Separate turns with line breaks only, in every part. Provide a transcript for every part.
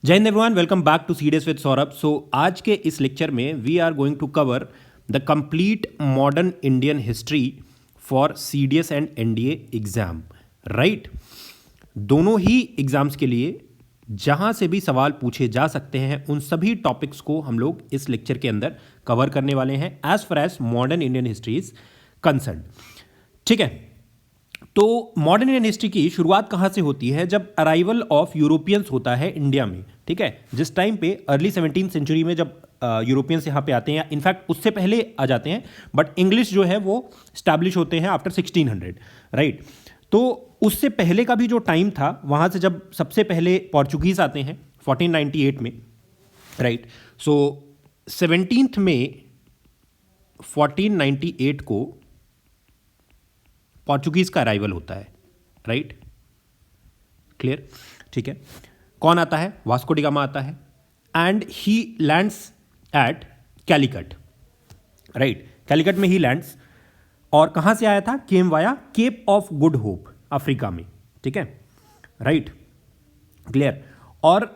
जय हिंद everyone, welcome back to CDS with Saurabh. So आज के इस लेक्चर में we are going to cover the complete modern Indian history for CDS and NDA exam. Right, दोनों ही एग्जाम्स के लिए जहां से भी सवाल पूछे जा सकते हैं उन सभी टॉपिक्स को हम लोग इस लेक्चर के अंदर कवर करने वाले हैं as far as modern Indian history is concern. ठीक है, तो मॉडर्न इंडियन हिस्ट्री की शुरुआत कहाँ से होती है? जब अराइवल ऑफ यूरोपियंस होता है इंडिया में। ठीक है, जिस टाइम पे अर्ली 17th सेंचुरी में जब यूरोपियंस यहाँ पे आते हैं, इनफैक्ट उससे पहले आ जाते हैं, बट इंग्लिश जो है वो स्टैब्लिश होते हैं आफ्टर 1600। राइट, तो उससे पहले का भी जो टाइम था, वहाँ से जब सबसे पहले पोर्चुगीज आते हैं 1498 में। राइट, सो 17 मई 1498 को पोर्चुगीज का अराइवल होता है। Right, clear? ठीक है, कौन आता है? वास्को डी गामा आता है and he lands at Calicut. Right, Calicut में ही लैंड्स, और कहां से आया था? Came via Cape of Good Hope, Africa में। ठीक है, राइट, क्लियर। और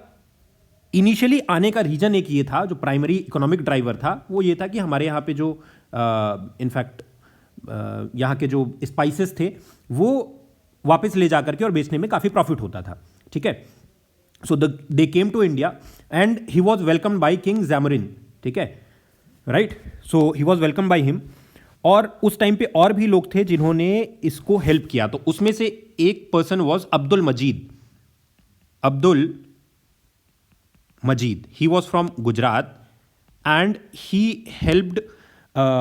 इनिशियली आने का रीजन एक ये था, जो प्राइमरी इकोनॉमिक ड्राइवर था वो ये था कि हमारे यहाँ पे जो इनफैक्ट यहाँ के जो स्पाइसेस थे वो वापस ले जाकर के और बेचने में काफ़ी प्रॉफिट होता था। ठीक है, so they came to India and he was welcome by king Zamorin. ठीक है, right, so he was welcome by him. और उस टाइम पे और भी लोग थे जिन्होंने इसको हेल्प किया, तो उसमें से एक person was Abdul Majeed. He was from Gujarat and he helped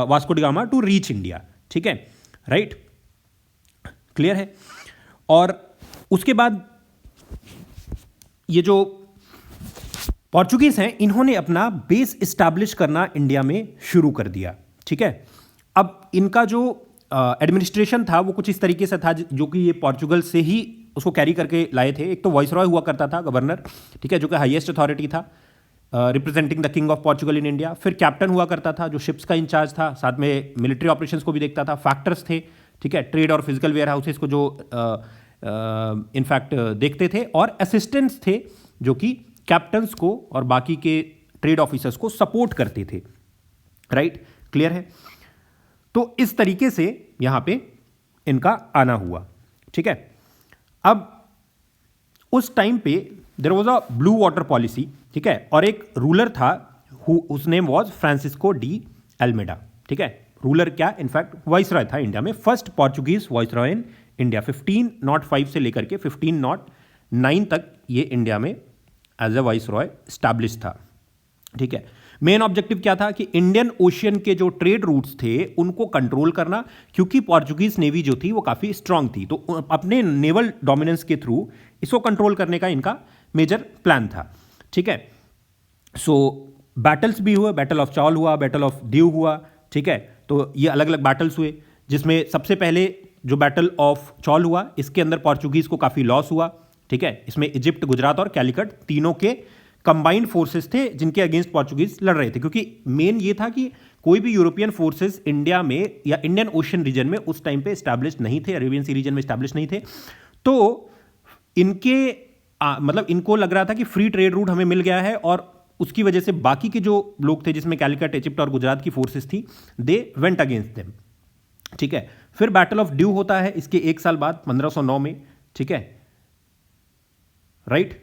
Vasco da Gama to reach India. ठीक है, राइट, क्लियर है। और उसके बाद ये जो पोर्चुगीज हैं, इन्होंने अपना बेस इस्टेब्लिश करना इंडिया में शुरू कर दिया। ठीक है, अब इनका जो एडमिनिस्ट्रेशन था वो कुछ इस तरीके से था, जो कि ये पोर्चुगल से ही उसको कैरी करके लाए थे। एक तो वाइसरॉय हुआ करता था, गवर्नर, ठीक है, जो कि हाईएस्ट अथॉरिटी था representing the king of Portugal in India. फिर कैप्टन हुआ करता था जो शिप्स का इंचार्ज था, साथ में मिलिट्री ऑपरेशंस को भी देखता था। फैक्टर्स थे, ठीक है, ट्रेड और फिजिकल वेयर हाउसेस को जो इनफैक्ट देखते थे। और असिस्टेंट्स थे जो कि कैप्टन्स को और बाकी के ट्रेड ऑफिसर्स को सपोर्ट करते थे। राइट, क्लियर है। तो इस तरीके से यहां पे इनका आना हुआ। ठीक है, अब उस टाइम पे there was a blue water policy. ठीक है, और एक रूलर था उस name was Francisco de Almeida. ठीक है, रूलर क्या, इनफैक्ट वाइसरॉय था इंडिया में, first Portuguese viceroy in India. 1505 से लेकर के 1509 तक ये इंडिया में एज ए वाइसरॉय स्टैब्लिश था। ठीक है, मेन ऑब्जेक्टिव क्या था कि इंडियन ओशियन के जो ट्रेड रूट्स थे उनको कंट्रोल करना, क्योंकि पोर्चुगीज नेवी जो थी वो काफ़ी स्ट्रांग थी, तो अपने नेवल डोमिनेंस के थ्रू इसको कंट्रोल करने का इनका मेजर प्लान था। ठीक है, सो बैटल्स भी हुए, बैटल ऑफ चौल हुआ, बैटल ऑफ दीव हुआ। ठीक है, तो ये अलग अलग बैटल्स हुए, जिसमें सबसे पहले जो बैटल ऑफ चौल हुआ, इसके अंदर पोर्चुगीज को काफ़ी लॉस हुआ। ठीक है, इसमें इजिप्ट, गुजरात और कैलिकट तीनों के कंबाइंड फोर्सेस थे जिनके अगेंस्ट पोर्चुगीज लड़ रहे थे, क्योंकि मेन ये था कि कोई भी यूरोपियन फोर्सेस इंडिया में या इंडियन ओशियन रीजन में उस टाइम पे एस्टैब्लिश नहीं थे, अरेबियन सी रीजन में एस्टैब्लिश नहीं थे। तो इनके मतलब इनको लग रहा था कि फ्री ट्रेड रूट हमें मिल गया है, और उसकी वजह से बाकी के जो लोग थे, जिसमें कैलिकट, इजिप्ट और गुजरात की फोर्सेस थी, दे वेंट अगेंस्ट देम। ठीक है, फिर बैटल ऑफ ड्यू होता है इसके एक साल बाद 1509 में। ठीक है, राइट,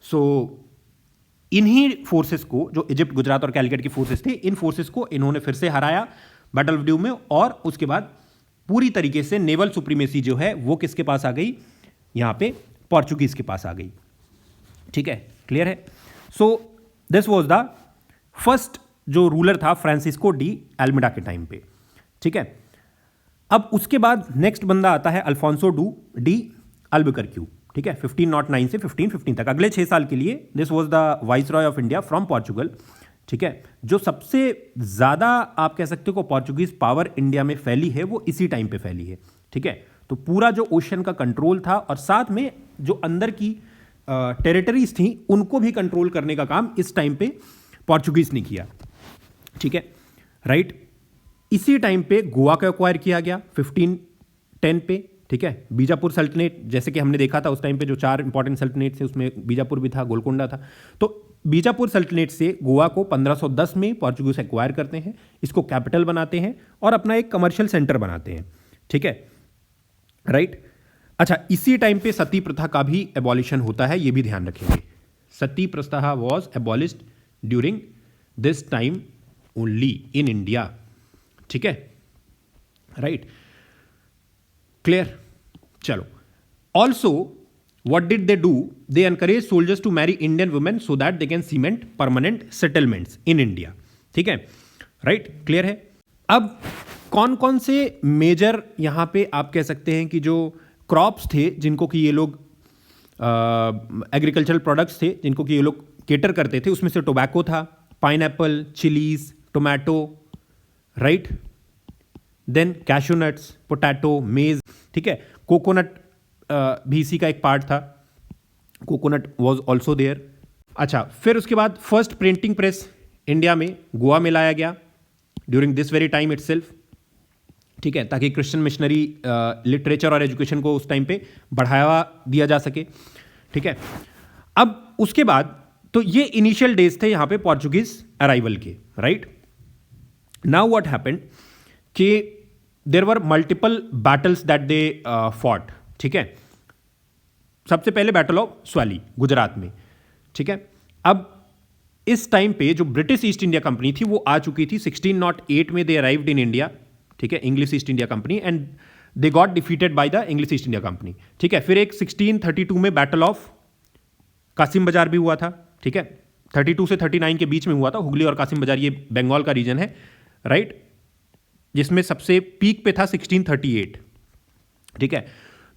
सो इन्हीं फोर्सेस को, जो इजिप्ट, गुजरात और कैलिकट की फोर्सेस थे, इन फोर्सेस को इन्होंने फिर से हराया बैटल ऑफ ड्यू में, और उसके बाद पूरी तरीके से नेवल सुप्रीमेसी जो है वो किसके पास आ गई? यहां पे पोर्चुगीज के पास आ गई। ठीक है, क्लियर है। So this was the first जो रूलर था फ्रांसिस्को डी एल्मेडा के टाइम पे। ठीक है, अब उसके बाद नेक्स्ट बंदा आता है अल्फोंसो डी अल्बुकर्क्यू। ठीक है, 1509 से 1515 तक, अगले 6 साल के लिए this was the viceroy of India from Portugal. ठीक है, जो सबसे ज़्यादा आप कह सकते हो को पोर्चुगीज पावर इंडिया में फैली है वो इसी टाइम पे फैली है। ठीक है, तो पूरा जो ओशन का कंट्रोल था, और साथ में जो अंदर की टेरिटरीज थी उनको भी कंट्रोल करने का काम इस टाइम पे पोर्चुगीज ने किया। ठीक है, राइट, इसी टाइम पे गोवा को एक्वायर किया गया 1510 पे। ठीक है। बीजापुर सल्तनत, जैसे कि हमने देखा था उस टाइम पे जो 4 इंपॉर्टेंट सल्तनत थे उसमें बीजापुर भी था, गोलकोंडा था। तो बीजापुर सल्तनत से गोवा को 1510 में पोर्चुगीज एक्वायर करते हैं, इसको कैपिटल बनाते हैं और अपना एक कमर्शियल सेंटर बनाते हैं, ठीक है, राइट। अच्छा, इसी टाइम पे सती प्रथा का भी एबॉलिशन होता है, ये भी ध्यान रखेंगे। सती प्रथा was abolished during this time only in India, ठीक है, राइट, क्लियर। चलो, also what did they do? They encourage soldiers to marry Indian women so that they can cement permanent settlements in India, ठीक है, right, clear है। अब कौन कौन से मेजर यहां पे आप कह सकते हैं कि जो क्रॉप्स थे जिनको कि ये लोग एग्रीकल्चरल प्रोडक्ट्स थे जिनको कि ये लोग केटर करते थे, उसमें से टोबैको था, pineapple, chillies, tomato, right, then cashew nuts, potato, maize, ठीक है, कोकोनट भी इसी का एक पार्ट था, कोकोनट वॉज ऑल्सो देयर। अच्छा, फिर उसके बाद फर्स्ट प्रिंटिंग प्रेस इंडिया में गोवा में लाया गया during this very time itself, ठीक है, ताकि क्रिश्चियन मिशनरी लिटरेचर और एजुकेशन को उस टाइम पे बढ़ावा दिया जा सके, ठीक है। अब उसके बाद तो ये इनिशियल डेज थे यहाँ पे पोर्चुगीज अराइवल के, राइट। नाउ व्हाट हैपेंड कि there were multiple battles that they fought, ठीक है। सबसे पहले बैटल ऑफ स्वाली गुजरात में, ठीक है। अब इस टाइम पे जो ब्रिटिश ईस्ट इंडिया कंपनी थी वो आ चुकी थी। 1608 में दे अराइव्ड इन इंडिया, ठीक है, English East India company, and they got defeated by the English East India company, ठीक है। फिर एक 1632 में बैटल ऑफ कासिम बाजार भी हुआ था, ठीक है, 32 से 39 के बीच में हुआ था। हुगली और कासिम बाजार ये बंगाल का रीजन है, राइट, जिसमें सबसे पीक पे था 1638, ठीक है।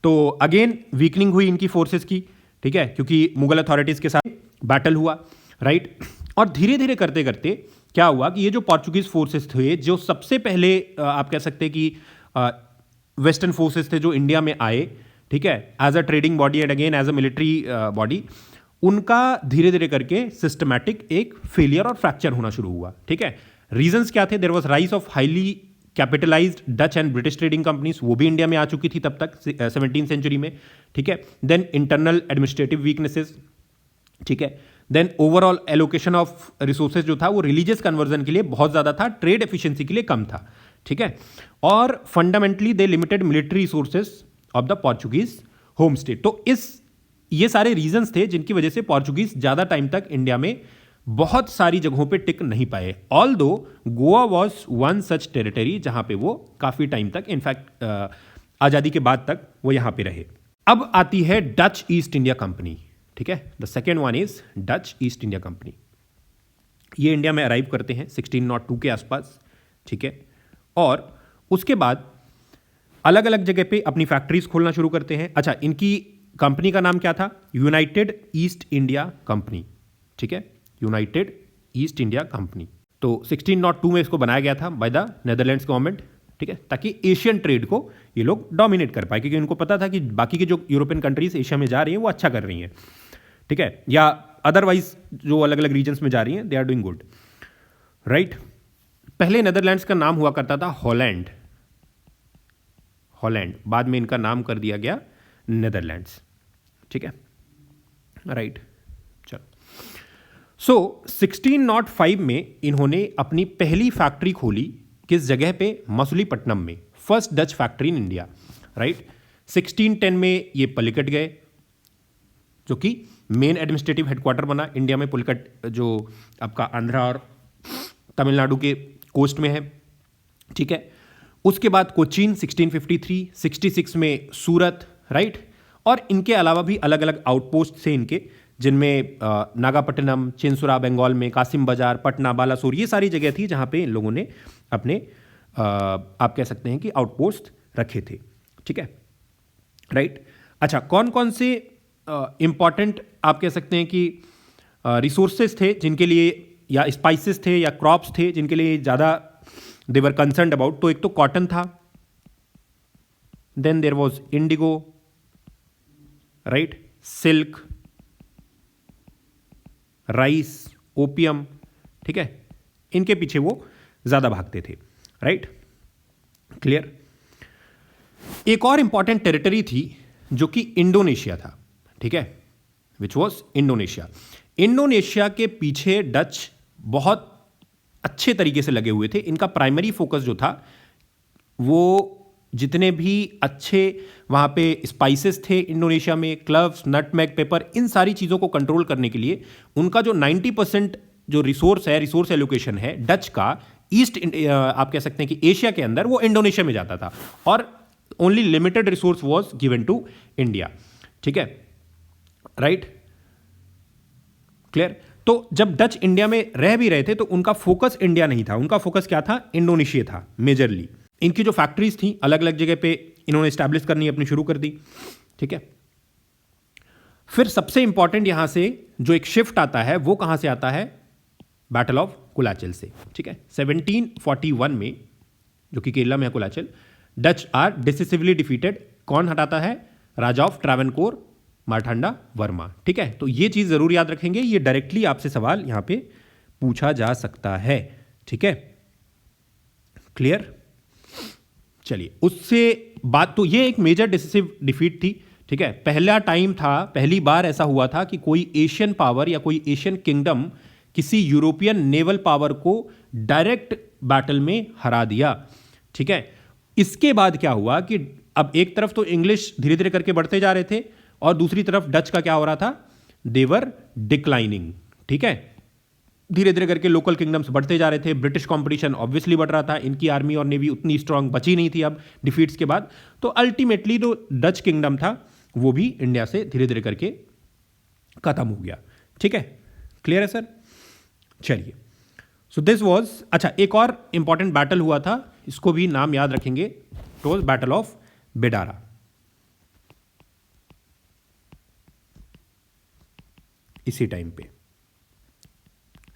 तो अगेन वीकनिंग हुई इनकी फोर्सेस की, ठीक है, क्योंकि मुगल अथॉरिटीज के साथ बैटल हुआ, राइट। और धीरे धीरे करते करते क्या हुआ कि ये जो पोर्चुगीज फोर्सेस थे, जो सबसे पहले आप कह सकते हैं कि वेस्टर्न फोर्सेस थे जो इंडिया में आए, ठीक है, as a trading body and again as a military body, उनका धीरे धीरे करके सिस्टमैटिक एक फेलियर और फ्रैक्चर होना शुरू हुआ, ठीक है। रीजंस क्या थे? There was rise of highly capitalised Dutch and British trading companies, वो भी इंडिया में आ चुकी थी तब तक 17th सेंचुरी में, ठीक है। देन इंटरनल एडमिनिस्ट्रेटिव वीकनेसेस, ठीक है। Then overall allocation of resources जो था वो रिलीजियस कन्वर्जन के लिए बहुत ज़्यादा था, ट्रेड एफिशिएंसी के लिए कम था, ठीक है। और fundamentally they limited military resources of the Portuguese home state. तो ये सारे रीजंस थे जिनकी वजह से पोर्चुगीज ज़्यादा टाइम तक इंडिया में बहुत सारी जगहों पे टिक नहीं पाए। Although Goa was one such territory जहां पे वो काफी टाइम तक, इनफैक्ट आजादी के बाद तक वो यहां पे रहे। अब आती है डच ईस्ट इंडिया कंपनी, ठीक है। The second one is Dutch east India company. ये इंडिया में अराइव करते हैं 1602 के आसपास, ठीक है। और उसके बाद अलग अलग जगह पे अपनी फैक्ट्रीज खोलना शुरू करते हैं। अच्छा, इनकी कंपनी का नाम क्या था? यूनाइटेड ईस्ट इंडिया कंपनी, ठीक है, यूनाइटेड ईस्ट इंडिया कंपनी। तो 1602 में इसको बनाया गया था बाय द नेदरलैंड्स गवर्नमेंट, ठीक है, ताकि एशियन ट्रेड को ये लोग डोमिनेट कर पाए, क्योंकि उनको पता था कि बाकी के जो यूरोपियन कंट्रीज एशिया में जा रही हैं वो अच्छा कर रही हैं, ठीक है, या अदरवाइज जो अलग अलग रीजन्स में जा रही हैं they are doing good, right. पहले नेदरलैंड्स का नाम हुआ करता था हॉलैंड, बाद में इनका नाम कर दिया गया नेदरलैंड्स, ठीक है, राइट। चलो, सो 1605 में इन्होंने अपनी पहली फैक्ट्री खोली, किस जगह पे? मसूलीपट्टनम में, first Dutch factory in India, right. 1610 में ये पलिकट गए, जो कि मेन एडमिनिस्ट्रेटिव हेडक्वार्टर बना इंडिया में। पुलिकट जो आपका आंध्रा और तमिलनाडु के कोस्ट में है, ठीक है। उसके बाद कोचीन 1653, 66 में सूरत, राइट। और इनके अलावा भी अलग अलग आउटपोस्ट थे इनके, जिनमें नागापट्टनम, चिंसुरा बंगाल में, कासिम बाजार, पटना, बालासोर, ये सारी जगह थी जहाँ पे इन लोगों ने अपने आप कह सकते हैं कि आउटपोस्ट रखे थे, ठीक है, राइट। अच्छा, कौन कौन से इंपॉर्टेंट आप कह सकते हैं कि रिसोर्सेज थे जिनके लिए, या स्पाइसेस थे या क्रॉप्स थे जिनके लिए ज़्यादा दे वर कंसर्न्ड अबाउट? तो एक तो कॉटन था, then there was indigo, right, silk, rice, opium, ठीक है, इनके पीछे वो ज़्यादा भागते थे, राइट, क्लियर। एक और इंपॉर्टेंट टेरिटरी थी जो कि इंडोनेशिया था, ठीक है, विच वॉज इंडोनेशिया। इंडोनेशिया के पीछे डच बहुत अच्छे तरीके से लगे हुए थे। इनका प्राइमरी फोकस जो था वो जितने भी अच्छे वहाँ पे स्पाइसेस थे इंडोनेशिया में, क्लव्स, नटमेग, पेपर, इन सारी चीज़ों को कंट्रोल करने के लिए उनका जो 90% जो रिसोर्स है, रिसोर्स एलोकेशन है डच का, ईस्ट आप कह सकते हैं कि एशिया के अंदर, वो इंडोनेशिया में जाता था और only limited resource was given to India, ठीक है, राइट, क्लियर। तो जब डच इंडिया में रह भी रहे थे तो उनका फोकस इंडिया नहीं था, उनका फोकस क्या था, इंडोनेशिया था मेजरली। इनकी जो फैक्ट्रीज थी अलग अलग जगह पे इन्होंने स्टैब्लिश करनी अपनी शुरू कर दी, ठीक है। फिर सबसे इंपॉर्टेंट यहां से जो एक शिफ्ट आता है वो कहां से आता है, बैटल ऑफ कुलाचल से, ठीक है। 1741 में, जो कि केरला में है कुलाचल, डच आर डिसिसिवली डिफीटेड। कौन हटाता है, राजा ऑफ ट्रावनकोर मार्तांडा वर्मा, ठीक है। तो ये चीज जरूर याद रखेंगे, ये डायरेक्टली आपसे सवाल यहां पे पूछा जा सकता है, ठीक है, क्लियर। चलिए उससे बात, तो ये एक मेजर डिसिसिव डिफीट थी, ठीक है। पहला टाइम था, पहली बार ऐसा हुआ था कि कोई एशियन पावर या कोई एशियन किंगडम किसी यूरोपियन नेवल पावर को डायरेक्ट बैटल में हरा दिया, ठीक है। इसके बाद क्या हुआ कि अब एक तरफ तो इंग्लिश धीरे धीरे करके बढ़ते जा रहे थे और दूसरी तरफ डच का क्या हो रहा था, देवर डिक्लाइनिंग, ठीक है। धीरे धीरे करके लोकल किंगडम्स बढ़ते जा रहे थे, ब्रिटिश कंपटीशन ऑब्वियसली बढ़ रहा था, इनकी आर्मी और नेवी उतनी स्ट्रांग बची नहीं थी अब डिफीट्स के बाद। तो अल्टीमेटली जो डच किंगडम था वो भी इंडिया से धीरे धीरे करके खत्म हो गया, ठीक है, क्लियर है सर। चलिए, सो दिस वाज, अच्छा एक और इंपॉर्टेंट बैटल हुआ था, इसको भी नाम याद रखेंगे, इट वाज बैटल ऑफ बेडारा। इसी टाइम पे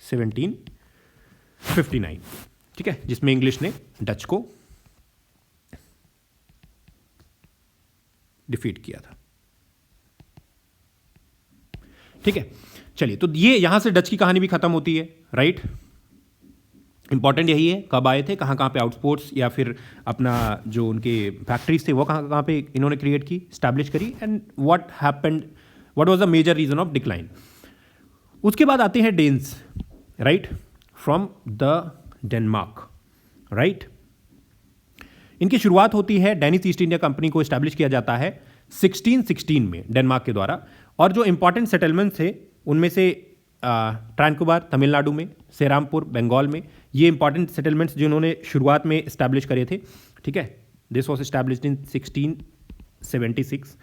1759, ठीक है, जिसमें इंग्लिश ने डच को डिफीट किया था, ठीक है। चलिए, तो ये यहां से डच की कहानी भी खत्म होती है, राइट। इंपॉर्टेंट यही है, कब आए थे, कहां कहां पे आउटपोर्ट्स या फिर अपना जो उनके फैक्ट्रीज थे वो कहां कहां पे इन्होंने क्रिएट की, स्टैब्लिश करी, and what happened, what was the major reason of decline. उसके बाद आते हैं Danes, right, from the Denmark, right. इनकी शुरुआत होती है, डेनिश ईस्ट इंडिया कंपनी को एस्टैब्लिश किया जाता है 1616 में डेनमार्क के द्वारा। और जो इंपॉर्टेंट सेटलमेंट्स थे उनमें से ट्रांकुबार तमिलनाडु में, सेरामपुर बंगाल में, ये इंपॉर्टेंट सेटलमेंट्स जिन्होंने शुरुआत में एस्टैब्लिश करे थे, ठीक है। दिस वॉज एस्टैब्लिश्ड इन 1676,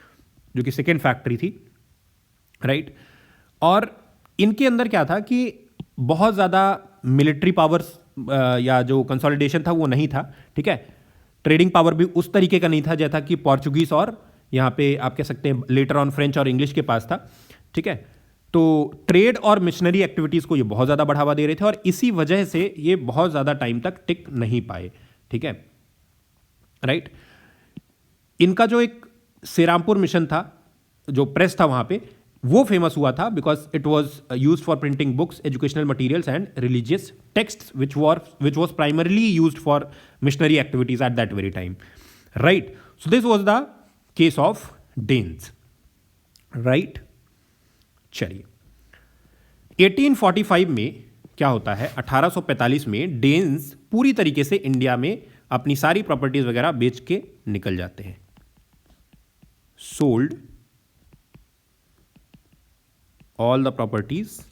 जो कि सेकेंड फैक्ट्री थी, राइट। और इनके अंदर क्या था कि बहुत ज़्यादा मिलिट्री पावर्स या जो कंसोलिडेशन था वो नहीं था, ठीक है। ट्रेडिंग पावर भी उस तरीके का नहीं था जैसा कि पोर्चुगीज और यहाँ पे आप कह सकते हैं लेटर ऑन फ्रेंच और इंग्लिश के पास था, ठीक है। तो ट्रेड और मिशनरी एक्टिविटीज़ को ये बहुत ज़्यादा बढ़ावा दे रहे थे और इसी वजह से ये बहुत ज़्यादा टाइम तक टिक नहीं पाए, ठीक है, राइट। इनका जो एक सेरामपुर मिशन था, जो प्रेस था वहाँ पे, वो फेमस हुआ था because it was use for printing books, educational materials and religious text which was primarily use for missionary activities at that very time, right. So this was the case of Danes, right. चलिए, 1845 में क्या होता है, 1845 में dense पूरी तरीके से India में अपनी सारी प्रॉपर्टीज वगैरह बेच के निकल जाते हैं, sold all the properties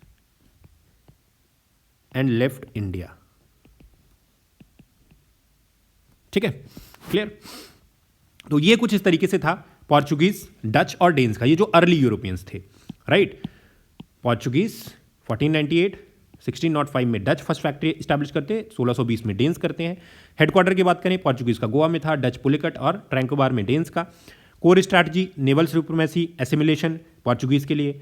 and left India, ठीक है, क्लियर। तो ये कुछ इस तरीके से था पोर्चुगीज, डच और डेन्स का, ये जो अर्ली यूरोपियंस थे, राइट। पोर्चुगीज 1498, 1605 में डच फर्स्ट फैक्ट्री स्टैब्लिश करते हैं, 1620 में डेन्स करते हैं। हेडक्वार्टर की बात करें, पोर्चुगीज का गोवा में था, डच पुलिकट और ट्रैंकोबार में डेन्स का। Core strategy, naval supremacy, assimilation Portuguese के लिए,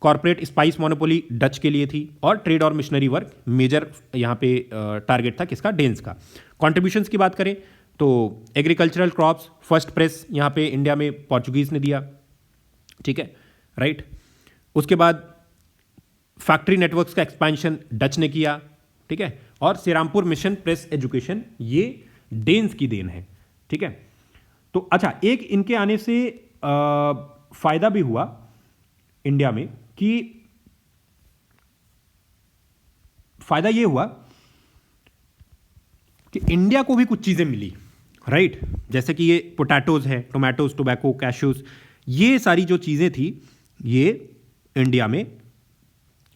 कॉर्पोरेट स्पाइस मोनोपोली डच के लिए थी, और ट्रेड और मिशनरी वर्क मेजर यहाँ पे टारगेट था किसका, डेन्स का। कॉन्ट्रीब्यूशंस की बात करें तो एग्रीकल्चरल क्रॉप्स, फर्स्ट प्रेस यहाँ पे इंडिया में पोर्चुगीज ने दिया, ठीक है, राइट। उसके बाद फैक्ट्री नेटवर्क्स का एक्सपेंशन डच ने किया, ठीक है, और सेरामपुर मिशन प्रेस एजुकेशन ये डेन्स की देन है, ठीक है। तो अच्छा, एक इनके आने से फायदा भी हुआ इंडिया में, कि फायदा ये हुआ कि इंडिया को भी कुछ चीजें मिली, राइट। जैसे कि ये पोटैटोज है, टोमेटोज, टोबैको, कैशूज, ये सारी जो चीजें थी ये इंडिया में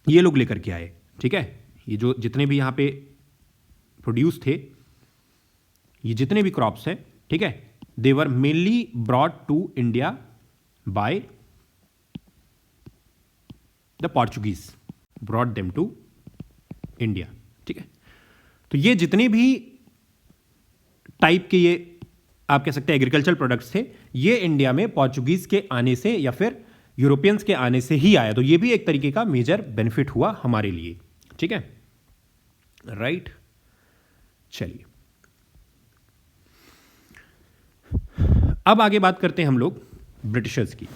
ये लोग लेकर के आए, ठीक है। ये जो जितने भी यहां पे प्रोड्यूस थे, ये जितने भी क्रॉप्स हैं, ठीक है, they were mainly brought to India by the Portuguese, brought them to India, ठीक है। तो ये जितने भी टाइप के ये आप कह सकते हैं एग्रीकल्चर प्रोडक्ट्स थे, ये इंडिया में पोर्चुगीज के आने से या फिर यूरोपियंस के आने से ही आया। तो ये भी एक तरीके का मेजर बेनिफिट हुआ हमारे लिए, ठीक है, राइट। चलिए अब आगे बात करते हैं हम लोग ब्रिटिशर्स की।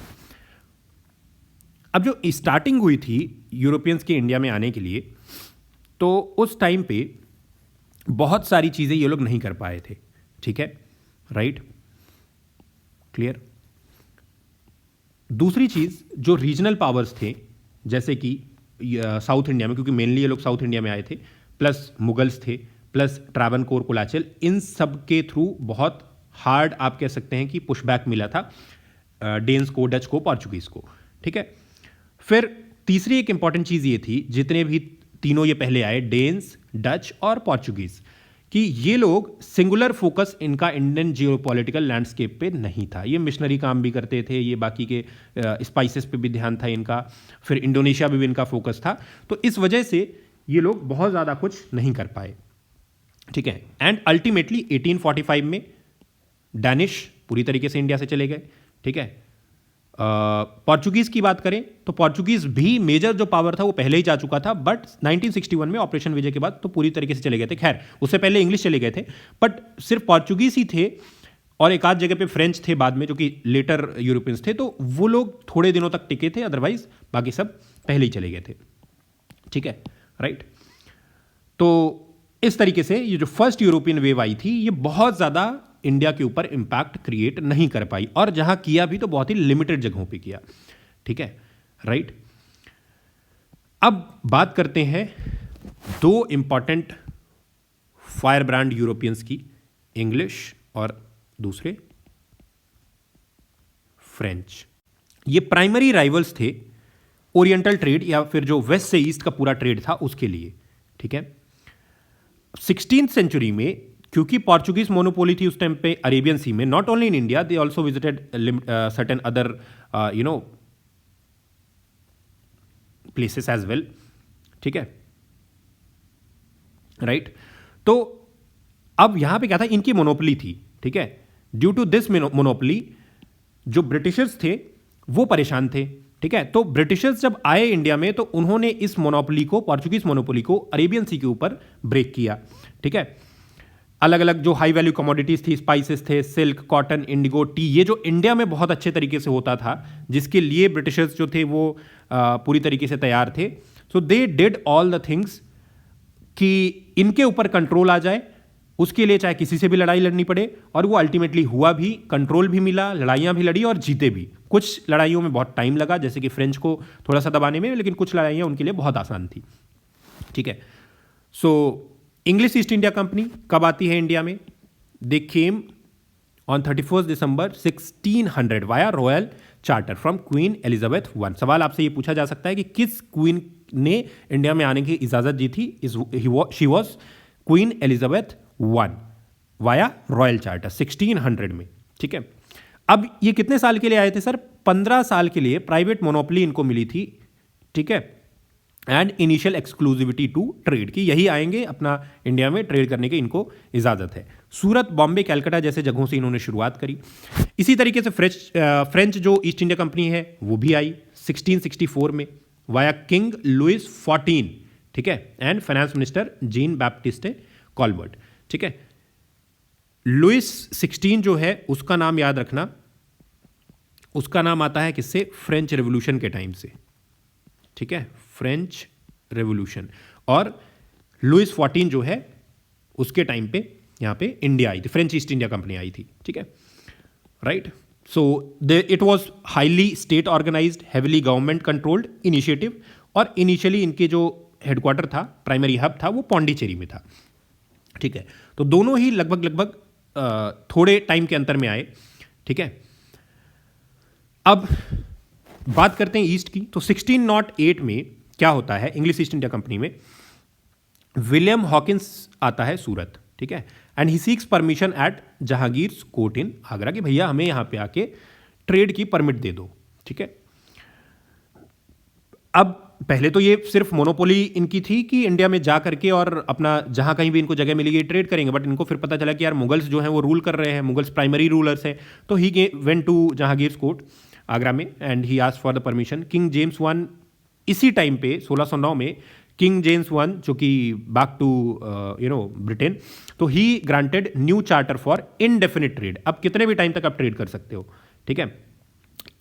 अब जो स्टार्टिंग हुई थी यूरोपियंस के इंडिया में आने के लिए, तो उस टाइम पे बहुत सारी चीज़ें ये लोग नहीं कर पाए थे, ठीक है, राइट, क्लियर। दूसरी चीज़, जो रीजनल पावर्स थे, जैसे कि साउथ इंडिया में, क्योंकि मेनली ये लोग साउथ इंडिया में आए थे, प्लस मुगल्स थे, प्लस ट्रावनकोर, कुलाचल, इन सब के थ्रू बहुत हार्ड आप कह सकते हैं कि पुशबैक मिला था डेन्स को, डच को, पोर्चुगीज़ को, ठीक है। फिर तीसरी एक इंपॉर्टेंट चीज़ ये थी, जितने भी तीनों ये पहले आए, डेन्स, डच और पोर्चुगीज़, कि ये लोग सिंगुलर फोकस इनका इंडियन जियोपॉलिटिकल लैंडस्केप पे नहीं था। ये मिशनरी काम भी करते थे, ये बाकी के स्पाइसेस पे भी ध्यान था इनका, फिर इंडोनेशिया पे भी इनका फोकस था। तो इस वजह से ये लोग बहुत ज़्यादा कुछ नहीं कर पाए, ठीक है। एंड अल्टीमेटली 1845 में डैनिश पूरी तरीके से इंडिया से चले गए, ठीक है। पोर्चुगीज़ की बात करें तो पोर्चुगीज़ भी मेजर जो पावर था वो पहले ही जा चुका था, बट 1961 में ऑपरेशन विजय के बाद तो पूरी तरीके से चले गए थे। खैर उससे पहले इंग्लिश चले गए थे, बट सिर्फ पोर्चुगीज़ ही थे और एक आध जगह पे फ्रेंच थे बाद में, जो कि लेटर यूरोपियंस थे, तो वो लोग थोड़े दिनों तक टिके थे, अदरवाइज बाकी सब पहले ही चले गए थे, ठीक है, राइट। तो इस तरीके से ये जो फर्स्ट यूरोपियन वेव आई थी, ये बहुत ज़्यादा इंडिया के ऊपर इंपैक्ट क्रिएट नहीं कर पाई, और जहां किया भी तो बहुत ही लिमिटेड जगहों पे किया, ठीक है, राइट। अब बात करते हैं दो इंपॉर्टेंट फायर ब्रांड यूरोपियंस की, इंग्लिश और दूसरे फ्रेंच। ये प्राइमरी राइवल्स थे ओरिएंटल ट्रेड या फिर जो वेस्ट से ईस्ट का पूरा ट्रेड था उसके लिए, ठीक है। 16th सेंचुरी में क्योंकि पोर्चुगीज मोनोपोली थी उस टाइम पे अरेबियन सी में, not only in India, they also visited certain other places as well, ठीक है, राइट। तो अब यहां पे क्या था, इनकी मोनोपोली थी, ठीक है। ड्यू टू दिस मोनोपोली जो ब्रिटिशर्स थे वो परेशान थे, ठीक है। तो ब्रिटिशर्स जब आए इंडिया में तो उन्होंने इस मोनोपोली को, पोर्चुगीज मोनोपोली को अरेबियन सी के ऊपर ब्रेक किया, ठीक है। अलग अलग जो हाई वैल्यू कमोडिटीज थी, स्पाइसेस थे, सिल्क, कॉटन, इंडिगो, टी, ये जो इंडिया में बहुत अच्छे तरीके से होता था, जिसके लिए ब्रिटिशर्स जो थे वो पूरी तरीके से तैयार थे। So they did all the things कि इनके ऊपर कंट्रोल आ जाए, उसके लिए चाहे किसी से भी लड़ाई लड़नी पड़े, और वो अल्टीमेटली हुआ भी, कंट्रोल भी मिला, लड़ाइयाँ भी लड़ी और जीते भी। कुछ लड़ाइयों में बहुत टाइम लगा, जैसे कि फ्रेंच को थोड़ा सा दबाने में, लेकिन कुछ लड़ाइयाँ उनके लिए बहुत आसान थी, ठीक है। So English East India Company कब आती है इंडिया में? They came on 31 December 1600 via royal charter from Queen Elizabeth one. सवाल आपसे ये पूछा जा सकता है कि किस क्वीन ने इंडिया में आने की इजाजत दी थी? She was queen Elizabeth one via royal charter 1600 में, ठीक है। अब ये कितने साल के लिए आए थे सर? 15 साल के लिए प्राइवेट मोनोपोली इनको मिली थी, ठीक है, and initial exclusivity to trade की, यही आएंगे अपना इंडिया में ट्रेड करने की इनको इजाजत है। सूरत, बॉम्बे, कैलकाटा जैसे जगहों से इन्होंने शुरुआत करी। इसी तरीके से फ्रेंच जो ईस्ट इंडिया कंपनी है वो भी आई 1664 में वाया किंग लुइस 14, ठीक है, and finance minister Jean Baptiste Colbert, ठीक है। लुइस 16 जो है उसका नाम याद रखना, उसका नाम आता है किससे? फ्रेंच रेवोल्यूशन के टाइम से, ठीक है, फ्रेंच रेवोल्यूशन। और लुइस 14 जो है उसके टाइम पे यहां पे इंडिया आई थी, फ्रेंच ईस्ट इंडिया कंपनी आई थी, ठीक है। Right. So it was highly state organised, heavily government controlled initiative. और इनिशियली इनके जो हेडक्वार्टर था, प्राइमरी हब था, वो पौंडीचेरी में था. ठीक है. तो दोनों ही लगभग थोड़े टाइम के अंतर में आए. ठीक है. अब बात करते हैं ईस्ट की. तो 1608 में क्या होता है, इंग्लिश ईस्ट इंडिया कंपनी में विलियम हॉकिंस आता है सूरत. ठीक है. And he seeks permission at Jahangir court in Agra कि भैया हमें यहां पे आके ट्रेड की परमिट दे दो. ठीक है. अब पहले तो ये सिर्फ मोनोपोली इनकी थी कि इंडिया में जा करके और अपना जहां कहीं भी इनको जगह मिलेगी ट्रेड करेंगे. बट इनको फिर पता चला कि यार मुगल्स जो हैं वो रूल कर रहे हैं, मुगल्स प्राइमरी रूलर्स हैं. तो he went to Jahangir court Agra में and he asked for the permission. King James one इसी टाइम पे 1609 में किंग जेम्स वन जो कि बैक टू ब्रिटेन, तो he granted new charter for indefinite trade. अब कितने भी टाइम तक आप ट्रेड कर सकते हो. ठीक है.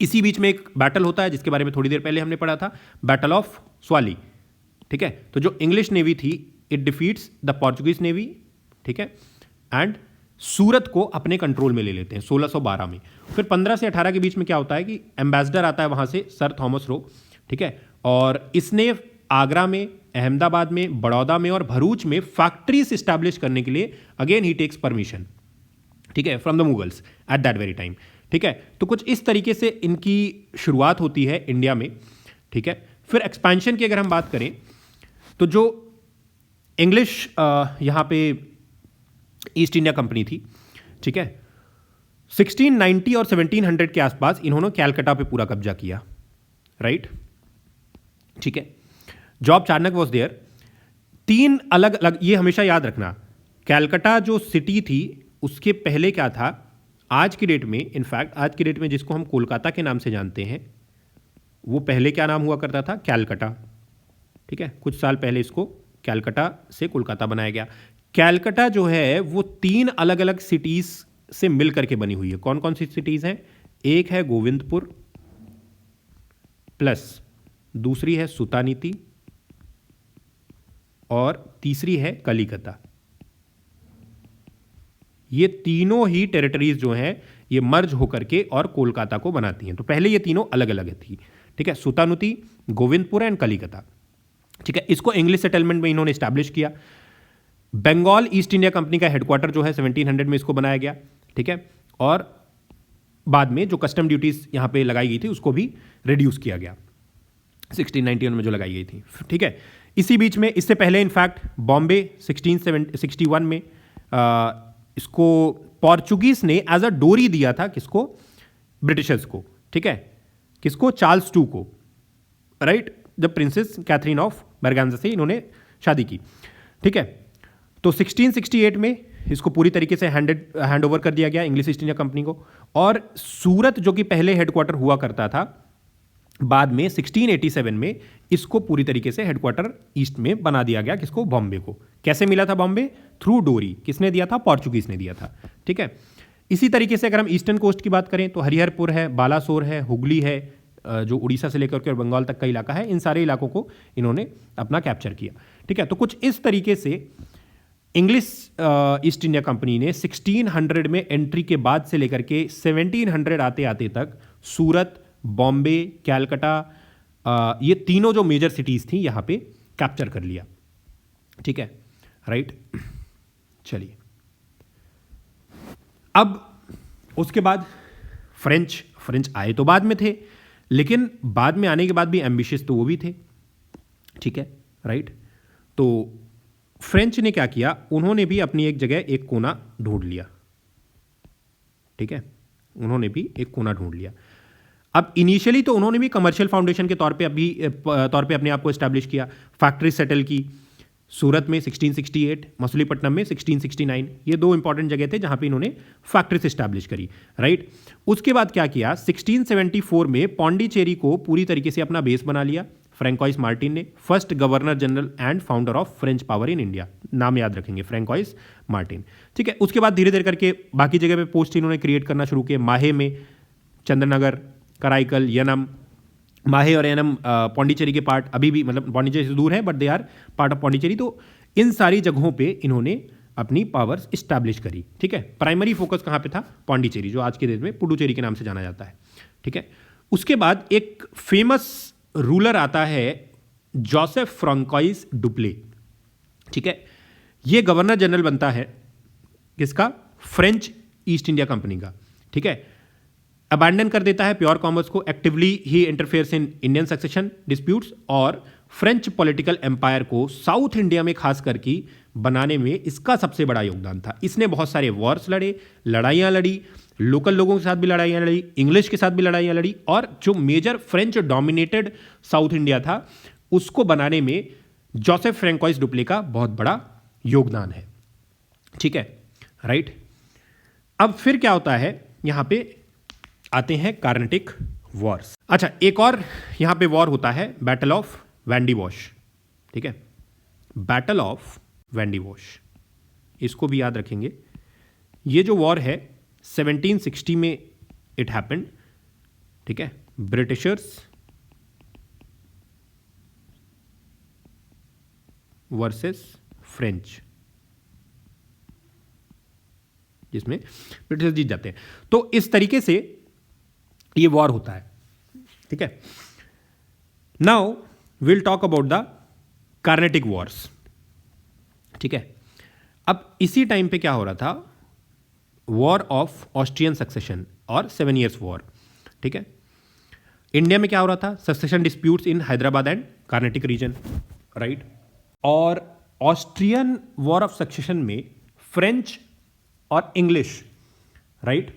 इसी बीच में एक बैटल होता है जिसके बारे में थोड़ी देर पहले हमने पढ़ा था, बैटल ऑफ स्वाली. ठीक है. तो जो इंग्लिश नेवी थी it defeats the Portuguese navy. ठीक है. एंड सूरत को अपने कंट्रोल में ले लेते हैं 1612 में. फिर 15 से 18 के बीच में क्या होता है कि एम्बेसडर आता है वहां से, सर थॉमस रो. ठीक है. और इसने आगरा में, अहमदाबाद में, बड़ौदा में और भरूच में फैक्ट्रीज स्टैब्लिश करने के लिए अगेन ही टेक्स परमिशन. ठीक है. From the Mughals at that very time. ठीक है. तो कुछ इस तरीके से इनकी शुरुआत होती है इंडिया में. ठीक है. फिर एक्सपेंशन की अगर हम बात करें तो जो इंग्लिश यहां पे ईस्ट इंडिया कंपनी थी, ठीक है, 1690 और 1700 के आसपास इन्होंने कैलकाटा पे पूरा कब्जा किया. राइट. ठीक है. Job Chanakya was there. 3 अलग अलग, ये हमेशा याद रखना, कैलकाटा जो सिटी थी उसके पहले क्या था, आज की डेट में, इनफैक्ट आज की डेट में जिसको हम कोलकाता के नाम से जानते हैं, वो पहले क्या नाम हुआ करता था, कैलकाटा. ठीक है. कुछ साल पहले इसको कैलकाटा से कोलकाता बनाया गया. कैलकाटा जो है वो 3 अलग अलग सिटीज से मिल करके बनी हुई है. कौन कौन सी सिटीज हैं? एक है गोविंदपुर, प्लस दूसरी है सुतानीति, और तीसरी है कलिकता. ये तीनों ही टेरिटरीज जो हैं ये मर्ज होकर के और कोलकाता को बनाती हैं. तो पहले ये तीनों अलग अलग थी. ठीक है. सुतानुति, गोविंदपुर एंड कलिकता. ठीक है. इसको इंग्लिश सेटलमेंट में इन्होंने स्टैब्लिश किया. बंगाल ईस्ट इंडिया कंपनी का हेडक्वार्टर जो है 1700 में इसको बनाया गया. ठीक है. और बाद में जो कस्टम ड्यूटीज यहां पे लगाई गई थी उसको भी रिड्यूस किया गया 1691 में जो लगाई गई थी. ठीक है. इसी बीच में, इससे पहले इनफैक्ट बॉम्बे 1661 में इसको पोर्चुगीज ने एज अ डोरी दिया था. किसको? ब्रिटिशर्स को. ठीक है. किसको? चार्ल्स टू को. राइट. जब प्रिंसेस कैथरीन ऑफ बरगांजा से इन्होंने शादी की. ठीक है. तो 1668 में इसको पूरी तरीके से हैंड ओवर कर दिया गया इंग्लिश ईस्ट इंडिया कंपनी को. और सूरत जो कि पहले हेडक्वार्टर हुआ करता था, बाद में 1687 में इसको पूरी तरीके से हेडक्वार्टर ईस्ट में बना दिया गया. किसको? बॉम्बे को. कैसे मिला था बॉम्बे? थ्रू डोरी. किसने दिया था? पोर्चुगीज ने दिया था. ठीक है. इसी तरीके से अगर हम ईस्टर्न कोस्ट की बात करें तो हरिहरपुर है, बालासोर है, हुगली है, जो उड़ीसा से लेकर के और बंगाल तक का इलाका है, इन सारे इलाकों को इन्होंने अपना कैप्चर किया. ठीक है. तो कुछ इस तरीके से इंग्लिश ईस्ट इंडिया कंपनी ने 1600 में एंट्री के बाद से लेकर के 1700 आते आते तक सूरत, बॉम्बे, कैलकाटा, ये तीनों जो मेजर सिटीज थी यहां पे कैप्चर कर लिया. ठीक है. राइट. चलिए, अब उसके बाद फ्रेंच आए तो बाद में थे, लेकिन बाद में आने के बाद भी एम्बिशियस तो वो भी थे. ठीक है. राइट. तो फ्रेंच ने क्या किया, उन्होंने भी अपनी एक जगह एक कोना ढूंढ लिया. ठीक है. उन्होंने भी एक कोना ढूंढ लिया. अब इनिशियली तो उन्होंने भी कमर्शियल फाउंडेशन के तौर पे अपने आप को एस्टैब्लिश किया. फैक्ट्री सेटल की सूरत में 1668, मछलीपट्टनम में 1669. ये 2 इंपॉर्टेंट जगह थे जहां पे इन्होंने फैक्ट्रीज एस्टैब्लिश करी. राइट. उसके बाद क्या किया, 1674 में पौंडीचेरी को पूरी तरीके से अपना बेस बना लिया फ्रैंकोइस मार्टिन ने, first governor general and founder of French power in India. नाम याद रखेंगे, फ्रैंकोइस मार्टिन. ठीक है. उसके बाद धीरे धीरे करके बाकी जगह पे पोस्ट इन्होंने क्रिएट करना शुरू किए. माहे में, चंद्रनगर, कराईकल, यनम. माहे और यनम पौंडीचेरी के पार्ट अभी भी, मतलब पौंडीचेरी से दूर है but they are part of Pondicherry. तो इन सारी जगहों पे इन्होंने अपनी पावर्स इस्टेब्लिश करी। ठीक है, प्राइमरी फोकस कहाँ पे था? पौंडीचेरी, जो आज के दिन में पुडुचेरी के नाम से जाना जाता है। ठीक है, उसके बाद एक फेमस रूलर आता है जोसेफ फ्रांकोइस डुप्ले। ठीक है, ये गवर्नर जनरल बनता है किसका? फ्रेंच ईस्ट इंडिया कंपनी का। ठीक है, अबैंडन कर देता है प्योर कॉमर्स को, actively he interferes in Indian succession disputes, और फ्रेंच पॉलिटिकल एम्पायर को साउथ इंडिया में खास करके बनाने में इसका सबसे बड़ा योगदान था। इसने बहुत सारे वॉर्स लड़े, लड़ाइयाँ लड़ी, लोकल लोगों के साथ भी लड़ाइयाँ लड़ी, इंग्लिश के साथ भी लड़ाइयाँ लड़ी, और जो major French dominated South India था उसको बनाने में जोसेफ फ्रैंकोइस डुप्ले का बहुत बड़ा योगदान है। ठीक है, राइट। अब फिर क्या होता है, यहां पे आते हैं कार्नेटिक वॉर्स। अच्छा, एक और यहां पे वॉर होता है, बैटल ऑफ वैंडीवॉश। ठीक है, बैटल ऑफ वैंडीवॉश, इसको भी याद रखेंगे। ये जो वॉर है 1760 में इट हैपेंड। ठीक है, ब्रिटिशर्स वर्सेस फ्रेंच, जिसमें ब्रिटिश जीत जाते हैं। तो इस तरीके से ये वॉर होता है। ठीक है, now will talk about the Carnatic Wars. ठीक है, अब इसी टाइम पे क्या हो रहा था? वॉर ऑफ ऑस्ट्रियन सक्सेशन और 7 Years वॉर। ठीक है, इंडिया में क्या हो रहा था? Succession disputes in Hyderabad and Carnatic region, right. और ऑस्ट्रियन वॉर ऑफ सक्सेशन में फ्रेंच और इंग्लिश, राइट,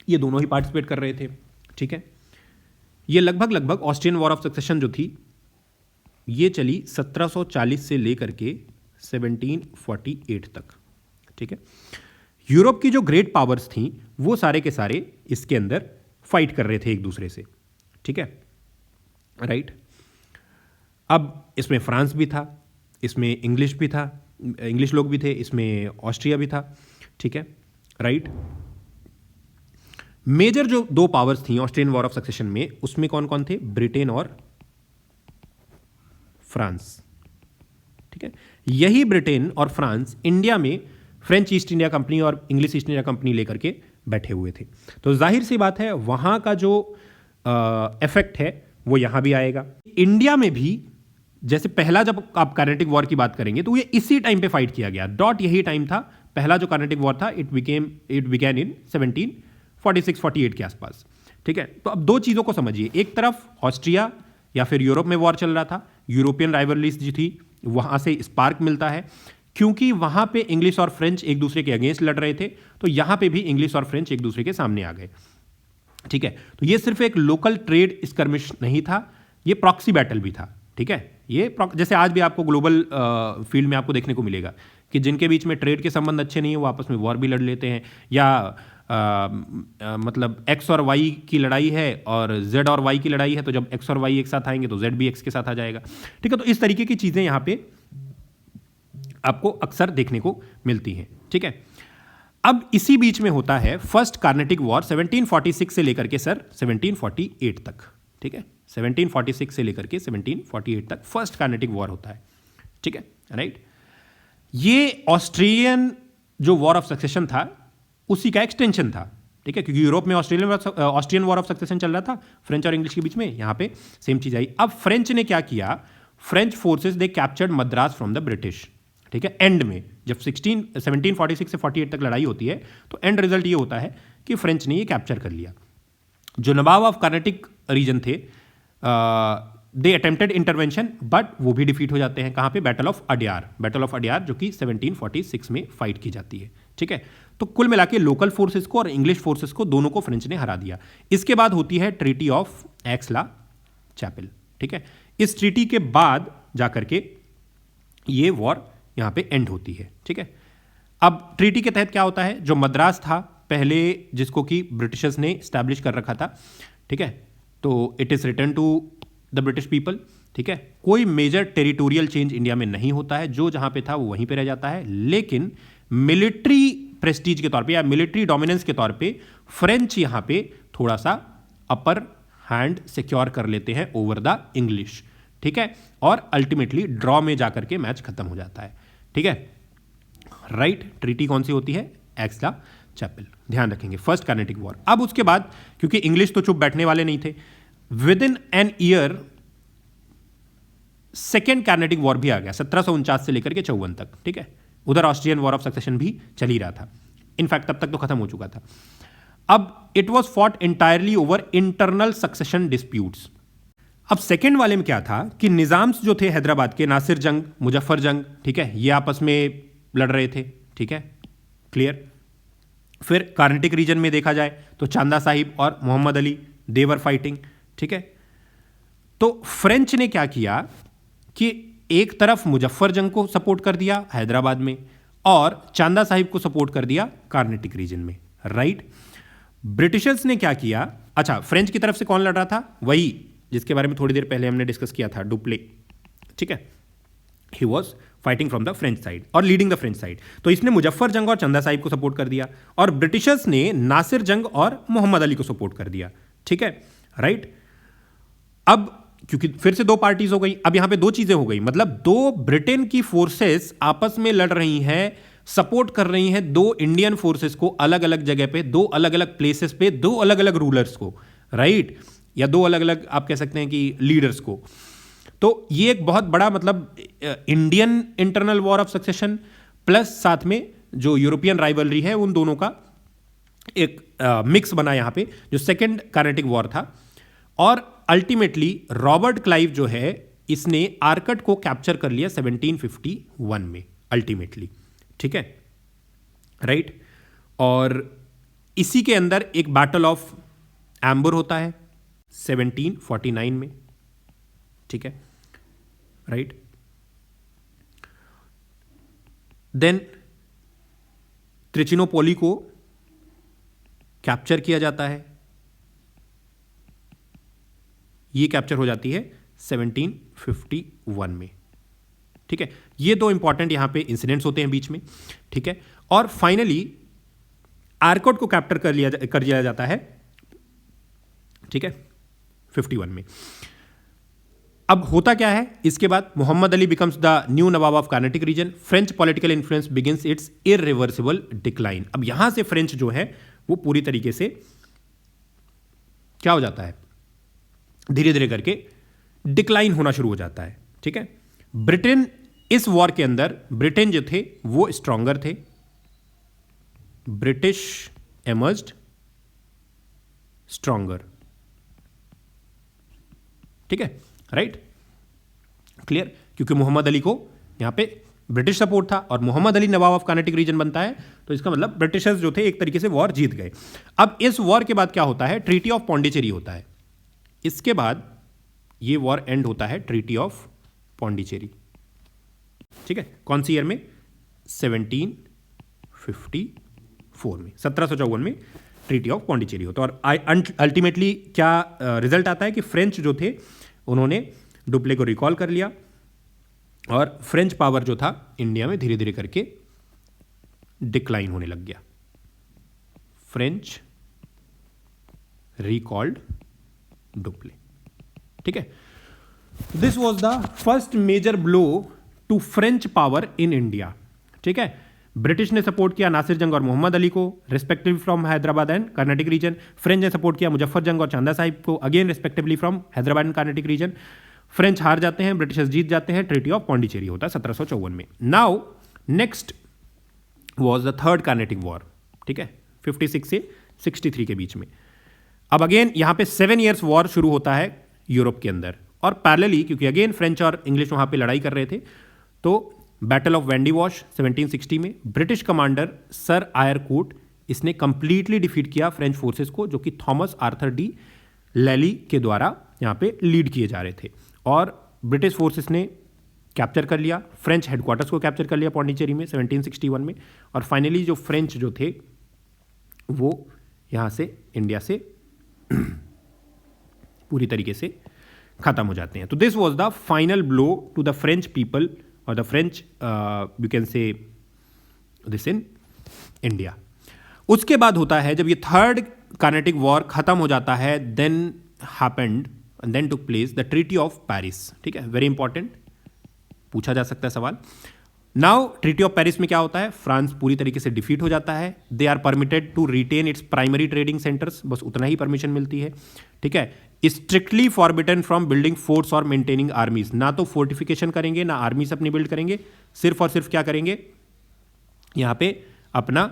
ये दोनों ही पार्टिसिपेट कर रहे थे। ठीक है, ये लगभग ऑस्ट्रियन वॉर ऑफ सक्सेशन जो थी ये चली 1740 से लेकर के 1748 तक। ठीक है, यूरोप की जो ग्रेट पावर्स थी वो सारे के सारे इसके अंदर फाइट कर रहे थे एक दूसरे से। ठीक है, राइट। अब इसमें फ्रांस भी था, इसमें इंग्लिश भी था, इंग्लिश लोग भी थे, इसमें ऑस्ट्रिया भी था। ठीक है, राइट। मेजर जो दो पावर्स थी ऑस्ट्रियन वॉर ऑफ सक्सेशन में, उसमें कौन कौन थे? ब्रिटेन और फ्रांस। ठीक है, यही ब्रिटेन और फ्रांस इंडिया में फ्रेंच ईस्ट इंडिया कंपनी और इंग्लिश ईस्ट इंडिया कंपनी लेकर के बैठे हुए थे। तो जाहिर सी बात है वहां का जो इफेक्ट है वो यहां भी आएगा। इंडिया में भी जैसे पहला जब आप कार्नेटिक वॉर की बात करेंगे तो ये इसी टाइम पे फाइट किया गया, डॉट यही टाइम था। पहला जो कार्नेटिक वॉर था इट बिगैन इन 1746-48 के आसपास। ठीक है, तो अब दो चीज़ों को समझिए। एक तरफ ऑस्ट्रिया या फिर यूरोप में वॉर चल रहा था, यूरोपियन राइवलरीज जो थी वहाँ से स्पार्क मिलता है, क्योंकि वहाँ पे इंग्लिश और फ्रेंच एक दूसरे के अगेंस्ट लड़ रहे थे, तो यहाँ पे भी इंग्लिश और फ्रेंच एक दूसरे के सामने आ गए। ठीक है, तो ये सिर्फ एक लोकल ट्रेड स्कर्मिश नहीं था, ये प्रॉक्सी बैटल भी था। ठीक है, ये जैसे आज भी आपको ग्लोबल फील्ड में आपको देखने को मिलेगा कि जिनके बीच में ट्रेड के संबंध अच्छे नहीं है वो आपस में वॉर भी लड़ लेते हैं, या मतलब एक्स और वाई की लड़ाई है और जेड और वाई की लड़ाई है, तो जब एक्स और वाई एक साथ आएंगे तो जेड भी एक्स के साथ आ जाएगा। ठीक है, तो इस तरीके की चीज़ें यहाँ पे आपको अक्सर देखने को मिलती हैं। ठीक है, अब इसी बीच में होता है फर्स्ट कार्नेटिक वॉर 1746 से लेकर के सर 1748 तक। ठीक है, 1746 से लेकर के 1748 तक फर्स्ट कार्नेटिक वॉर होता है। ठीक है, राइट। ये ऑस्ट्रेलियन जो वॉर ऑफ सक्सेशन था उसी का एक्सटेंशन था। ठीक है, क्योंकि यूरोप में ऑस्ट्रियन वॉर ऑफ सक्सेशन चल रहा था फ्रेंच और इंग्लिश के बीच में, यहाँ पे सेम चीज आई। अब फ्रेंच ने क्या किया? French forces they captured Madras from the British. ठीक है, एंड में जब 1746 से 48 तक लड़ाई होती है तो एंड रिजल्ट ये होता है कि फ्रेंच ने ये कैप्चर कर लिया। जो नवाब ऑफ कार्नेटिक रीजन थे दे अटेम्प्टेड इंटरवेंशन बट वो भी डिफीट हो जाते हैं। कहाँ पे? Battle of Adyar. Battle of Adyar जो कि 1746 में फाइट की जाती है। ठीक है, तो कुल मिला के लोकल फोर्सेस को और इंग्लिश फोर्सेस को दोनों को फ्रेंच ने हरा दिया। इसके बाद होती है ट्रीटी ऑफ एक्स-ला चैपल। ठीक है, इस ट्रीटी के बाद जाकर के ये वॉर यहाँ पे एंड होती है। ठीक है, अब ट्रीटी के तहत क्या होता है? जो मद्रास था पहले जिसको कि ब्रिटिशर्स ने स्टैब्लिश कर रखा था, ठीक है, तो it is return to the British people. ठीक है, कोई मेजर टेरिटोरियल चेंज इंडिया में नहीं होता है, जो जहां पे था वो वहीं पे रह जाता है। लेकिन मिलिट्री प्रेस्टीज के तौर पे या मिलिट्री डोमिनेंस के तौर पे फ्रेंच यहां पे थोड़ा सा अपर हैंड सिक्योर कर लेते हैं ओवर द इंग्लिश। ठीक है, और अल्टीमेटली ड्रॉ में जाकर के मैच खत्म हो जाता है। ठीक है, राइट। ट्रीटी कौन सी होती है? एक्सला चैपल, ध्यान रखेंगे, फर्स्ट कार्नेटिक वॉर। अब उसके बाद क्योंकि इंग्लिश तो चुप बैठने वाले नहीं थे, with in an year second Carnatic war भी आ गया 1749 से लेकर के 54 तक, ठीक है। उधर ऑस्ट्रियन वॉर ऑफ सक्सेशन भी चल ही रहा था, इनफैक्ट तब तक तो खत्म हो चुका था। अब it was fought entirely over internal succession disputes. अब सेकेंड वाले में क्या था कि निजाम्स जो थे हैदराबाद के, नासिर जंग, मुजफ्फर जंग, ठीक है, ये आपस में लड़ रहे थे, ठीक है, क्लियर। फिर कार्नेटिक रीजन में देखा जाए तो चांदा साहिब और मोहम्मद अली, देवर फाइटिंग, ठीक है। तो फ्रेंच ने क्या किया कि एक तरफ मुजफ्फर जंग को सपोर्ट कर दिया हैदराबाद में और चांदा साहिब को सपोर्ट कर दिया कार्नेटिक रीजन में, राइट। ब्रिटिशर्स ने क्या किया, अच्छा, फ्रेंच की तरफ से कौन लड़ रहा था? वही जिसके बारे में थोड़ी देर पहले हमने डिस्कस किया था, डुप्ले, ठीक है। He was fighting from the French side और लीडिंग द फ्रेंच साइड। तो इसने मुजफ्फर जंग और चंदा साहिब को सपोर्ट कर दिया और ब्रिटिशर्स ने नासिर जंग और मोहम्मद अली को सपोर्ट कर दिया, ठीक है, राइट। अब क्योंकि फिर से दो पार्टीज हो गई, अब यहां पे दो चीजें हो गई, मतलब दो ब्रिटेन की फोर्सेस आपस में लड़ रही हैं, सपोर्ट कर रही हैं दो इंडियन फोर्सेस को अलग अलग जगह पे, दो अलग अलग प्लेसेस पे, दो अलग अलग रूलर्स को, राइट, या दो अलग अलग आप कह सकते हैं कि लीडर्स को। तो ये एक बहुत बड़ा मतलब Indian internal war of succession plus साथ में जो यूरोपियन राइवलरी है उन दोनों का एक मिक्स बना यहां पे, जो सेकेंड कार्नेटिक वॉर था। और अल्टीमेटली रॉबर्ट क्लाइव जो है इसने आर्कट को कैप्चर कर लिया 1751 में अल्टीमेटली, ठीक है, राइट। और इसी के अंदर एक बैटल ऑफ एम्बर होता है 1749 में, ठीक है, राइट। देन त्रिचिनोपोली को कैप्चर किया जाता है, ये कैप्चर हो जाती है 1751 में, ठीक है। ये दो इंपॉर्टेंट यहां पे इंसिडेंट्स होते हैं बीच में, ठीक है। और फाइनली आर्कोट को कैप्चर कर लिया जाता है, ठीक है, 51 में। अब होता क्या है इसके बाद? Mohammed Ali becomes the new nawab of Carnatic region, French political influence begins its irreversible decline. अब यहां से फ्रेंच जो है वो पूरी तरीके से क्या हो जाता है, धीरे धीरे करके डिक्लाइन होना शुरू हो जाता है, ठीक है। ब्रिटेन इस वॉर के अंदर, ब्रिटेन जो थे वो स्ट्रॉन्गर थे, ब्रिटिश एमर्ज्ड स्ट्रॉन्गर, ठीक है, राइट, क्लियर। क्योंकि मोहम्मद अली को यहां पे ब्रिटिश सपोर्ट था और मोहम्मद अली नवाब ऑफ कार्नेटिक रीजन बनता है, तो इसका मतलब ब्रिटिशर्स जो थे एक तरीके से वॉर जीत गए। अब इस वॉर के बाद क्या होता है? ट्रीटी ऑफ पौंडीचेरी होता है। इसके बाद ये वॉर एंड होता है ट्रीटी ऑफ पौंडीचेरी, ठीक है। कौन सी ईयर में? 1754 में, 1754 में ट्रीटी ऑफ पौंडीचेरी होता है। और अल्टीमेटली क्या रिजल्ट आता है कि फ्रेंच जो थे उन्होंने डुप्ले को रिकॉल कर लिया और फ्रेंच पावर जो था इंडिया में धीरे धीरे करके डिक्लाइन होने लग गया। फ्रेंच रिकॉल्ड डुप्ले, ठीक है। This was the first major blow to French power in India, ठीक है। ब्रिटिश ने सपोर्ट किया नासिर जंग और मोहम्मद अली को respectively from Hyderabad and Carnatic region. French ने सपोर्ट किया मुजफ्फर जंग और चांदा साहिब को again respectively from Hyderabad and Carnatic region. French हार जाते हैं, ब्रिटिशर्स जीत जाते हैं, ट्रीटी ऑफ पौंडीचेरी होता है 1754 में। Now next was the third Carnatic war, ठीक है, 56 से 63 के बीच में। अब अगेन यहां पे 7 ईयर्स वॉर शुरू होता है यूरोप के अंदर और पैरेलली क्योंकि अगेन फ्रेंच और इंग्लिश वहां पे लड़ाई कर रहे थे, तो बैटल ऑफ वेंडी वॉश 1760 में ब्रिटिश कमांडर सर आयरकोट इसने कंप्लीटली डिफीट किया फ्रेंच फोर्सेस को, जो कि थॉमस आर्थर डी लैली के द्वारा यहां पे लीड किए जा रहे थे। और ब्रिटिश फोर्सेस ने कैप्चर कर लिया, फ्रेंच हेडक्वार्टर्स को कैप्चर कर लिया पौंडीचेरी में 1761 में। और फाइनली जो फ्रेंच जो थे वो यहां से इंडिया से पूरी तरीके से खत्म हो जाते हैं। तो this was the final blow to the French people और the French you can say this in India. उसके बाद होता है जब ये थर्ड कार्नेटिक वॉर खत्म हो जाता है, then took place the treaty of Paris, ठीक है, वेरी इंपॉर्टेंट, पूछा जा सकता है सवाल। नाउ ट्रीटी ऑफ पेरिस में क्या होता है, फ्रांस पूरी तरीके से डिफीट हो जाता है। They are permitted to retain its primary trading centres, बस उतना ही परमिशन मिलती है, ठीक है। Strictly forbidden from building forts और मेंटेनिंग आर्मीज, ना तो फोर्टिफिकेशन करेंगे ना आर्मीज अपनी बिल्ड करेंगे, सिर्फ और सिर्फ क्या करेंगे, यहाँ पे अपना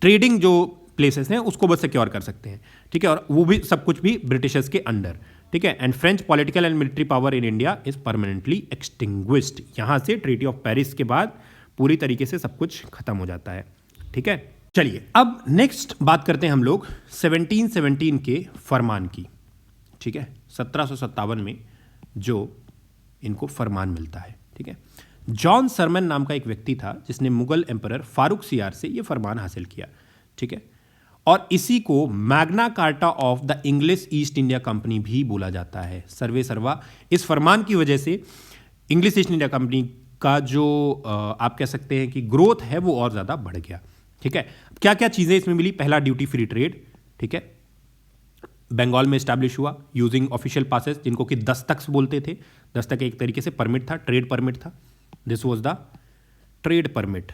ट्रेडिंग जो प्लेसेस हैं उसको बस सिक्योर कर सकते हैं, ठीक है। और वो भी सब कुछ भी ब्रिटिशर्स के अंडर, ठीक है। And French political and military power in India is permanently extinguished. यहां से ट्रीटी ऑफ पेरिस के बाद पूरी तरीके से सब कुछ खत्म हो जाता है, ठीक है। चलिए अब नेक्स्ट बात करते हैं हम लोग 1717 के फरमान की, ठीक है। 1757 में जो इनको फरमान मिलता है, ठीक है। जॉन सरमन नाम का एक व्यक्ति था जिसने मुगल एम्परर फारूक सियार से यह फरमान हासिल किया, ठीक है। और इसी को Magna carta of the English East India company भी बोला जाता है। सर्वे सर्वा इस फरमान की वजह से इंग्लिश ईस्ट इंडिया कंपनी का जो आप कह सकते हैं कि ग्रोथ है वो और ज़्यादा बढ़ गया, ठीक है। क्या क्या चीज़ें इसमें मिली, पहला ड्यूटी फ्री ट्रेड, ठीक है, बंगाल में स्टैब्लिश हुआ यूजिंग ऑफिशियल पासेस जिनको कि दस्तक बोलते थे। दस्तक एक तरीके से परमिट था, ट्रेड परमिट था। This was the trade permit.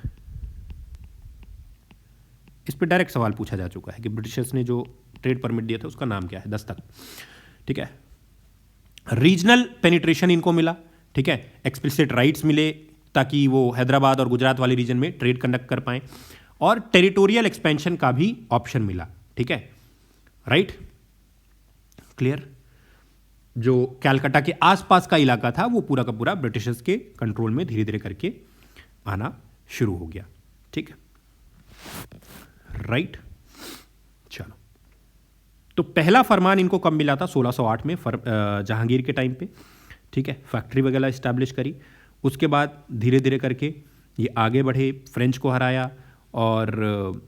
इस पर डायरेक्ट सवाल पूछा जा चुका है कि ब्रिटिशर्स ने जो ट्रेड परमिट दिया था उसका नाम क्या है, दस्तक, ठीक है। रीजनल पेनिट्रेशन इनको मिला, ठीक है। एक्सप्लिसिट राइट्स मिले ताकि वो हैदराबाद और गुजरात वाले रीजन में ट्रेड कंडक्ट कर पाएं, और टेरिटोरियल एक्सपेंशन का भी ऑप्शन मिला, ठीक है, राइट, क्लियर। जो कैलकाटा के आसपास का इलाका था वो पूरा का पूरा ब्रिटिशर्स के कंट्रोल में धीरे धीरे करके आना शुरू हो गया, ठीक है, राइट। चलो, तो पहला फरमान इनको कब मिला था, 1608 में जहांगीर के टाइम पे, ठीक है। फैक्ट्री वगैरह इस्टेब्लिश करी, उसके बाद धीरे धीरे करके ये आगे बढ़े, फ्रेंच को हराया और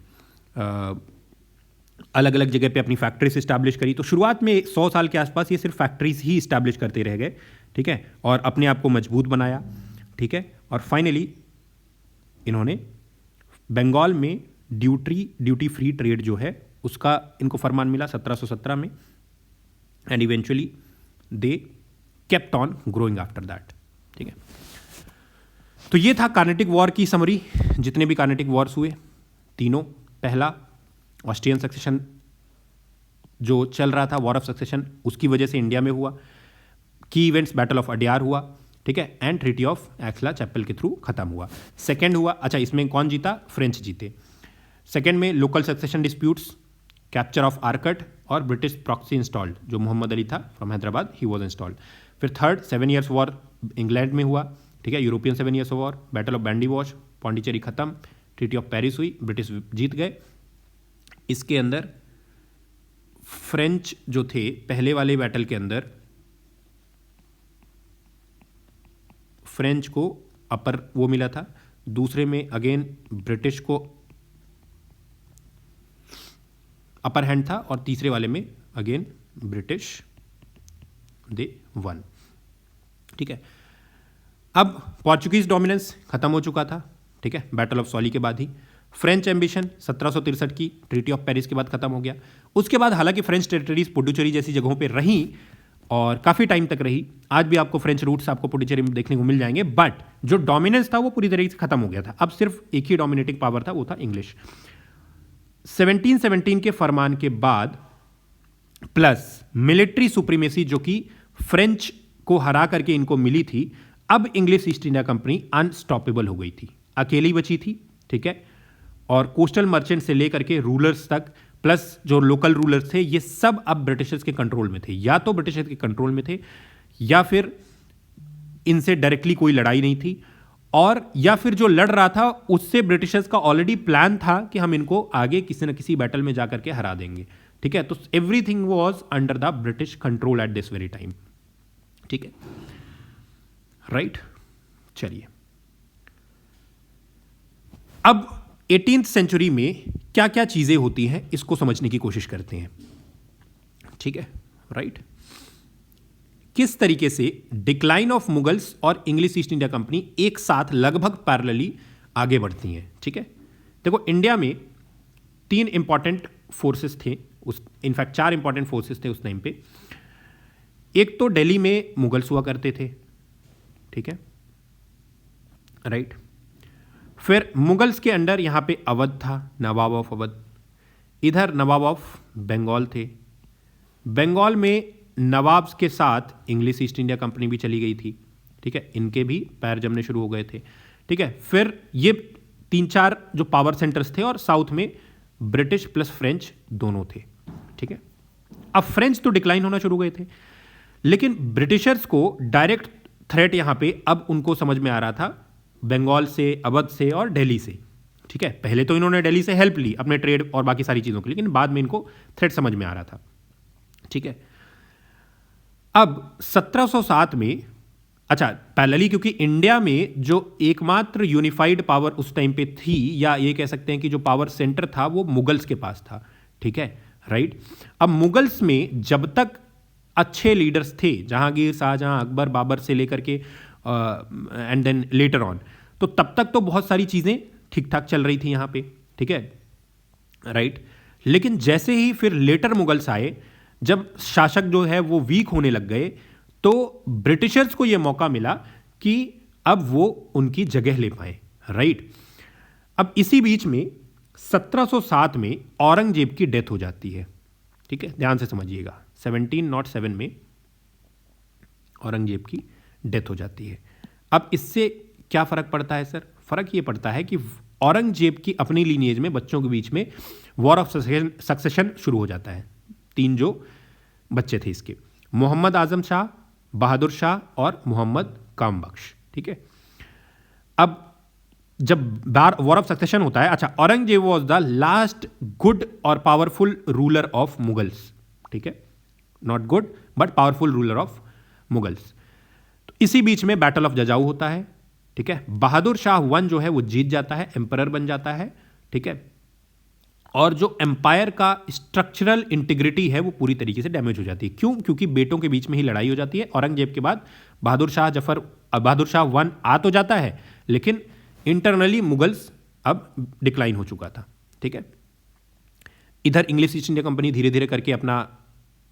अलग अलग जगह पे अपनी फैक्ट्रीज इस्टेब्लिश करी। तो शुरुआत में 100 साल के आसपास ये सिर्फ फैक्ट्रीज ही इस्टेब्लिश करते रह गए, ठीक है, और अपने आप को मजबूत बनाया, ठीक है। और फाइनली इन्होंने बंगाल में ड्यूटी फ्री ट्रेड जो है उसका इनको फरमान मिला 1717 में, and eventually they kept on growing after that, ठीक है। तो ये था कार्नेटिक वॉर की समरी। जितने भी कार्नेटिक वॉर्स हुए तीनों, पहला ऑस्ट्रियन सक्सेशन जो चल रहा था, वॉर ऑफ सक्सेशन, उसकी वजह से इंडिया में हुआ। की इवेंट्स, बैटल ऑफ अड्यार हुआ, ठीक है, एंड ट्रीटी ऑफ एक्सला चैपल के थ्रू खत्म हुआ। सेकेंड हुआ, अच्छा इसमें कौन जीता, फ्रेंच जीते। सेकेंड में local succession disputes, capture of Arcot और ब्रिटिश प्रॉक्सी इंस्टॉल्ड, जो मोहम्मद अली था from Hyderabad, he was installed. फिर थर्ड 7 ईयर्स वॉर इंग्लैंड में हुआ, ठीक है, European 7 years war, battle of bandy wash, Pondicherry खत्म, ट्रीटी ऑफ पेरिस हुई, ब्रिटिश जीत गए। इसके अंदर फ्रेंच जो थे पहले वाले बैटल के अंदर फ्रेंच को अपर वो मिला था, दूसरे में अगेन ब्रिटिश को अपर हैंड था, और तीसरे वाले में अगेन ब्रिटिश दे वन, ठीक है। अब पोर्चुगीज डोमिनेंस खत्म हो चुका था, ठीक है, बैटल ऑफ सॉली के बाद ही। फ्रेंच एम्बिशन 1763 की ट्रीटी ऑफ पेरिस के बाद खत्म हो गया। उसके बाद हालांकि फ्रेंच टेरिटरीज पुडुचेरी जैसी जगहों पे रहीं और काफ़ी टाइम तक रही। आज भी आपको फ्रेंच रूट्स आपको पुडुचेरी में देखने को मिल जाएंगे, बट जो डोमिनेंस था वो पूरी तरीके से खत्म हो गया था। अब सिर्फ एक ही डोमिनेटिंग पावर था, वो था इंग्लिश। 1717 के फरमान के बाद प्लस मिलिट्री सुप्रीमेसी जो कि फ्रेंच को हरा करके इनको मिली थी, अब English East India company unstoppable हो गई थी, अकेली बची थी, ठीक है। और कोस्टल मर्चेंट से लेकर के रूलर्स तक, प्लस जो लोकल रूलर्स थे, ये सब अब ब्रिटिशर्स के कंट्रोल में थे। या तो ब्रिटिशर्स के कंट्रोल में थे, या फिर इनसे डायरेक्टली कोई लड़ाई नहीं थी, और या फिर जो लड़ रहा था उससे ब्रिटिशर्स का ऑलरेडी प्लान था कि हम इनको आगे किसी न किसी बैटल में जाकर के हरा देंगे, ठीक है। तो everything was under the British control at this very time, ठीक है, राइट। चलिए अब 18th सेंचुरी में क्या क्या चीजें होती हैं इसको समझने की कोशिश करते हैं, ठीक है, राइट। किस तरीके से डिक्लाइन ऑफ मुगल्स और इंग्लिश ईस्ट इंडिया कंपनी एक साथ लगभग पैरेलली आगे बढ़ती हैं, ठीक है। देखो इंडिया में 3 इंपॉर्टेंट फोर्सेस थे, इनफैक्ट 4 इंपॉर्टेंट फोर्सेस थे उस टाइम पे। एक तो दिल्ली में मुगल्स हुआ करते थे, ठीक है, राइट। फिर मुगल्स के अंडर यहाँ पे अवध था, नवाब ऑफ अवध। इधर नवाब ऑफ बंगाल थे। बंगाल में नवाब्स के साथ इंग्लिश ईस्ट इंडिया कंपनी भी चली गई थी, ठीक है, इनके भी पैर जमने शुरू हो गए थे, ठीक है। फिर ये 3-4 जो पावर सेंटर्स थे, और साउथ में ब्रिटिश प्लस फ्रेंच दोनों थे, ठीक है। अब फ्रेंच तो डिक्लाइन होना शुरू हो गए थे, लेकिन ब्रिटिशर्स को डायरेक्ट थ्रेट यहां पे अब उनको समझ में आ रहा था बंगाल से, अवध से और दिल्ली से, ठीक है। पहले तो इन्होंने दिल्ली से हेल्प ली अपने ट्रेड और बाकी सारी चीज़ों के, लेकिन बाद में इनको थ्रेट समझ में आ रहा था, ठीक है। अब 1707 में, अच्छा पैरेलली, क्योंकि इंडिया में जो एकमात्र यूनिफाइड पावर उस टाइम पे थी, या ये कह सकते हैं कि जो पावर सेंटर था वो मुगल्स के पास था, ठीक है, राइट। अब मुगल्स में जब तक अच्छे लीडर्स थे, जहांगीर, शाहजहां, अकबर, बाबर से लेकर के एंड देन लेटर ऑन, तो तब तक तो बहुत सारी चीज़ें ठीक ठाक चल रही थी यहाँ पे, ठीक है, राइट। लेकिन जैसे ही फिर लेटर मुगल्स आए, जब शासक जो है वो वीक होने लग गए, तो ब्रिटिशर्स को यह मौका मिला कि अब वो उनकी जगह ले पाए, राइट। अब इसी बीच में 1707 में औरंगजेब की डेथ हो जाती है, ठीक है, ध्यान से समझिएगा। 1707 में औरंगजेब की डेथ हो जाती है। अब इससे क्या फर्क पड़ता है सर? फर्क ये पड़ता है कि औरंगजेब की अपनी लीनिएज में बच्चों के बीच में वॉर ऑफ सक्सेशन शुरू हो जाता है। 3 जो बच्चे थे इसके, मोहम्मद आजम शाह, बहादुर शाह और मोहम्मद काम बख्श, ठीक है। अब जब वॉर ऑफ सक्सेशन होता है, अच्छा, Aurangzeb was the last good और पावरफुल रूलर ऑफ मुगल्स, ठीक है, not good but powerful ruler of Mughals. तो इसी बीच में बैटल ऑफ जजाऊ होता है, ठीक है। बहादुर शाह 1 जो है वो जीत जाता है, एम्परर बन जाता है, ठीक है। और जो एम्पायर का स्ट्रक्चरल इंटीग्रिटी है वो पूरी तरीके से डैमेज हो जाती है। क्यों? क्योंकि बेटों के बीच में ही लड़ाई हो जाती है। औरंगजेब के बाद बहादुर शाह 1 आ तो जाता है, लेकिन इंटरनली मुगल्स अब डिक्लाइन हो चुका था, ठीक है। इधर इंग्लिश ईस्ट इंडिया कंपनी धीरे धीरे करके अपना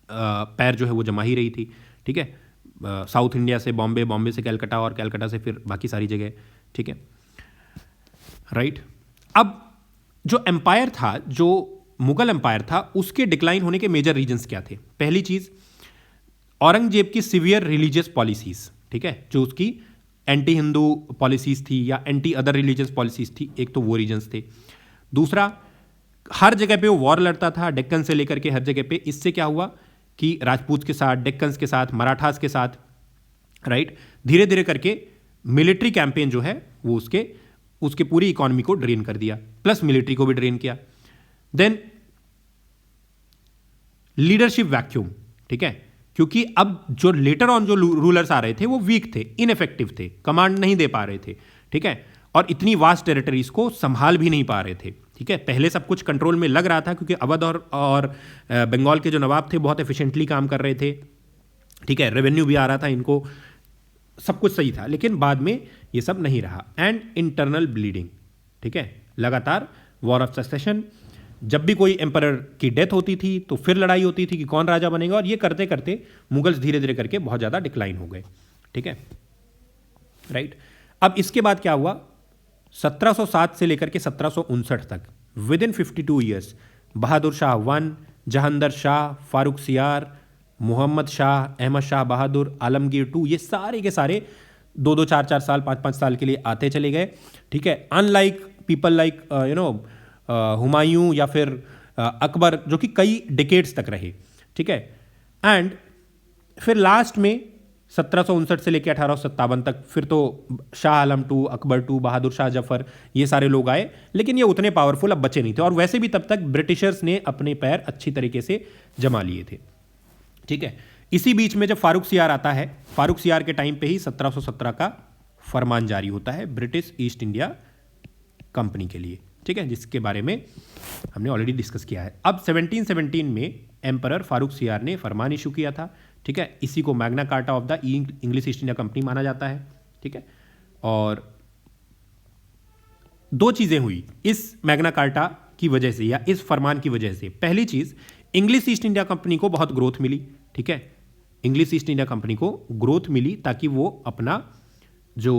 पैर जो है वो जमा ही रही थी, ठीक है। साउथ इंडिया से बॉम्बे, बॉम्बे से कलकत्ता, और कलकत्ता से फिर बाकी सारी जगह, ठीक है, राइट। अब जो एम्पायर था, जो मुगल एम्पायर था, उसके डिक्लाइन होने के मेजर रीजंस क्या थे? पहली चीज, औरंगजेब की सिवियर रिलीजियस पॉलिसीज, ठीक है, जो उसकी एंटी हिंदू पॉलिसीज थी या एंटी अदर रिलीजियस पॉलिसीज थी, एक तो वो रीजंस थे। दूसरा, हर जगह पे वो वॉर लड़ता था, डेक्कन से लेकर के हर जगह पे। इससे क्या हुआ कि राजपूत के साथ, डेक्कन्स के साथ, मराठास के साथ, राइट, धीरे धीरे करके मिलिट्री कैंपेन जो है वो उसके पूरी इकोनॉमी को ड्रेन कर दिया, प्लस मिलिट्री को भी ड्रेन किया। देन लीडरशिप वैक्यूम, ठीक है, क्योंकि अब जो लेटर ऑन जो रूलर्स आ रहे थे वो वीक थे, इनफेक्टिव थे, कमांड नहीं दे पा रहे थे, ठीक है, और इतनी वास्ट टेरिटरीज को संभाल भी नहीं पा रहे थे, ठीक है। पहले सब कुछ कंट्रोल में लग रहा था क्योंकि अवध और बंगाल के जो नवाब थे बहुत एफिशिएंटली काम कर रहे थे, ठीक है, रेवेन्यू भी आ रहा था इनको, सब कुछ सही था। लेकिन बाद में ये सब नहीं रहा। एंड इंटरनल ब्लीडिंग, ठीक है, लगातार वॉर ऑफ सक्सेशन, जब भी कोई एम्परर की डेथ होती थी तो फिर लड़ाई होती थी कि कौन राजा बनेगा, और ये करते करते मुगल्स धीरे धीरे करके बहुत ज़्यादा डिक्लाइन हो गए, ठीक है, राइट। अब इसके बाद क्या हुआ? 1707 से लेकर के 1759 तक, with in 52 years, Bahadur Shah 1, Jahandar Shah, Farooq सियार, मोहम्मद शाह, अहमद शाह बहादुर, आलमगीर 2, ये सारे के सारे 2-2, 4-4 साल, 5-5 साल के लिए आते चले गए, ठीक है। अनलाइक पीपल लाइक हुमायूं या फिर अकबर, जो कि कई डिकेड्स तक रहे, ठीक है। एंड फिर लास्ट में 1759 से लेकर 1857 तक फिर तो शाह आलम 2, अकबर 2, बहादुर शाह जफर, ये सारे लोग आए, लेकिन ये उतने पावरफुल अब बचे नहीं थे। और वैसे भी तब तक ब्रिटिशर्स ने अपने पैर अच्छी तरीके से जमा लिए थे, ठीक है। इसी बीच में जब फारूक सियार आता है, फारूक सियार के टाइम पे ही 1717 का फरमान जारी होता है ब्रिटिश ईस्ट इंडिया कंपनी के लिए, ठीक है, जिसके बारे में हमने ऑलरेडी डिस्कस किया है। अब 1717 में एम्परर फारूक सियार ने फरमान इशू किया था, ठीक है। इसी को Magna carta of the English East India company माना जाता है, ठीक है। और 2 चीजें हुई इस मैग्ना कार्टा की वजह से या इस फरमान की वजह से। पहली चीज, इंग्लिश ईस्ट इंडिया कंपनी को बहुत ग्रोथ मिली, ठीक है, इंग्लिश ईस्ट इंडिया कंपनी को ग्रोथ मिली ताकि वो अपना जो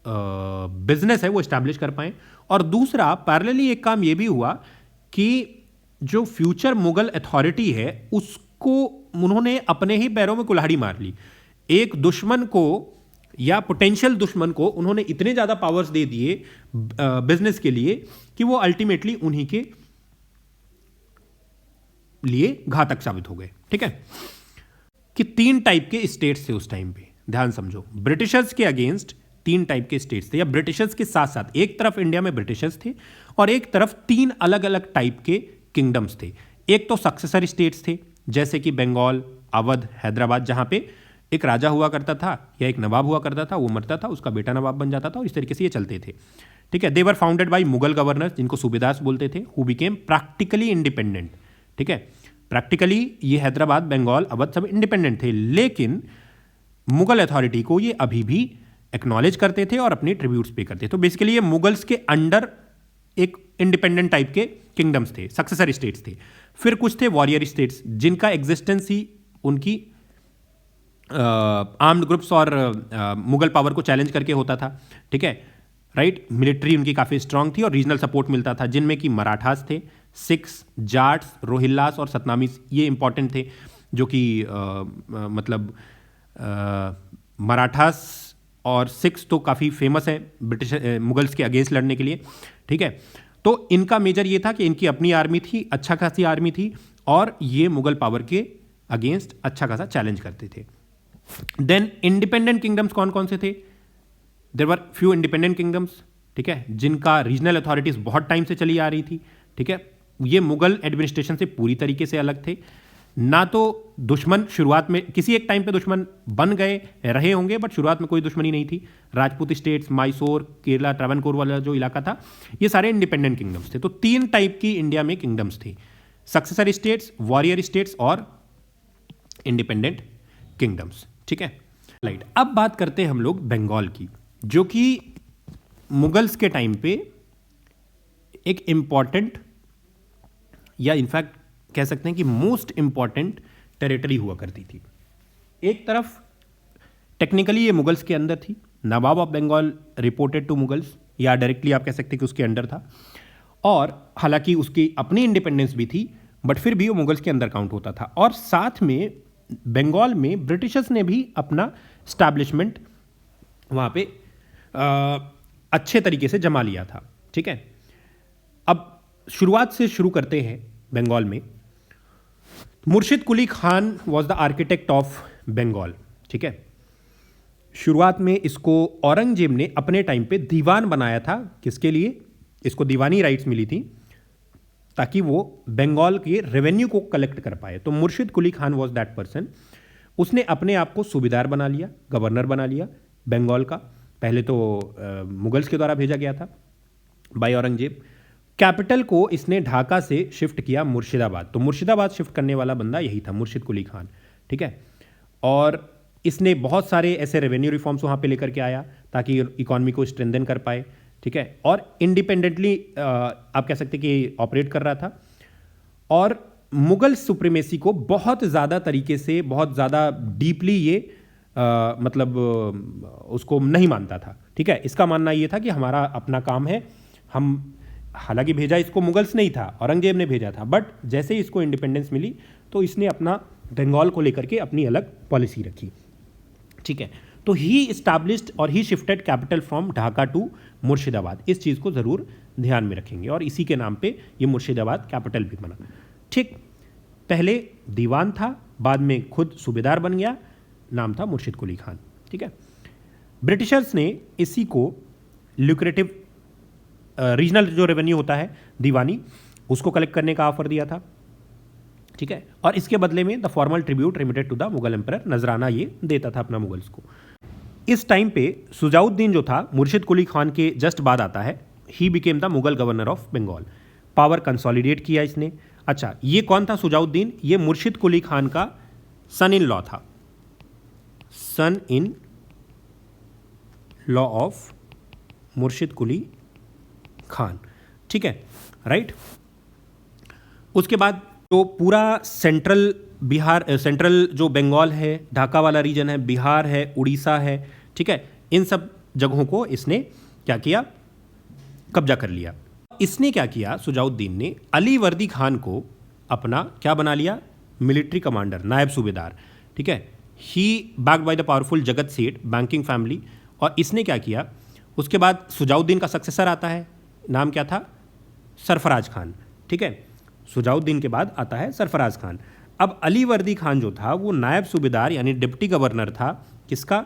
बिजनेस है वो इस्टेब्लिश कर पाए। और दूसरा पैरेलली एक काम ये भी हुआ कि जो फ्यूचर मुगल अथॉरिटी है उसको उन्होंने अपने ही पैरों में कुल्हाड़ी मार ली। एक दुश्मन को या पोटेंशियल दुश्मन को उन्होंने इतने ज़्यादा पावर्स दे दिए बिजनेस के लिए कि वो अल्टीमेटली उन्हीं के लिए घातक साबित हो गए। ठीक है, कि 3 टाइप के स्टेट्स थे उस टाइम पे, ध्यान समझो। ब्रिटिशर्स के अगेंस्ट 3 टाइप के स्टेट्स थे, या ब्रिटिशर्स के साथ साथ एक तरफ इंडिया में ब्रिटिशर्स थे और एक तरफ 3 अलग अलग टाइप के किंगडम्स थे। एक तो सक्सेसर स्टेट्स थे जैसे कि बंगाल, अवध, हैदराबाद, जहां पे एक राजा हुआ करता था या एक नवाब हुआ करता था, वो मरता था, उसका बेटा नवाब बन जाता था, और इस तरीके से ये चलते थे। ठीक है, they were founded by Mughal governors जिनको सूबेदार बोलते थे, हु बिकेम प्रैक्टिकली इंडिपेंडेंट। ठीक है, प्रैक्टिकली ये हैदराबाद, बंगाल, अवध सब इंडिपेंडेंट थे, लेकिन मुगल अथॉरिटी को ये अभी भी एक्नॉलेज करते थे और अपने ट्रिब्यूट्स पे करते थे। तो बेसिकली ये मुगल्स के अंडर एक इंडिपेंडेंट टाइप के किंगडम्स थे, सक्सेसर स्टेट्स थे। फिर कुछ थे वॉरियर स्टेट्स जिनका एग्जिस्टेंस ही उनकी आर्म्ड ग्रुप्स और मुगल पावर को चैलेंज करके होता था। ठीक है, राइट, मिलिट्री उनकी काफ़ी स्ट्रांग थी और रीजनल सपोर्ट मिलता था, जिनमें कि मराठास थे, सिख्स, जाट्स, रोहिल्लास और सतनामीस, ये इंपॉर्टेंट थे। जो कि मतलब मराठास और सिख्स तो काफ़ी फेमस है ब्रिटिश मुगल्स के अगेंस्ट लड़ने के लिए। ठीक है, तो इनका मेजर ये था कि इनकी अपनी आर्मी थी, अच्छा खासी आर्मी थी, और ये मुगल पावर के अगेंस्ट अच्छा खासा चैलेंज करते थे। देन इंडिपेंडेंट किंगडम्स कौन कौन से थे? There were few independent kingdoms, ठीक है, जिनका रीजनल अथॉरिटीज बहुत टाइम से चली आ रही थी। ठीक है, ये मुगल एडमिनिस्ट्रेशन से पूरी तरीके से अलग थे। ना तो दुश्मन शुरुआत में, किसी एक टाइम पे दुश्मन बन गए रहे होंगे, बट शुरुआत में कोई दुश्मनी नहीं थी। राजपूत स्टेट्स, मैसूर, केरला, ट्रावनकोर वाला जो इलाका था, ये सारे इंडिपेंडेंट किंगडम्स थे। तो 3 टाइप की इंडिया में किंगडम्स थे, सक्सेसर स्टेट्स, वॉरियर स्टेट्स और इंडिपेंडेंट किंगडम्स। ठीक है, राइट। अब बात करते हैं हम लोग बंगाल की, जो कि मुगल्स के टाइम पे एक इंपॉर्टेंट, या इनफैक्ट कह सकते हैं कि मोस्ट इंपॉर्टेंट टेरिटरी हुआ करती थी। एक तरफ टेक्निकली ये मुगल्स के अंदर थी, Nawab of Bengal reported to Mughals, या डायरेक्टली आप कह सकते हैं कि उसके अंडर था, और हालांकि उसकी अपनी इंडिपेंडेंस भी थी, बट फिर भी वो मुगल्स के अंदर काउंट होता था। और साथ में बंगाल में ब्रिटिशर्स ने भी अपना स्टैब्लिशमेंट वहाँ पे अच्छे तरीके से जमा लिया था। ठीक है, अब शुरुआत से शुरू करते हैं बंगाल में। Murshid Quli Khan was the architect of Bengal. ठीक है, शुरुआत में इसको औरंगजेब ने अपने टाइम पे दीवान बनाया था। किसके लिए? इसको दीवानी राइट्स मिली थी ताकि वो बंगाल के रेवेन्यू को कलेक्ट कर पाए। तो मुर्शिद Quli Khan was that person. उसने अपने आप को सूबेदार बना लिया, गवर्नर बना लिया बंगाल का। पहले तो मुगल्स के द्वारा भेजा गया था बाय औरंगजेब। कैपिटल को इसने ढाका से शिफ्ट किया मुर्शिदाबाद। तो मुर्शिदाबाद शिफ्ट करने वाला बंदा यही था, मुर्शिद कुली खान। ठीक है, और इसने बहुत सारे ऐसे रेवेन्यू रिफॉर्म्स वहाँ पे लेकर के आया ताकि इकॉनमी को स्ट्रेंथन कर पाए। ठीक है, और इंडिपेंडेंटली आप कह सकते कि ऑपरेट कर रहा था, और मुगल सुप्रीमेसी को बहुत ज़्यादा तरीके से, बहुत ज़्यादा डीपली ये मतलब उसको नहीं मानता था। ठीक है, इसका मानना ये था कि हमारा अपना काम है, हम, हालांकि भेजा इसको मुगल्स नहीं था, औरंगजेब ने भेजा था, बट जैसे ही इसको इंडिपेंडेंस मिली तो इसने अपना बंगाल को लेकर के अपनी अलग पॉलिसी रखी। ठीक है, तो ही इस्टेब्लिश्ड और he shifted capital from Dhaka to Murshidabad. इस चीज़ को ज़रूर ध्यान में रखेंगे, और इसी के नाम पे ये मुर्शिदाबाद कैपिटल भी बना। ठीक, पहले दीवान था, बाद में खुद सूबेदार बन गया, नाम था मुर्शिद कुली खान। ठीक है, ब्रिटिशर्स ने इसी को ल्यूक्रेटिव रीजनल जो रेवेन्यू होता है दीवानी, उसको कलेक्ट करने का ऑफर दिया था। ठीक है, और इसके बदले में the formal tribute remitted to the Mughal emperor, नजराना ये देता था अपना मुगल्स को। इस टाइम पे सुजाउद्दीन जो था मुर्शिद कुली खान के जस्ट बाद आता है, he became the Mughal governor of Bengal. Power consolidate किया इसने। अच्छा, ये कौन था सुजाउद्दीन? ये मुर्शिद कुली खान का सन इन लॉ था, सन इन लॉ ऑफ मुर्शिद कुली खान। ठीक है, राइट। उसके बाद तो पूरा सेंट्रल बिहार, सेंट्रल जो बंगाल है, ढाका वाला रीजन है, बिहार है, उड़ीसा है, ठीक है, इन सब जगहों को इसने क्या किया, कब्जा कर लिया। इसने क्या किया, शुजाउद्दीन ने अली वर्दी खान को अपना क्या बना लिया, मिलिट्री कमांडर, नायब सूबेदार, ठीक है। ही बैक्ड बाय द पावरफुल जगत सेठ बैंकिंग फैमिली। और इसने क्या किया, उसके बाद शुजाउद्दीन का सक्सेसर आता है, नाम क्या था, सरफराज खान, ठीक है। शुजाउद्दीन के बाद आता है सरफराज खान। अब अली वर्दी खान जो था वो नायब सूबेदार यानी डिप्टी गवर्नर था, किसका,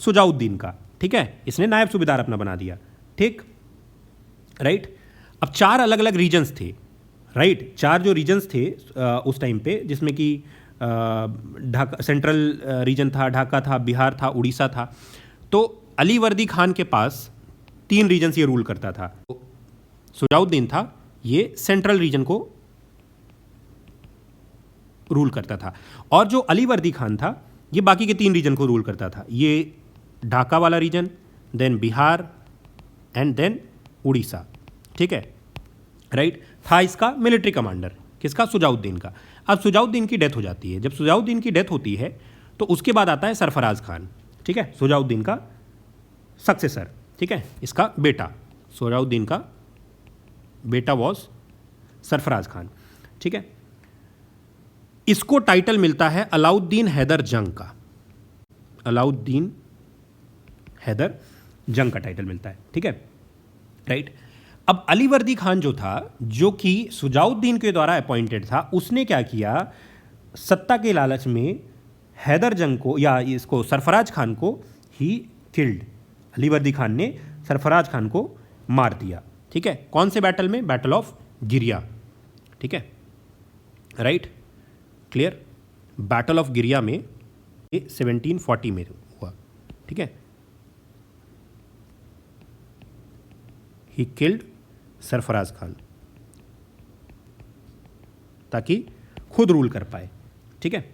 शुजाउद्दीन का, ठीक है। इसने नायब सूबेदार अपना बना दिया, ठीक, राइट। अब 4 अलग अलग रीजन्स थे, राइट, 4 जो रीजन्स थे उस टाइम पे, जिसमें कि ढाका सेंट्रल रीजन था, ढाका था, बिहार था, उड़ीसा था। तो अली वर्दी खान के पास 3 रीजन्स ये रूल करता था। शुजाउद्दीन था, ये सेंट्रल रीजन को रूल करता था, और जो अली वर्दी खान था ये बाकी के 3 रीजन को रूल करता था। ये ढाका वाला region, then Bihar and then Orissa, ठीक है, राइट। था इसका मिलिट्री कमांडर, किसका, शुजाउद्दीन का। अब शुजाउद्दीन की डेथ हो जाती है। जब शुजाउद्दीन की डेथ होती है तो उसके बाद आता है सरफराज खान, ठीक है, शुजाउद्दीन का सक्सेसर, ठीक है, इसका बेटा, शुजाउद्दीन का बेटा वॉज सरफराज खान, ठीक है। इसको टाइटल मिलता है अलाउद्दीन हैदर जंग का, अलाउद्दीन हैदर जंग का टाइटल मिलता है, ठीक है, राइट। अब अली वर्दी खान जो था, जो कि शुजाउद्दीन के द्वारा अपॉइंटेड था, उसने क्या किया, सत्ता के लालच में हैदर जंग को या इसको सरफराज खान को ही किल्ड, अली वर्दी खान ने सरफराज खान को मार दिया, ठीक है। कौन से बैटल में, बैटल ऑफ गिरिया, ठीक है, राइट, क्लियर। बैटल ऑफ गिरिया में 1740 में हुआ, ठीक है। ही किल्ड सरफराज खान ताकि खुद रूल कर पाए, ठीक है,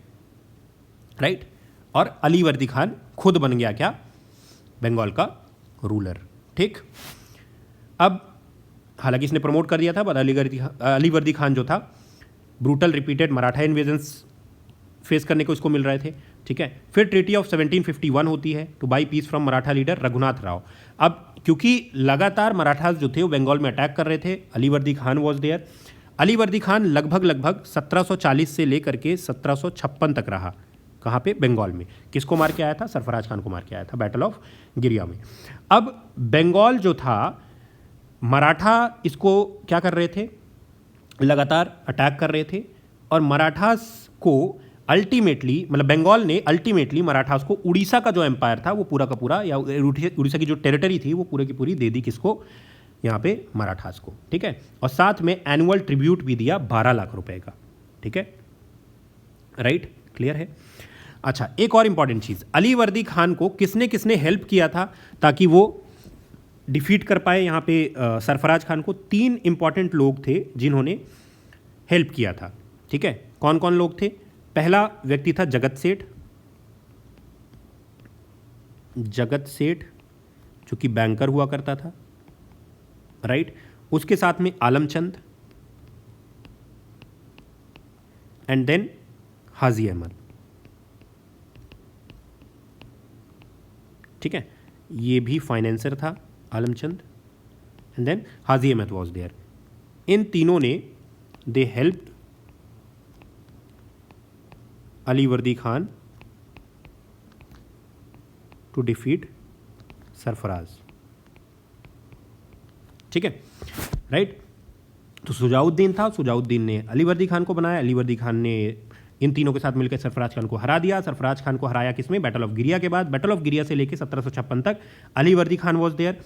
राइट। और अली वर्दी खान खुद बन गया क्या, बंगाल का रूलर, ठीक। अब हालांकि इसने प्रमोट कर दिया था, पर अली वर्दी खान जो था brutal repeated Maratha invasions face करने को इसको मिल रहे थे, ठीक है। फिर ट्रीटी ऑफ 1751 होती है to buy peace from Maratha leader Raghunath Rao. अब क्योंकि लगातार मराठास जो थे वो बंगाल में अटैक कर रहे थे, अली वर्दी खान वॉज देयर। अली वर्दी खान लगभग 1740 से लेकर के 1756 तक रहा, कहाँ पे, बंगाल में। किसको मार के आया था, सरफराज खान को मार के आया था बैटल ऑफ गिरिया में। अब बंगाल जो था, मराठा इसको क्या कर रहे थे, लगातार अटैक कर रहे थे, और मराठास को अल्टीमेटली, मतलब बंगाल ने अल्टीमेटली मराठास को उड़ीसा का जो एम्पायर था वो पूरा का पूरा, या उड़ीसा की जो टेरिटरी थी वो पूरी की पूरी दे दी, किसको, यहाँ पे मराठास को, ठीक है। और साथ में एनुअल ट्रिब्यूट भी दिया 12 लाख रुपए का, ठीक है, राइट, क्लियर है। अच्छा, एक और इंपॉर्टेंट चीज़, अली वर्दी खान को किसने किसने हेल्प किया था ताकि वो डिफीट कर पाए यहाँ पे सरफराज खान को। 3 इंपॉर्टेंट लोग थे जिन्होंने हेल्प किया था, ठीक है। कौन कौन लोग थे, पहला व्यक्ति था जगत सेठ, जगत सेठ जो कि बैंकर हुआ करता था, राइट। उसके साथ में आलमचंद एंड देन हाजी अहमद, ठीक है, ये भी फाइनेंसर था Alamchand, and then Haji Ahmad was there. इन तीनों ने दे helped Ali Vardi Khan to defeat Sarfaraz, ठीक है, राइट। तो शुजाउद्दीन था, शुजाउद्दीन ने अली वर्दी खान को बनाया, अली वर्दी खान ने इन तीनों के साथ मिलकर सरफराज खान को हरा दिया। सरफराज खान को हराया किसमें, बैटल ऑफ गिरिया के बाद। बैटल ऑफ गिरिया से लेकर 1756 तक अली वर्दी खान वॉज देयर।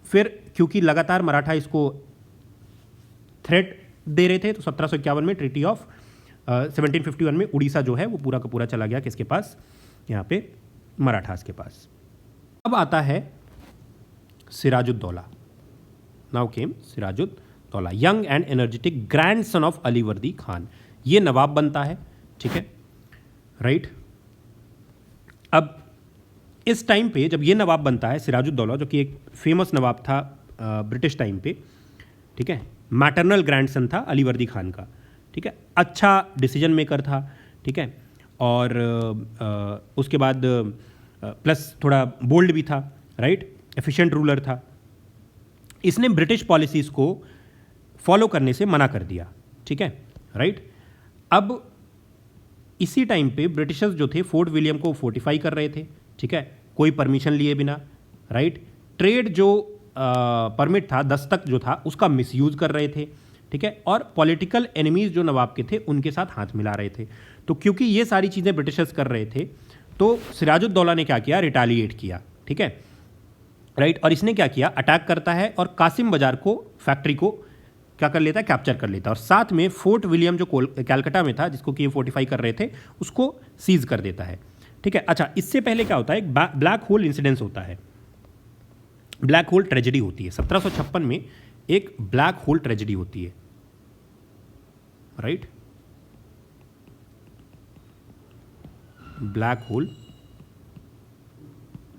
फिर क्योंकि लगातार मराठा इसको थ्रेट दे रहे थे, तो 1751 में ट्रीटी ऑफ 1751 में उड़ीसा जो है वो पूरा का पूरा चला गया किसके पास, यहाँ पे मराठास के पास। अब आता है Sirajuddaula, now came Sirajuddaula, young and energetic grandson of Ali Vardi Khan. ये नवाब बनता है, ठीक है, राइट। अब इस टाइम पे जब ये नवाब बनता है सिराजुद्दौला, जो कि एक फेमस नवाब था ब्रिटिश टाइम पे, ठीक है, मैटरनल ग्रैंडसन था अली वर्दी खान का, ठीक है, अच्छा डिसीजन मेकर था, ठीक है, और उसके बाद प्लस थोड़ा बोल्ड भी था, राइट, एफिशिएंट रूलर था। इसने ब्रिटिश पॉलिसीज को फॉलो करने से मना कर दिया, ठीक है, राइट। अब इसी टाइम पे ब्रिटिशर्स जो थे फोर्ट विलियम को फोर्टिफाई कर रहे थे, ठीक है, कोई परमिशन लिए बिना, राइट। ट्रेड जो परमिट था, दस्तक जो था, उसका मिसयूज कर रहे थे, ठीक है, और पॉलिटिकल एनिमीज जो नवाब के थे उनके साथ हाथ मिला रहे थे। तो क्योंकि ये सारी चीज़ें ब्रिटिशर्स कर रहे थे तो सिराजुद्दौला ने क्या किया, रिटालिएट किया, ठीक है, राइट। और इसने क्या किया, अटैक करता है और कासिम बाजार को, फैक्ट्री को क्या कर लेता है, कैप्चर कर लेता है, और साथ में फोर्ट विलियम जो कैलकाटा में था, जिसको कि ये फोर्टिफाई कर रहे थे, उसको सीज कर देता है, ठीक है। अच्छा, इससे पहले क्या होता है, एक ब्लैक होल इंसिडेंस होता है, ब्लैक होल ट्रेजेडी होती है 1756 में, एक ब्लैक होल ट्रेजेडी होती है, राइट, ब्लैक होल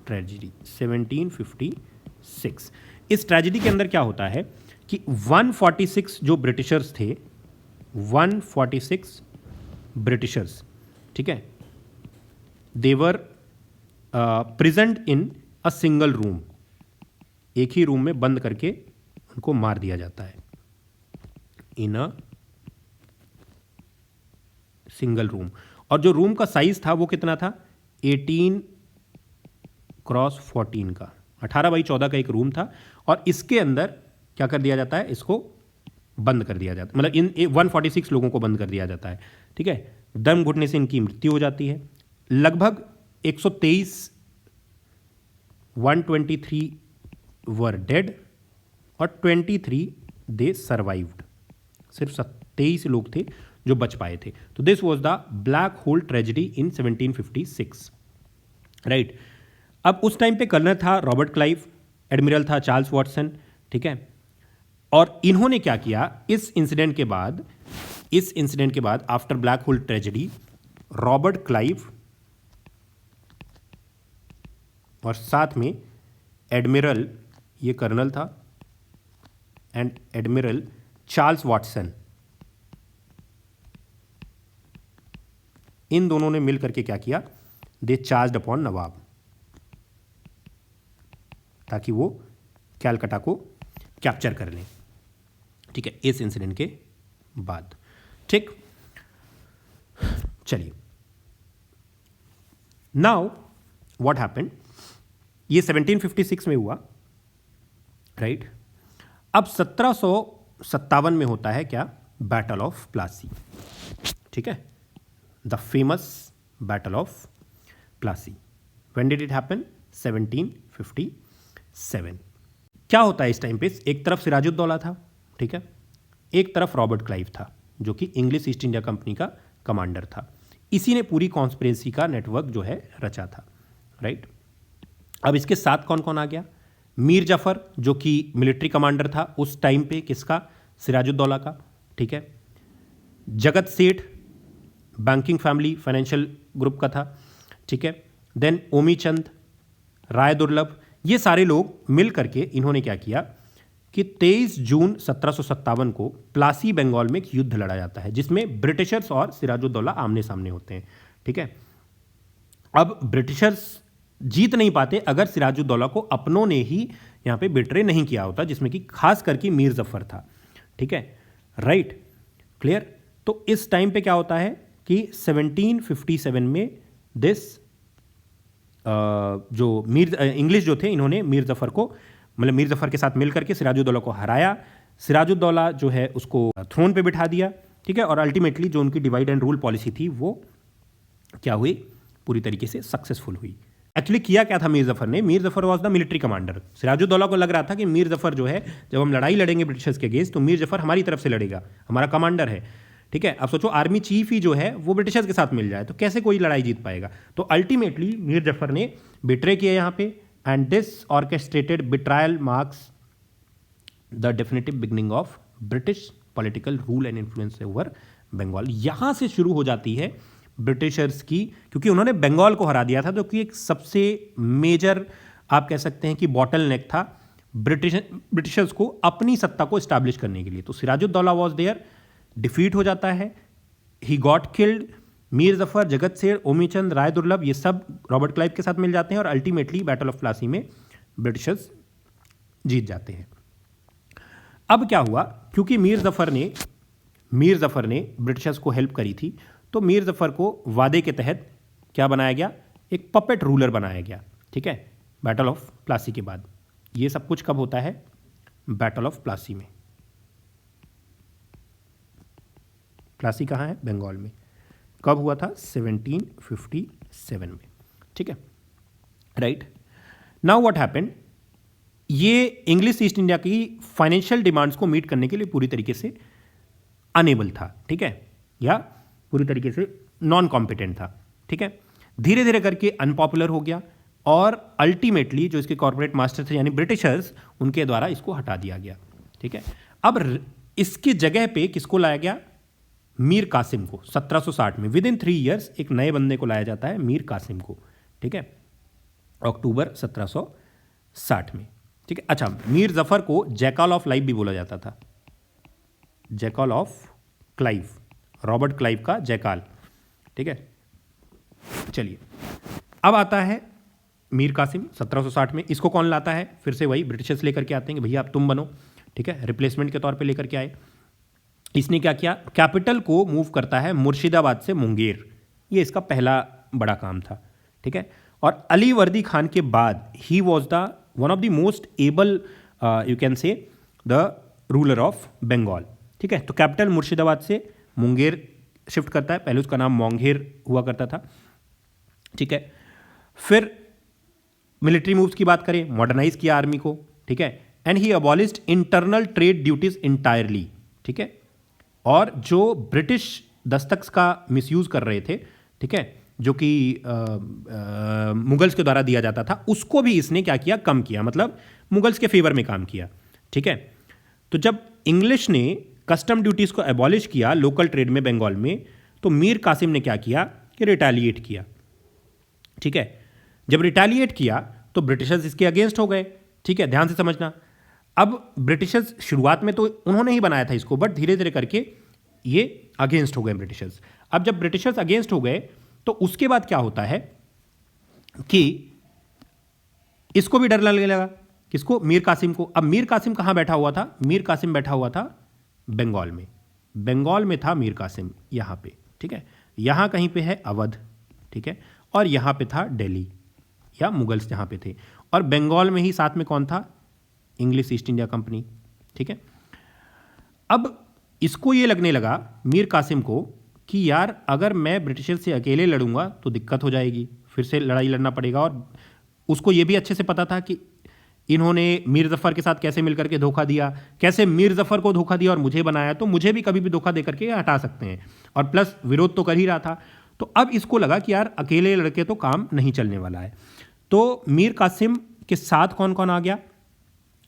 ट्रेजेडी 1756। इस ट्रेजेडी के अंदर क्या होता है कि 146 जो ब्रिटिशर्स थे, 146 ब्रिटिशर्स, ठीक है, they were present in a single room, एक ही रूम में बंद करके उनको मार दिया जाता है, इन अ सिंगल रूम। और जो रूम का साइज था वो कितना था, 18x14 का, 18x14 का एक रूम था, और इसके अंदर क्या कर दिया जाता है, इसको बंद कर दिया जाता है, मतलब इन 146 लोगों को बंद कर दिया जाता है, ठीक है। दम घुटने से इनकी मृत्यु हो जाती है। लगभग 123, 123 वर डेड और 23 दे सर्वाइव्ड, सिर्फ 23 लोग थे जो बच पाए थे। तो this was the black hole tragedy in 1756, right. अब उस टाइम पे कर्नल था रॉबर्ट क्लाइव, एडमिरल था चार्ल्स वॉटसन, ठीक है। और इन्होंने क्या किया, इस इंसिडेंट के बाद after black hole tragedy, Robert Clive और साथ में एडमिरल, ये कर्नल था, एंड एडमिरल चार्ल्स वॉटसन, इन दोनों ने मिल करके क्या किया, दे चार्ज्ड अपॉन नवाब, ताकि वो कैलकाटा को कैप्चर कर लें, ठीक है, इस इंसिडेंट के बाद, ठीक। चलिए, नाउ व्हाट हैपेंड, ये 1756 में हुआ, राइट। अब 1757 में होता है क्या, बैटल ऑफ प्लासी, ठीक है, the famous battle of Plassey. When did it happen, 1757। क्या होता है इस टाइम पे, एक तरफ सिराजुद्दौला था, ठीक है, एक तरफ रॉबर्ट क्लाइव था, जो कि इंग्लिश ईस्ट इंडिया कंपनी का कमांडर था। इसी ने पूरी कॉन्स्पिरेसी का नेटवर्क जो है रचा था, राइट। अब इसके साथ कौन कौन आ गया, मीर जफर जो कि मिलिट्री कमांडर था उस टाइम पे, किसका, सिराजुद्दौला का, ठीक है। जगत सेठ बैंकिंग फैमिली, फाइनेंशियल ग्रुप का था, ठीक है। देन ओमी चंद, राय दुर्लभ, ये सारे लोग मिल करके इन्होंने क्या किया कि 23 जून 1757 को प्लासी बंगाल में एक युद्ध लड़ा जाता है, जिसमें ब्रिटिशर्स और सिराजुद्दौला आमने सामने होते हैं, ठीक है। अब ब्रिटिशर्स जीत नहीं पाते अगर सिराजुद्दौला को अपनों ने ही यहाँ पे बिट्रे नहीं किया होता, जिसमें कि खास करके मीर जफर था, ठीक है, राइट, क्लियर। तो इस टाइम पे क्या होता है कि 1757 में दिस जो इंग्लिश जो थे, इन्होंने मीर जफर को, मतलब मीर जफर के साथ मिलकर के सिराजुद्दौला को हराया। सिराजुद्दौला जो है उसको थ्रोन पे बिठा दिया, ठीक है, और अल्टीमेटली जो उनकी डिवाइड एंड रूल पॉलिसी थी वो क्या हुई, पूरी तरीके से सक्सेसफुल हुई। एक्चुअली किया क्या था मीर जफर ने, Mir Jafar was the military commander. Sirajuddaula को लग रहा था कि मीर जफर जो है, जब हम लड़ाई लड़ेंगे ब्रिटिशर्स के अगेंस्ट, तो मीर जफर हमारी तरफ से लड़ेगा, हमारा कमांडर है, ठीक है। अब सोचो आर्मी चीफ ही जो है वो ब्रिटिशर्स के साथ मिल जाए तो कैसे कोई लड़ाई जीत पाएगा। तो अल्टीमेटली मीर जफर ने बिट्रे किया यहाँ पे, and this orchestrated betrayal marks the definitive beginning of British political rule and influence over Bengal. यहाँ से शुरू हो जाती है ब्रिटिशर्स की, क्योंकि उन्होंने बंगाल को हरा दिया था, जो कि एक सबसे मेजर आप कह सकते हैं कि बॉटल नेक था ब्रिटिशर्स को अपनी सत्ता को इस्टेब्लिश करने के लिए। तो सिराजुद्दौला वॉज देयर, डिफीट हो जाता है, he got killed. Mir Zafar, जगत सेठ, ओमी चंद, राय दुर्लभ, ये सब रॉबर्ट क्लाइव के साथ मिल जाते हैं और अल्टीमेटली बैटल ऑफ प्लासी में ब्रिटिशर्स जीत जाते हैं। अब क्या हुआ, क्योंकि मीर जफर ने ब्रिटिशर्स को हेल्प करी थी, तो मीर जफर को वादे के तहत क्या बनाया गया, एक पपेट रूलर बनाया गया। ठीक है, बैटल ऑफ प्लासी के बाद। ये सब कुछ कब होता है, बैटल ऑफ प्लासी में। प्लासी कहाँ है, बंगाल में। कब हुआ था, 1757 में। ठीक है, राइट। नाउ व्हाट हैपेंड, ये इंग्लिश ईस्ट इंडिया की फाइनेंशियल डिमांड्स को मीट करने के लिए पूरी तरीके से अनेबल था। ठीक है, या पूरी तरीके से नॉन कॉम्पिटेंट था। ठीक है, धीरे धीरे करके अनपॉपुलर हो गया और अल्टीमेटली जो इसके कॉर्पोरेट मास्टर थे यानी ब्रिटिशर्स, उनके द्वारा इसको हटा दिया गया। ठीक है, अब इसकी जगह पे किसको लाया गया, मीर कासिम को। 1760 में विद इन 3 ईयर्स एक नए बंदे को लाया जाता है, मीर कासिम को। ठीक है, अक्टूबर 1760 में। ठीक है, अच्छा, मीर जफर को जैकाल ऑफ लाइफ भी बोला जाता था, jackal of Clive, Robert Clive का जैकाल। ठीक है, चलिए अब आता है मीर कासिम 1760 में। इसको कौन लाता है, फिर से वही ब्रिटिशर्स लेकर के आते हैं कि भैया अब तुम बनो। ठीक है, रिप्लेसमेंट के तौर पे लेकर के आए। इसने क्या किया, कैपिटल को मूव करता है मुर्शिदाबाद से मुंगेर। ये इसका पहला बड़ा काम था। ठीक है, और अली वर्दी खान के बाद he was the one of the most able you can say the ruler of Bengal. ठीक है, तो कैपिटल मुर्शिदाबाद से मुंगेर शिफ्ट करता है। पहले उसका नाम मोंगेर हुआ करता था। ठीक है, फिर मिलिट्री मूव्स की बात करें, मॉडर्नाइज किया आर्मी को। ठीक है, and he abolished internal trade duties entirely. ठीक है, और जो ब्रिटिश दस्तख्त का मिसयूज कर रहे थे, ठीक है, जो कि मुगल्स के द्वारा दिया जाता था, उसको भी इसने क्या किया, कम किया, मतलब मुगल्स के फेवर में काम किया। ठीक है, तो जब इंग्लिश ने कस्टम ड्यूटीज को एबॉलिश किया लोकल ट्रेड में बंगाल में, तो मीर कासिम ने क्या किया कि रिटेलिएट किया। ठीक है, जब रिटेलिएट किया तो ब्रिटिशर्स इसके अगेंस्ट हो गए। ठीक है, ध्यान से समझना। अब ब्रिटिशर्स शुरुआत में तो उन्होंने ही बनाया था इसको, बट धीरे धीरे करके ये अगेंस्ट हो गए ब्रिटिशर्स। अब जब ब्रिटिशर्स अगेंस्ट हो गए तो उसके बाद क्या होता है कि इसको भी डर लगने लगा। किसको, मीर कासिम को। अब मीर कासिम कहां बैठा हुआ था, मीर कासिम बैठा हुआ था बंगाल में। बंगाल में था मीर कासिम, यहां पे। ठीक है, यहां कहीं पे है अवध। ठीक है, और यहां पे था दिल्ली या मुगल्स जहां पे थे, और बंगाल में ही साथ में कौन था, इंग्लिश ईस्ट इंडिया कंपनी। ठीक है, अब इसको ये लगने लगा मीर कासिम को कि यार अगर मैं ब्रिटिशर से अकेले लड़ूंगा तो दिक्कत हो जाएगी, फिर से लड़ाई लड़ना पड़ेगा। और उसको ये भी अच्छे से पता था कि इन्होंने मीर जफर के साथ कैसे मिलकर के धोखा दिया, कैसे मीर जफर को धोखा दिया और मुझे बनाया, तो मुझे भी कभी भी धोखा देकर के हटा सकते हैं। और प्लस विरोध तो कर ही रहा था, तो अब इसको लगा कि यार अकेले लड़के तो काम नहीं चलने वाला है। तो मीर कासिम के साथ कौन कौन आ गया,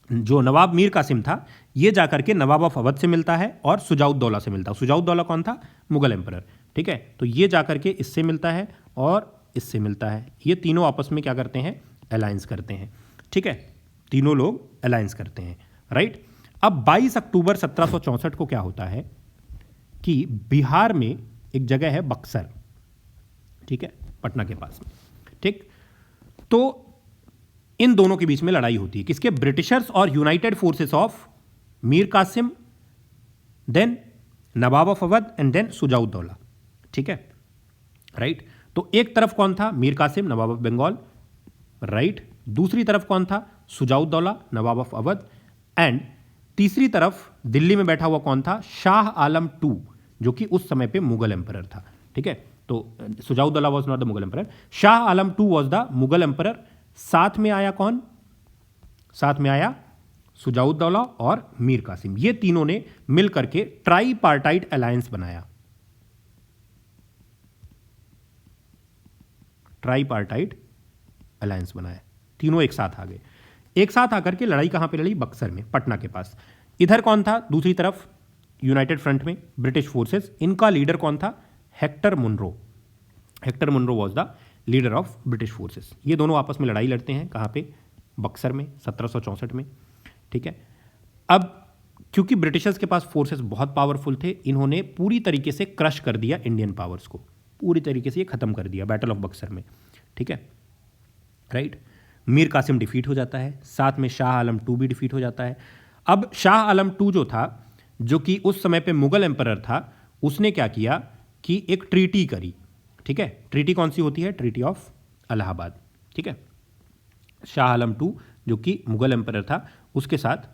जो नवाब मीर कासिम था ये जाकर के नवाब ऑफ अवध से मिलता है और सुजाउद्दौला से मिलता है। सुजाउद्दौला कौन था, मुगल एम्परर। ठीक है, तो ये जाकर के इससे मिलता है और इससे मिलता है। ये तीनों आपस में क्या करते हैं, अलायंस करते हैं। ठीक है, तीनों लोग अलायंस करते हैं, राइट। अब 22 अक्टूबर 1764 को क्या होता है कि बिहार में एक जगह है बक्सर, ठीक है, पटना के पास में। ठीक, तो इन दोनों के बीच में लड़ाई होती है, किसके, ब्रिटिशर्स और united forces of Mir Qasim, then nawab of Awadh and then Shujauddaula. ठीक है, राइट। तो एक तरफ कौन था, मीर कासिम नवाब ऑफ बंगाल, राइट। दूसरी तरफ कौन था, सुजाउद्दौला नवाब ऑफ अवध, एंड तीसरी तरफ दिल्ली में बैठा हुआ कौन था, शाह आलम II, जो कि उस समय पे मुगल एम्परर था। ठीक है, तो Shuja-ud-Daula was not the Mughal emperor, Shah Alam II was the Mughal emperor. साथ में आया कौन, साथ में आया सुजाउद्दौला और मीर कासिम। ये तीनों ने मिलकर के ट्राई पार्टाइट अलायंस बनाया, ट्राई पार्टाइट अलायंस बनाया। तीनों एक साथ आ गए, एक साथ आकर के लड़ाई कहां पे लड़ी, बक्सर में, पटना के पास। इधर कौन था, दूसरी तरफ यूनाइटेड फ्रंट में ब्रिटिश फोर्सेस, इनका लीडर कौन था, Hector Munro. Hector Munro was the leader of British forces. ये दोनों आपस में लड़ाई लड़ते हैं, कहां पे, बक्सर में, 1764 में। ठीक है, अब क्योंकि ब्रिटिशर्स के पास फोर्सेस बहुत पावरफुल थे, इन्होंने पूरी तरीके से क्रश कर दिया इंडियन पावर्स को, पूरी तरीके से ये खत्म कर दिया बैटल ऑफ बक्सर में। ठीक है, राइट। मीर कासिम डिफीट हो जाता है, साथ में शाह आलम टू भी डिफीट हो जाता है। अब शाह आलम टू जो था, जो कि उस समय पे मुगल एम्परर था, उसने क्या किया कि एक ट्रीटी करी। ठीक है, ट्रीटी कौन सी होती है? Treaty of Allahabad. ठीक है, शाह आलम टू जो कि मुगल एम्परर था, उसके साथ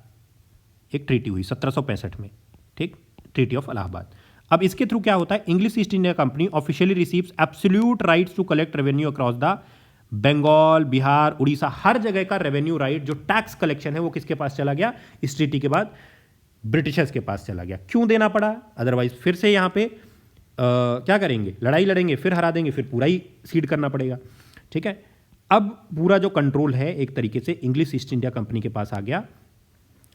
एक ट्रीटी हुई 1765 में। ठीक, ट्रीटी ऑफ इलाहाबाद। अब इसके थ्रू क्या होता है? English East India Company officially receives absolute rights to collect revenue across the Bengal, Bihar, Orissa, हर जगह का रेवेन्यू राइट जो टैक्स कलेक्शन है वो किसके पास चला गया? इस ट्रीटी के बाद ब्रिटिशर्स के पास चला गया। क्यों देना पड़ा? अदरवाइज फिर से यहाँ पे क्या करेंगे? लड़ाई लड़ेंगे, फिर हरा देंगे, फिर पूरा ही सीड करना पड़ेगा। ठीक है, अब पूरा जो कंट्रोल है एक तरीके से इंग्लिश ईस्ट इंडिया कंपनी के पास आ गया,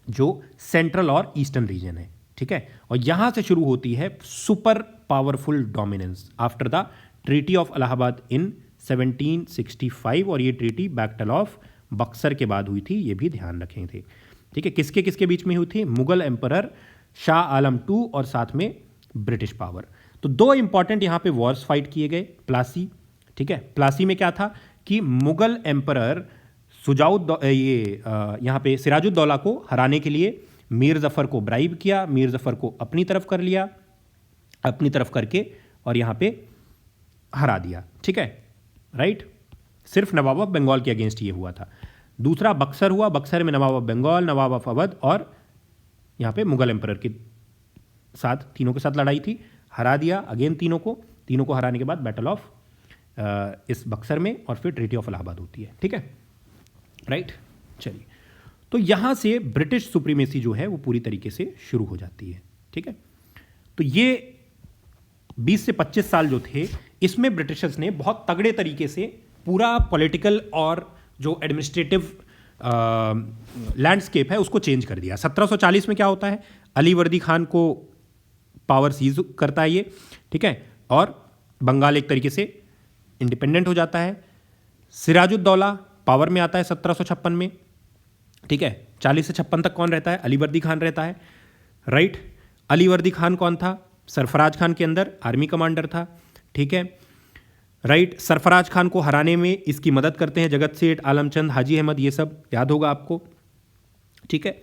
जो सेंट्रल और ईस्टर्न रीजन है। ठीक है, और यहां से शुरू होती है super powerful dominance after the treaty of Allahabad in 1765। और ये ट्रीटी बैटल ऑफ बक्सर के बाद हुई थी, ये भी ध्यान रखें थे। ठीक है, किसके किसके बीच में हुई थी? मुगल एम्परर शाह आलम टू और साथ में ब्रिटिश पावर। तो दो इंपॉर्टेंट यहां पे वॉर्स फाइट किए गए। प्लासी, ठीक है, प्लासी में क्या था कि मुगल एम्परर यहाँ पे सिराजुद्दौला को हराने के लिए मीर जफर को ब्राइब किया, मीर जफर को अपनी तरफ कर लिया, अपनी तरफ करके और यहाँ पे हरा दिया। ठीक है, राइट, सिर्फ नवाब ऑफ बंगाल के अगेंस्ट ये हुआ था। दूसरा बक्सर हुआ, बक्सर में नवाब ऑफ बंगाल, नवाब ऑफ अवध और यहाँ पे मुगल एम्परर के साथ, तीनों के साथ लड़ाई थी, हरा दिया अगेन तीनों को हराने के बाद बैटल ऑफ इस बक्सर में और फिर ट्रीटी ऑफ इलाहाबाद होती है। ठीक है, राइट, चलिए, तो यहां से ब्रिटिश सुप्रीमेसी जो है वो पूरी तरीके से शुरू हो जाती है। ठीक है, तो ये 20 से 25 साल जो थे, इसमें ब्रिटिशर्स ने बहुत तगड़े तरीके से पूरा पॉलिटिकल और जो एडमिनिस्ट्रेटिव लैंडस्केप है उसको चेंज कर दिया। 1740 में क्या होता है? अली वर्दी खान को पावर सीज करता है ये। ठीक है, और बंगाल एक तरीके से इंडिपेंडेंट हो जाता है। सिराजुद्दौला पावर में आता है 1756 में। ठीक है, 40 से 56 तक कौन रहता है? अली वर्दी खान रहता है। राइट, अली वर्दी खान कौन था? सरफराज खान के अंदर आर्मी कमांडर था। ठीक है, राइट, सरफराज खान को हराने में इसकी मदद करते हैं जगत सेठ, आलमचंद, हाजी अहमद, ये सब याद होगा आपको। ठीक है,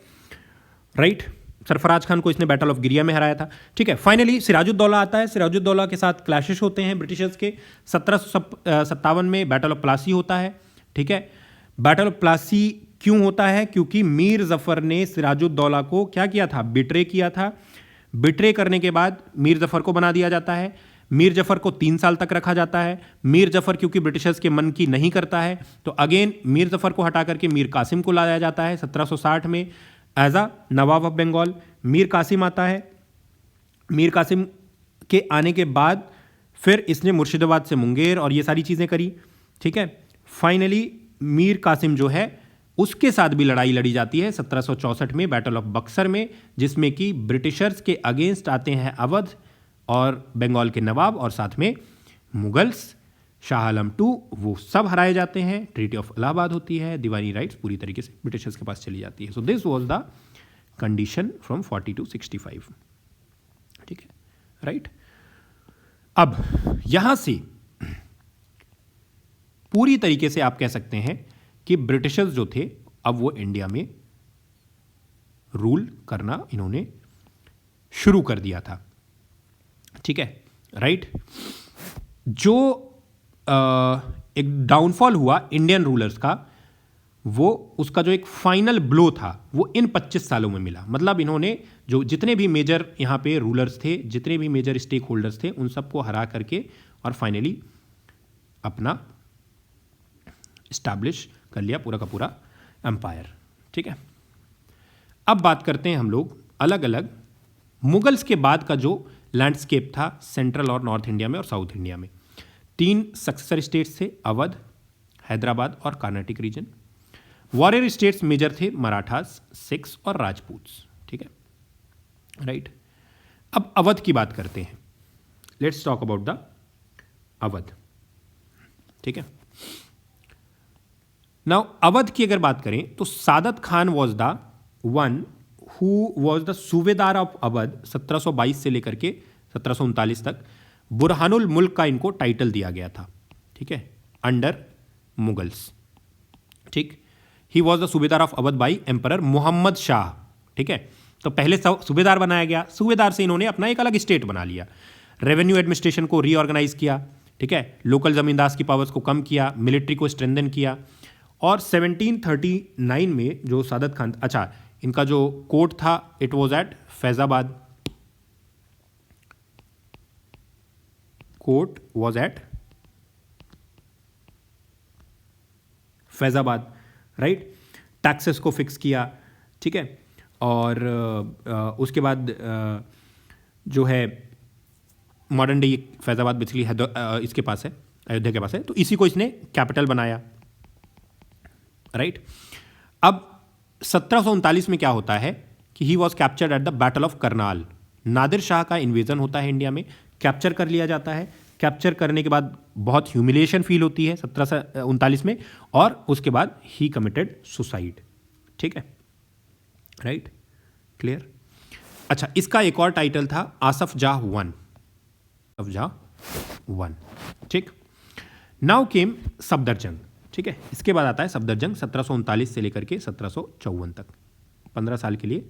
राइट, सरफराज खान को इसने बैटल ऑफ गिरिया में हराया था। ठीक है, फाइनली सिराजुद्दौला आता है, सिराजुद्दौला के साथ क्लैशेस होते हैं ब्रिटिशर्स के। 1757 में बैटल ऑफ प्लासी होता है। ठीक है, बैटल ऑफ प्लासी क्यों होता है? क्योंकि मीर जफर ने सिराजुद्दौला को क्या किया था? बिट्रे किया था। बिट्रे करने के बाद मीर जफर को बना दिया जाता है। मीर जफर को 3 साल तक रखा जाता है। मीर जफर क्योंकि ब्रिटिशर्स के मन की नहीं करता है, तो अगेन मीर जफर को हटा करके मीर कासिम को लाया जाता है 1760 में as a nawab of Bengal. Mir Qasim आता है। मीर कासिम के आने के बाद फिर इसने मुर्शिदाबाद से मुंगेर और ये सारी चीज़ें करी। ठीक है, फाइनली मीर कासिम जो है उसके साथ भी लड़ाई लड़ी जाती है 1764 में बैटल ऑफ बक्सर में, जिसमें कि ब्रिटिशर्स के अगेंस्ट आते हैं अवध और बंगाल के नवाब और साथ में मुगल्स। शाह आलम टू वो सब हराए जाते हैं। ट्रीटी ऑफ इलाहाबाद होती है। दीवानी राइट्स पूरी तरीके से ब्रिटिशर्स के पास चली जाती है। So this was the condition from 40 to 65। ठीक है, राइट। अब यहां से पूरी तरीके से आप कह सकते हैं कि ब्रिटिशर्स जो थे अब वो इंडिया में रूल करना इन्होंने शुरू कर दिया था। ठीक है, राइट। जो एक डाउनफॉल हुआ इंडियन रूलर्स का, वो उसका जो एक फाइनल ब्लो था वो इन 25 सालों में मिला। मतलब इन्होंने जो जितने भी मेजर यहाँ पे रूलर्स थे, जितने भी मेजर स्टेक होल्डर्स थे, उन सबको हरा करके और फाइनली अपना इस्टेब्लिश कर लिया पूरा का पूरा एम्पायर। ठीक है, अब बात करते हैं हम लोग अलग अलग मुगल्स के बाद का जो लैंडस्केप था सेंट्रल और नॉर्थ इंडिया में और साउथ इंडिया में। 3 सक्सेसर स्टेट्स थे, अवध, हैदराबाद और Karnataka region. Warrior states major थे मराठास, सिख्स और राजपूत्स। ठीक है, राइट। अब अवध की बात करते हैं। Let's talk about the Awadh. ठीक है, नाउ अवध की अगर बात करें तो Saadat Khan was the one who was the subedar of Awadh 1722 से लेकर के 1739 तक। बुरहानुल मुल्क का इनको टाइटल दिया गया था। ठीक है, अंडर मुगल्स। ठीक। He was the subedar of Awadh by emperor Mohammed Shah, ठीक है। तो पहले सूबेदार बनाया गया, सूबेदार से इन्होंने अपना एक अलग स्टेट बना लिया, रेवेन्यू एडमिनिस्ट्रेशन को रीऑर्गेनाइज किया, ठीक है, लोकल जमींदार की पावर्स को कम किया, मिलिट्री को स्ट्रेंथन किया। और 1739 में जो सादत खान, अच्छा इनका जो कोर्ट था it was at Faizabad, court was at Faizabad, right. Taxes को फिक्स किया, ठीक है। और उसके बाद जो है मॉडर्न डे फैजाबाद बेसिकली इसके पास है, अयोध्या के पास है, तो इसी को इसने कैपिटल बनाया, राइट। अब 1739 में क्या होता है कि he was captured at the battle of Karnal. Nadir Shah का इन्वेजन होता है इंडिया में, कैप्चर कर लिया जाता है। कैप्चर करने के बाद बहुत ह्यूमिलिएशन फील होती है 1739 में, और उसके बाद ही कमिटेड सुसाइड, ठीक है, राइट, क्लियर। अच्छा, इसका एक और टाइटल था आसफ जाह वन, आसफ जाह वन, ठीक। नाउ केम सफदरजंग, ठीक है। इसके बाद आता है सफदरजंग 1739 से लेकर के 1754 तक, 15 साल के लिए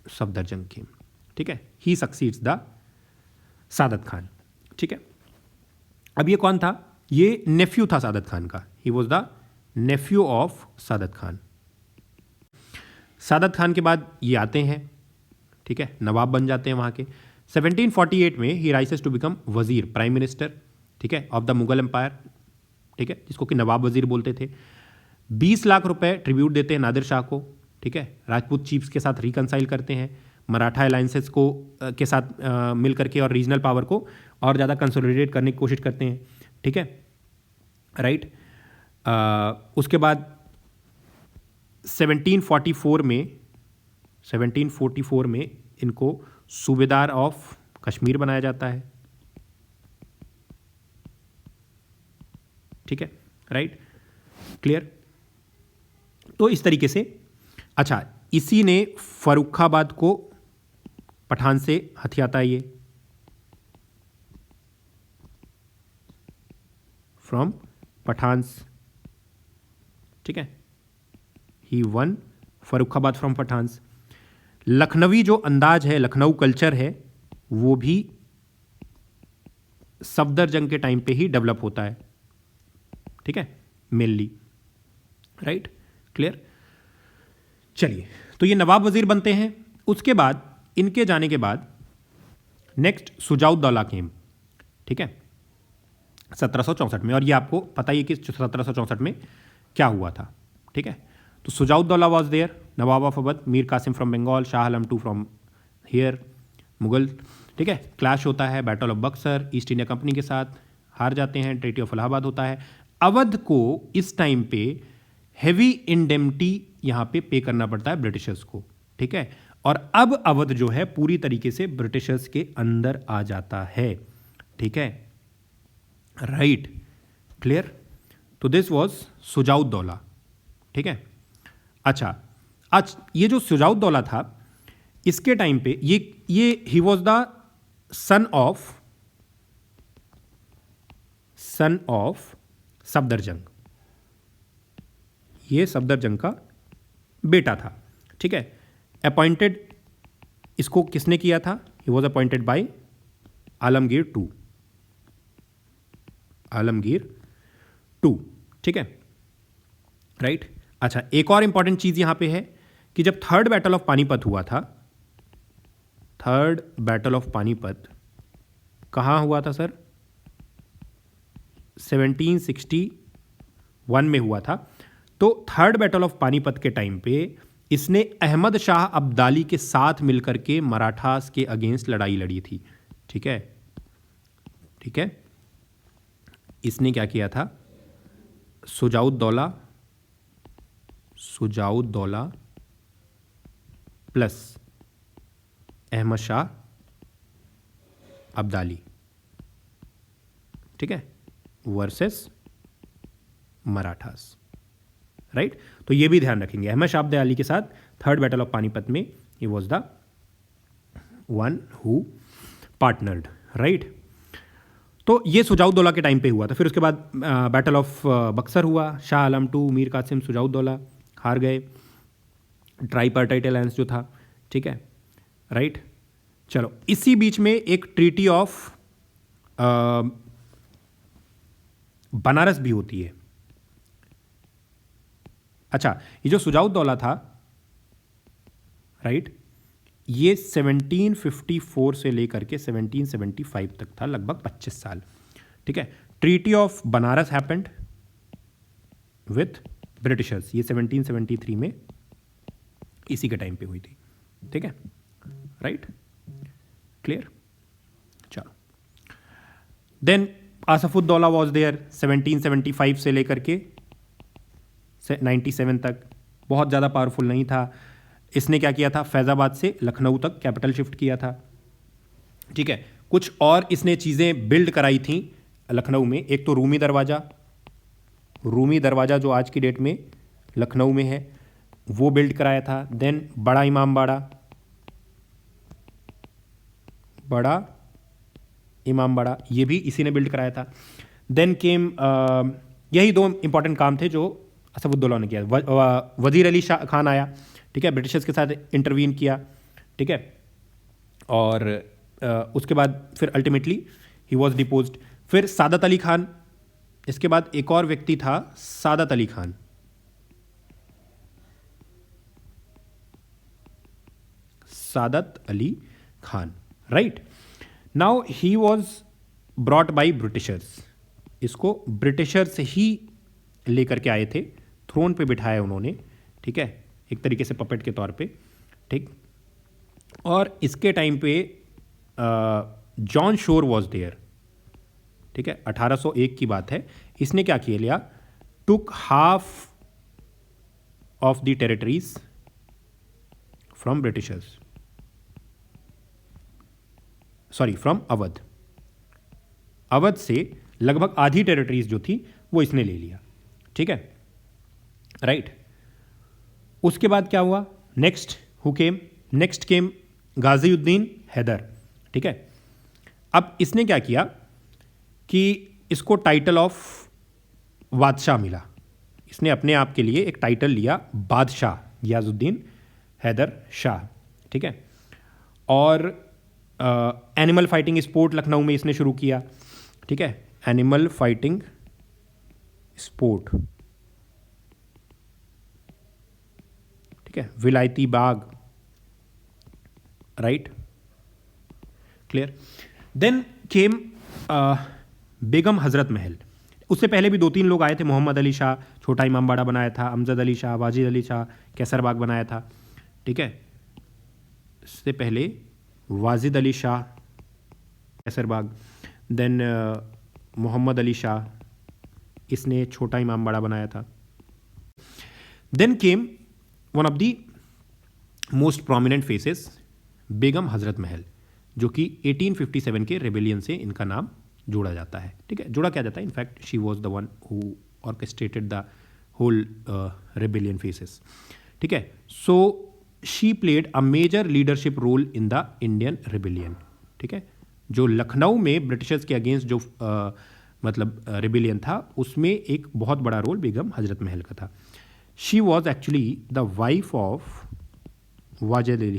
सफदरजंग केम, ठीक है। ही सक्सीड्स द सादत खान, ठीक है। अब ये कौन था? ये नेफ्यू था सादत खान का, he was the nephew of Saadat Khan. Saadat Khan के बाद ये आते हैं, ठीक है, नवाब बन जाते हैं वहाँ के। 1748 में ही राइसेस टू बिकम वजीर, प्राइम मिनिस्टर, ठीक है, ऑफ द मुगल एम्पायर, ठीक है, जिसको कि नवाब वजीर बोलते थे। 20 लाख रुपए ट्रिब्यूट देते हैं नादिर शाह को, ठीक है। राजपूत चीफ्स के साथ रिकनसाइल करते हैं, मराठा अलायंसेस को के साथ मिल करके और रीजनल पावर को और ज़्यादा कंसोलिडेट करने की कोशिश करते हैं, ठीक है, राइट। उसके बाद 1744 में इनको सूबेदार ऑफ कश्मीर बनाया जाता है, ठीक है, राइट, क्लियर। तो इस तरीके से, अच्छा, इसी ने फर्रुखाबाद को पठान से हथियाता है, ये फ्रॉम पठान्स, ठीक है, ही वन फर्रुखाबाद फ्रॉम पठान्स। लखनवी जो अंदाज है, लखनऊ कल्चर है, वो भी सफदरजंग के टाइम पे ही डेवलप होता है, ठीक है, मेनली, राइट, क्लियर। चलिए, तो ये नवाब वजीर बनते हैं। उसके बाद इनके जाने के बाद नेक्स्ट सुजाउद्दौला केम, ठीक है, 1764 में। और ये आपको पता ही है कि 1764 में क्या हुआ था, ठीक है। तो Shujauddaula was there, nawab of Awadh, Mir Qasim from Bengal, Shah Alam two from here, Mughal, ठीक है। क्लैश होता है, battle of Buxar, East India Company के साथ, हार जाते हैं, ट्रीटी ऑफ इलाहाबाद होता है। अवध को इस टाइम पे हेवी इंडेमनिटी यहाँ पे पे करना पड़ता है ब्रिटिशर्स को, ठीक है। और अब अवध जो है पूरी तरीके से ब्रिटिशर्स के अंदर आ जाता है, ठीक है, राइट, क्लियर। तो दिस वॉज सुजाउद्दौला, ठीक है। अच्छा, आज ये जो सुजाउद्दौला था, इसके टाइम पे ये ही was the son of Safdarjung, ये सफदरजंग का बेटा था, ठीक है। अपॉइंटेड इसको किसने किया था? He was appointed by Alamgir two, ठीक है, राइट। अच्छा, एक और इंपॉर्टेंट चीज यहां पे है कि जब थर्ड बैटल ऑफ पानीपत हुआ था, थर्ड बैटल ऑफ पानीपत कहां हुआ था सर? 1761 में हुआ था। तो थर्ड बैटल ऑफ पानीपत के टाइम पे इसने अहमद शाह अब्दाली के साथ मिलकर के मराठास के अगेंस्ट लड़ाई लड़ी थी, ठीक है, ठीक है। इसने क्या किया था? सुजाउद्दौला प्लस अहमद शाह अब्दाली, ठीक है, वर्सेस मराठास, राइट। तो ये भी ध्यान रखेंगे, अहमद शाह अब्दाली के साथ थर्ड बैटल ऑफ पानीपत में ही was the one who partnered, right. तो ये सुजाउद्दौला के टाइम पे हुआ था। फिर उसके बाद बैटल ऑफ बक्सर हुआ, शाह आलम टू, मीर कासिम, सुजाउद्दौला हार गए, ट्राईपार्टाइट अलायंस जो था, ठीक है, राइट। चलो, इसी बीच में एक ट्रीटी ऑफ बनारस भी होती है। अच्छा, ये जो सुजाउद्दौला था, राइट, ये 1754 से लेकर के 1775 तक था, लगभग 25 साल, ठीक है। Treaty of Banaras happened with Britishers, ये 1773 में इसी के टाइम पे हुई थी, ठीक है, राइट, क्लियर। चलो, देन आसफुद्दौला वॉज देयर 1775 से लेकर के 97 तक, बहुत ज़्यादा पावरफुल नहीं था। इसने क्या किया था, फैज़ाबाद से लखनऊ तक कैपिटल शिफ्ट किया था, ठीक है। कुछ और इसने चीज़ें बिल्ड कराई थी लखनऊ में, एक तो रूमी दरवाज़ा जो आज की डेट में लखनऊ में है, वो बिल्ड कराया था। देन बड़ा इमामबाड़ा, ये भी इसी ने बिल्ड कराया था। देन केम, यही दो इंपॉर्टेंट काम थे जो असफुद्दौला ने किया। वजीर अली शाह खान आया, ठीक है, ब्रिटिशर्स के साथ इंटरवीन किया, ठीक है, और उसके बाद फिर अल्टीमेटली ही वॉज डिपोज्ड। फिर सादत अली खान, इसके बाद एक और व्यक्ति था Saadat Ali Khan, right. Now he was brought by Britishers, इसको ब्रिटिशर्स ही लेकर के आए थे, थ्रोन पे बिठाया उन्होंने, ठीक है, एक तरीके से पपेट के तौर पे, ठीक। और इसके टाइम पे जॉन शोर वॉज देयर, ठीक है, 1801 की बात है। इसने क्या किया लिया, took half of the territories from Britishers, sorry from Awadh से लगभग आधी टेरिटरीज जो थी वो इसने ले लिया, ठीक है, राइट। उसके बाद क्या हुआ, नेक्स्ट केम गाजीउद्दीन हैदर, ठीक है। अब इसने क्या किया कि इसको टाइटल ऑफ बादशाह मिला, इसने अपने आप के लिए एक टाइटल लिया, बादशाह गियाजुद्दीन हैदर शाह, ठीक है। और एनिमल फाइटिंग स्पोर्ट लखनऊ में इसने शुरू किया, ठीक है, एनिमल फाइटिंग स्पोर्ट, ठीक है, विलायती बाग, राइट, क्लियर। देन केम बेगम हजरत महल। उससे पहले भी 2-3 लोग आए थे, मोहम्मद अली शाह छोटा इमामबाड़ा बनाया था, अमजद अली शाह, वाजिद अली शाह कैसर बाग बनाया था, ठीक है। इससे पहले वाजिद अली शाह कैसर बाग, देन मोहम्मद अली शाह, इसने छोटा इमामबाड़ा बनाया था। Then came one of the most prominent faces, Begum Hazrat Mahal, जो कि 1857 के रेबेलियन से इनका नाम जोड़ा जाता है, ठीक है, जोड़ा क्या जाता है, in fact she was the one who orchestrated the whole rebellion phases, ठीक है। So she played a major leadership role in the Indian rebellion, ठीक है। जो लखनऊ में ब्रिटिशर्स के अगेंस्ट जो मतलब रेबेलियन था, उसमें एक बहुत बड़ा रोल बेगम हजरत महल का था। She was actually the wife of Wajid Ali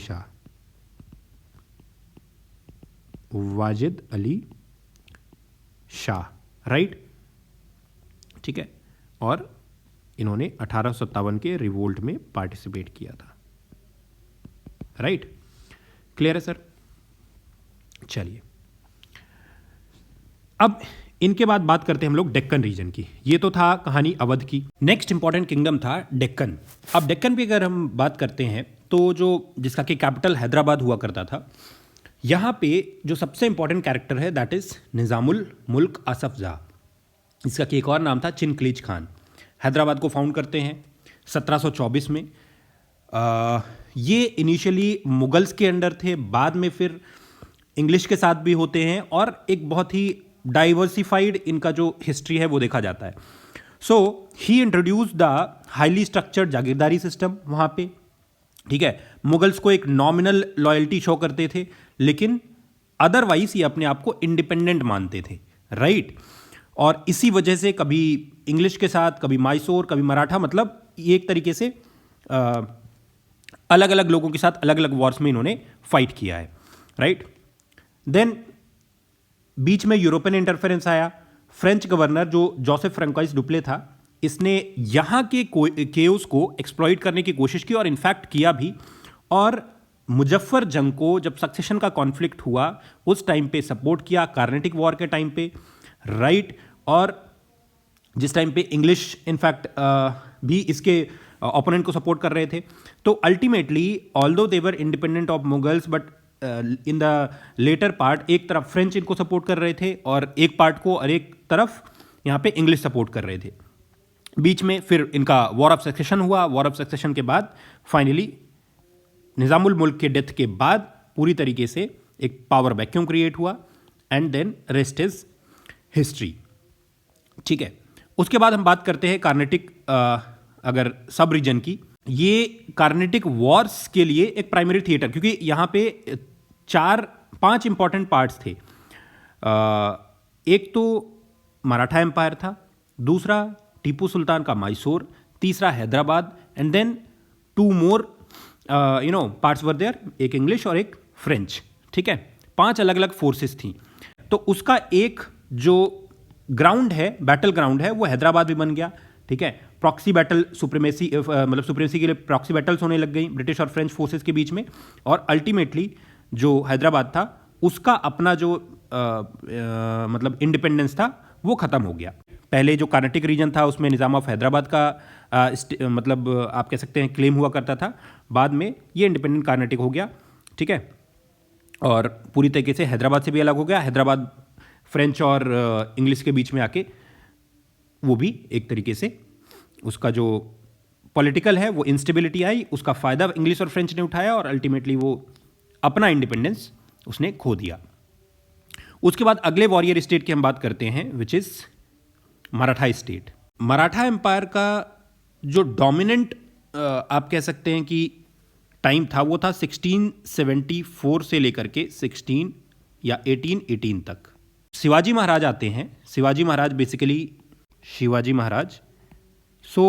Shah, right, ठीक है। और इन्होंने 1857 के रिवोल्ट में पार्टिसिपेट किया था, राइट, क्लियर है सर। चलिए, अब इनके बाद बात करते हैं हम लोग डेक्कन रीजन की। ये तो था कहानी अवध की। नेक्स्ट इंपॉर्टेंट किंगडम था डेक्कन। अब डेक्कन की अगर हम बात करते हैं तो जो जिसका कि कैपिटल हैदराबाद हुआ करता था, यहाँ पे जो सबसे इंपॉर्टेंट कैरेक्टर है दैट इज निज़ामुल मुल्क आसफ जाह, इसका कि एक और नाम था चिनक्लीज खान। हैदराबाद को फाउंड करते हैं 1724 में। ये इनिशियली मुगल्स के अंडर थे, बाद में फिर इंग्लिश के साथ भी होते हैं, और एक बहुत ही डाइवर्सिफाइड इनका जो हिस्ट्री है वो देखा जाता है। So he introduce the highly structured jagirdari system वहाँ पे, ठीक है। मुगल्स को एक नॉमिनल लॉयल्टी शो करते थे, लेकिन अदरवाइज ये अपने आप को इंडिपेंडेंट मानते थे, राइट। और इसी वजह से कभी इंग्लिश के साथ, कभी मैसूर, कभी मराठा, मतलब ये एक तरीके से अलग अलग लोगों के साथ अलग अलग वॉर्स में इन्होंने फाइट किया है, राइट। देन बीच में यूरोपियन इंटरफेरेंस आया। फ्रेंच गवर्नर जो जोसेफ फ्रैंकोइस डुप्ले था, इसने यहाँ के केओस को एक्सप्लॉइट करने की कोशिश की और इनफैक्ट किया भी। और मुजफ्फर जंग को जब सक्सेशन का कॉन्फ्लिक्ट हुआ उस टाइम पे सपोर्ट किया, कार्नेटिक वॉर के टाइम पे, राइट। और जिस टाइम पे इंग्लिश इनफैक्ट भी इसके ओपोनेंट को सपोर्ट कर रहे थे। तो ultimately although they were independent of Mughals, but in the latter part एक तरफ फ्रेंच इनको सपोर्ट कर रहे थे और एक पार्ट को, और एक तरफ यहाँ पे इंग्लिश सपोर्ट कर रहे थे। बीच में फिर इनका वॉर ऑफ सक्सेशन हुआ। वॉर ऑफ सक्सेशन के बाद फाइनली निज़ामुल मुल्क के डेथ के बाद पूरी तरीके से एक पावर वैक्यूम क्रिएट हुआ and then rest is history, ठीक है। उसके बाद हम बात करते हैं कार्नेटिक अगर सब रीजन की। ये कार्नेटिक वॉर्स के लिए एक प्राइमरी थिएटर, क्योंकि यहाँ पे 4-5 इंपॉर्टेंट पार्ट्स थे। एक तो मराठा एम्पायर था, दूसरा टीपू सुल्तान का मैसूर, तीसरा Hyderabad, and then 2 more parts were there, एक इंग्लिश और एक फ्रेंच, ठीक है। 5 अलग अलग फोर्सेस थी। तो उसका एक जो ग्राउंड है, बैटल ग्राउंड है, वो हैदराबाद भी बन गया, ठीक है। प्रॉक्सी बैटल, सुप्रीमेसी, मतलब सुप्रीमेसी के लिए प्रॉक्सी बैटल्स होने लग गई ब्रिटिश और फ्रेंच फोर्सेस के बीच में। और अल्टीमेटली जो हैदराबाद था उसका अपना जो मतलब इंडिपेंडेंस था वो ख़त्म हो गया। पहले जो कार्नेटिक रीजन था उसमें निज़ाम ऑफ हैदराबाद का मतलब आप कह सकते हैं क्लेम हुआ करता था। बाद में ये इंडिपेंडेंट कार्नेटिक हो गया, ठीक है। और पूरी तरीके से हैदराबाद से भी अलग हो गया। हैदराबाद फ्रेंच और इंग्लिश के बीच में आके वो भी एक तरीके से उसका जो पॉलिटिकल है वो इंस्टेबिलिटी आई, उसका फ़ायदा इंग्लिश और फ्रेंच ने उठाया और अल्टीमेटली वो अपना इंडिपेंडेंस उसने खो दिया। उसके बाद अगले वॉरियर स्टेट की हम बात करते हैं which is Maratha state. Maratha empire का जो डोमिनेंट आप कह सकते हैं कि टाइम था वो था 1674 से लेकर के 16 या 1818 तक। शिवाजी महाराज आते हैं। Shivaji Maharaj basically Shivaji Maharaj, so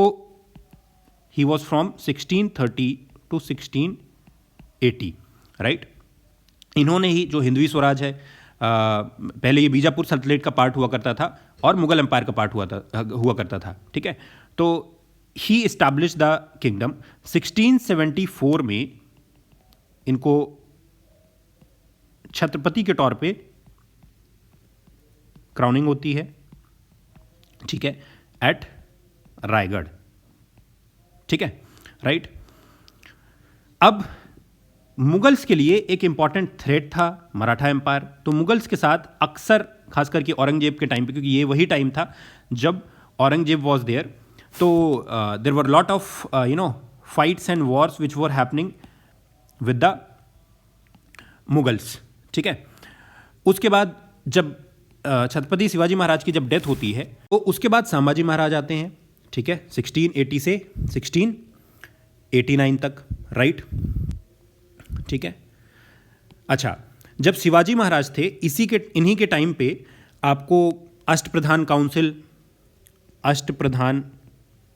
he was from 1630 to 1680, right. इन्होंने ही जो हिंदवी स्वराज है, पहले ये बीजापुर सल्तनत का पार्ट हुआ करता था और मुगल एम्पायर का पार्ट हुआ करता था, ठीक है। तो ही इस्टेब्लिश द किंगडम। 1674 में इनको छत्रपति के तौर पे क्राउनिंग होती है, ठीक है, एट रायगढ़, ठीक है, राइट। अब मुगल्स के लिए एक इंपॉर्टेंट थ्रेट था मराठा एम्पायर। तो मुगल्स के साथ अक्सर, खास करके औरंगजेब के टाइम पे, क्योंकि ये वही टाइम था जब औरंगजेब वॉज देयर, तो there were lot of fights and wars which were happening with the Mughals, ठीक है। उसके बाद जब छत्रपति शिवाजी महाराज की जब डेथ होती है तो उसके बाद संभाजी महाराज आते हैं, ठीक है, 1680 से 1689 तक, राइट, ठीक है। अच्छा, जब शिवाजी महाराज थे इन्हीं के टाइम पे आपको अष्टप्रधान काउंसिल, अष्टप्रधान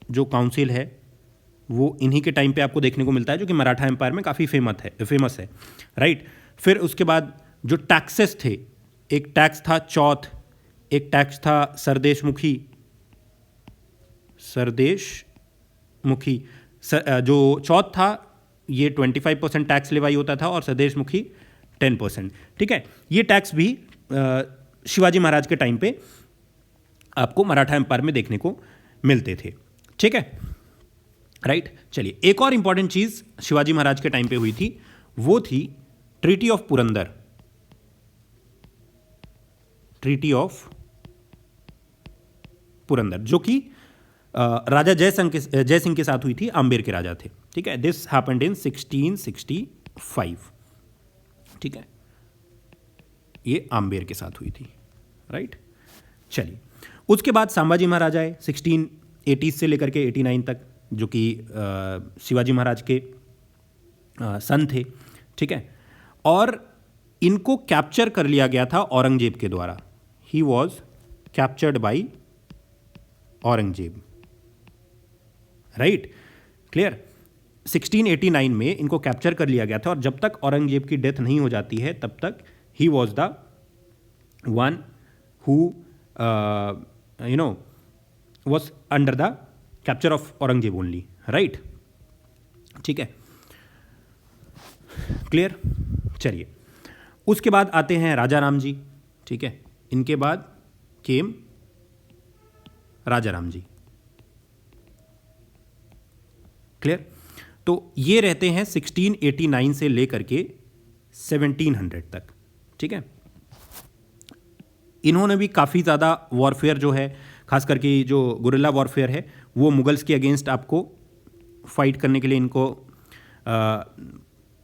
जो काउंसिल है वो इन्हीं के टाइम पे आपको देखने को मिलता है, जो कि मराठा एम्पायर में काफ़ी फेमस है, राइट। फिर उसके बाद जो टैक्सेस थे, एक टैक्स था चौथ, एक टैक्स था सरदेशमुखी, जो चौथ था ये 25% टैक्स लेवाई होता था और सरदेशमुखी 10%, ठीक है। ये टैक्स भी शिवाजी महाराज के टाइम पे आपको मराठा एम्पायर में देखने को मिलते थे, ठीक है, राइट। चलिए, एक और इंपॉर्टेंट चीज़ शिवाजी महाराज के टाइम पे हुई थी, वो थी treaty of Purandar. Treaty of Purandar जो कि राजा जयसिंह के साथ हुई थी, आम्बेर के राजा थे, ठीक है। दिस हैपेंड इन 1665, ठीक है, ये आम्बेर के साथ हुई थी, राइट। चलिए, उसके बाद संभाजी महाराज आए 1680 से लेकर के 89 तक, जो कि शिवाजी महाराज के सन थे, ठीक है। और इनको कैप्चर कर लिया गया था औरंगजेब के द्वारा। He was captured by Aurangzeb, right, clear. 1689 में इनको कैप्चर कर लिया गया था और जब तक औरंगजेब की डेथ नहीं हो जाती है तब तक ही was the one who was under the capture of Aurangzeb only, right, ठीक है, क्लियर। चलिए, उसके बाद आते हैं राजा राम जी, ठीक है, इनके बाद केम राजा राम जी, क्लियर। तो ये रहते हैं 1689 से लेकर के 1700 तक, ठीक है। इन्होंने भी काफ़ी ज़्यादा वॉरफेयर जो है, खास करके जो गुरिल्ला वॉरफेयर है, वो मुगल्स के अगेंस्ट आपको फाइट करने के लिए इनको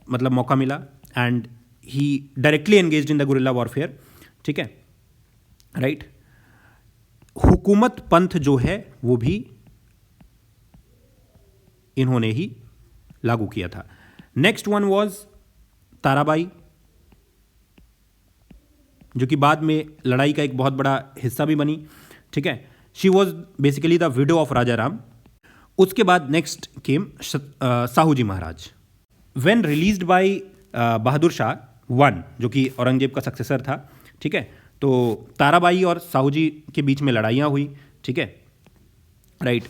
मतलब मौका मिला, and he directly engaged in the guerrilla warfare, ठीक है, राइट। हुकूमत पंथ जो है वो भी इन्होंने ही लागू किया था। नेक्स्ट वन वाज ताराबाई, जो कि बाद में लड़ाई का एक बहुत बड़ा हिस्सा भी बनी, ठीक है। She was basically the widow of Raja Ram. उसके बाद next came Sahu ji Maharaj. When released by Bahadur Shah one, जो कि औरंगजेब का सक्सेसर था, ठीक है। तो ताराबाई और साहू जी के बीच में लड़ाइयाँ हुई, ठीक है, right.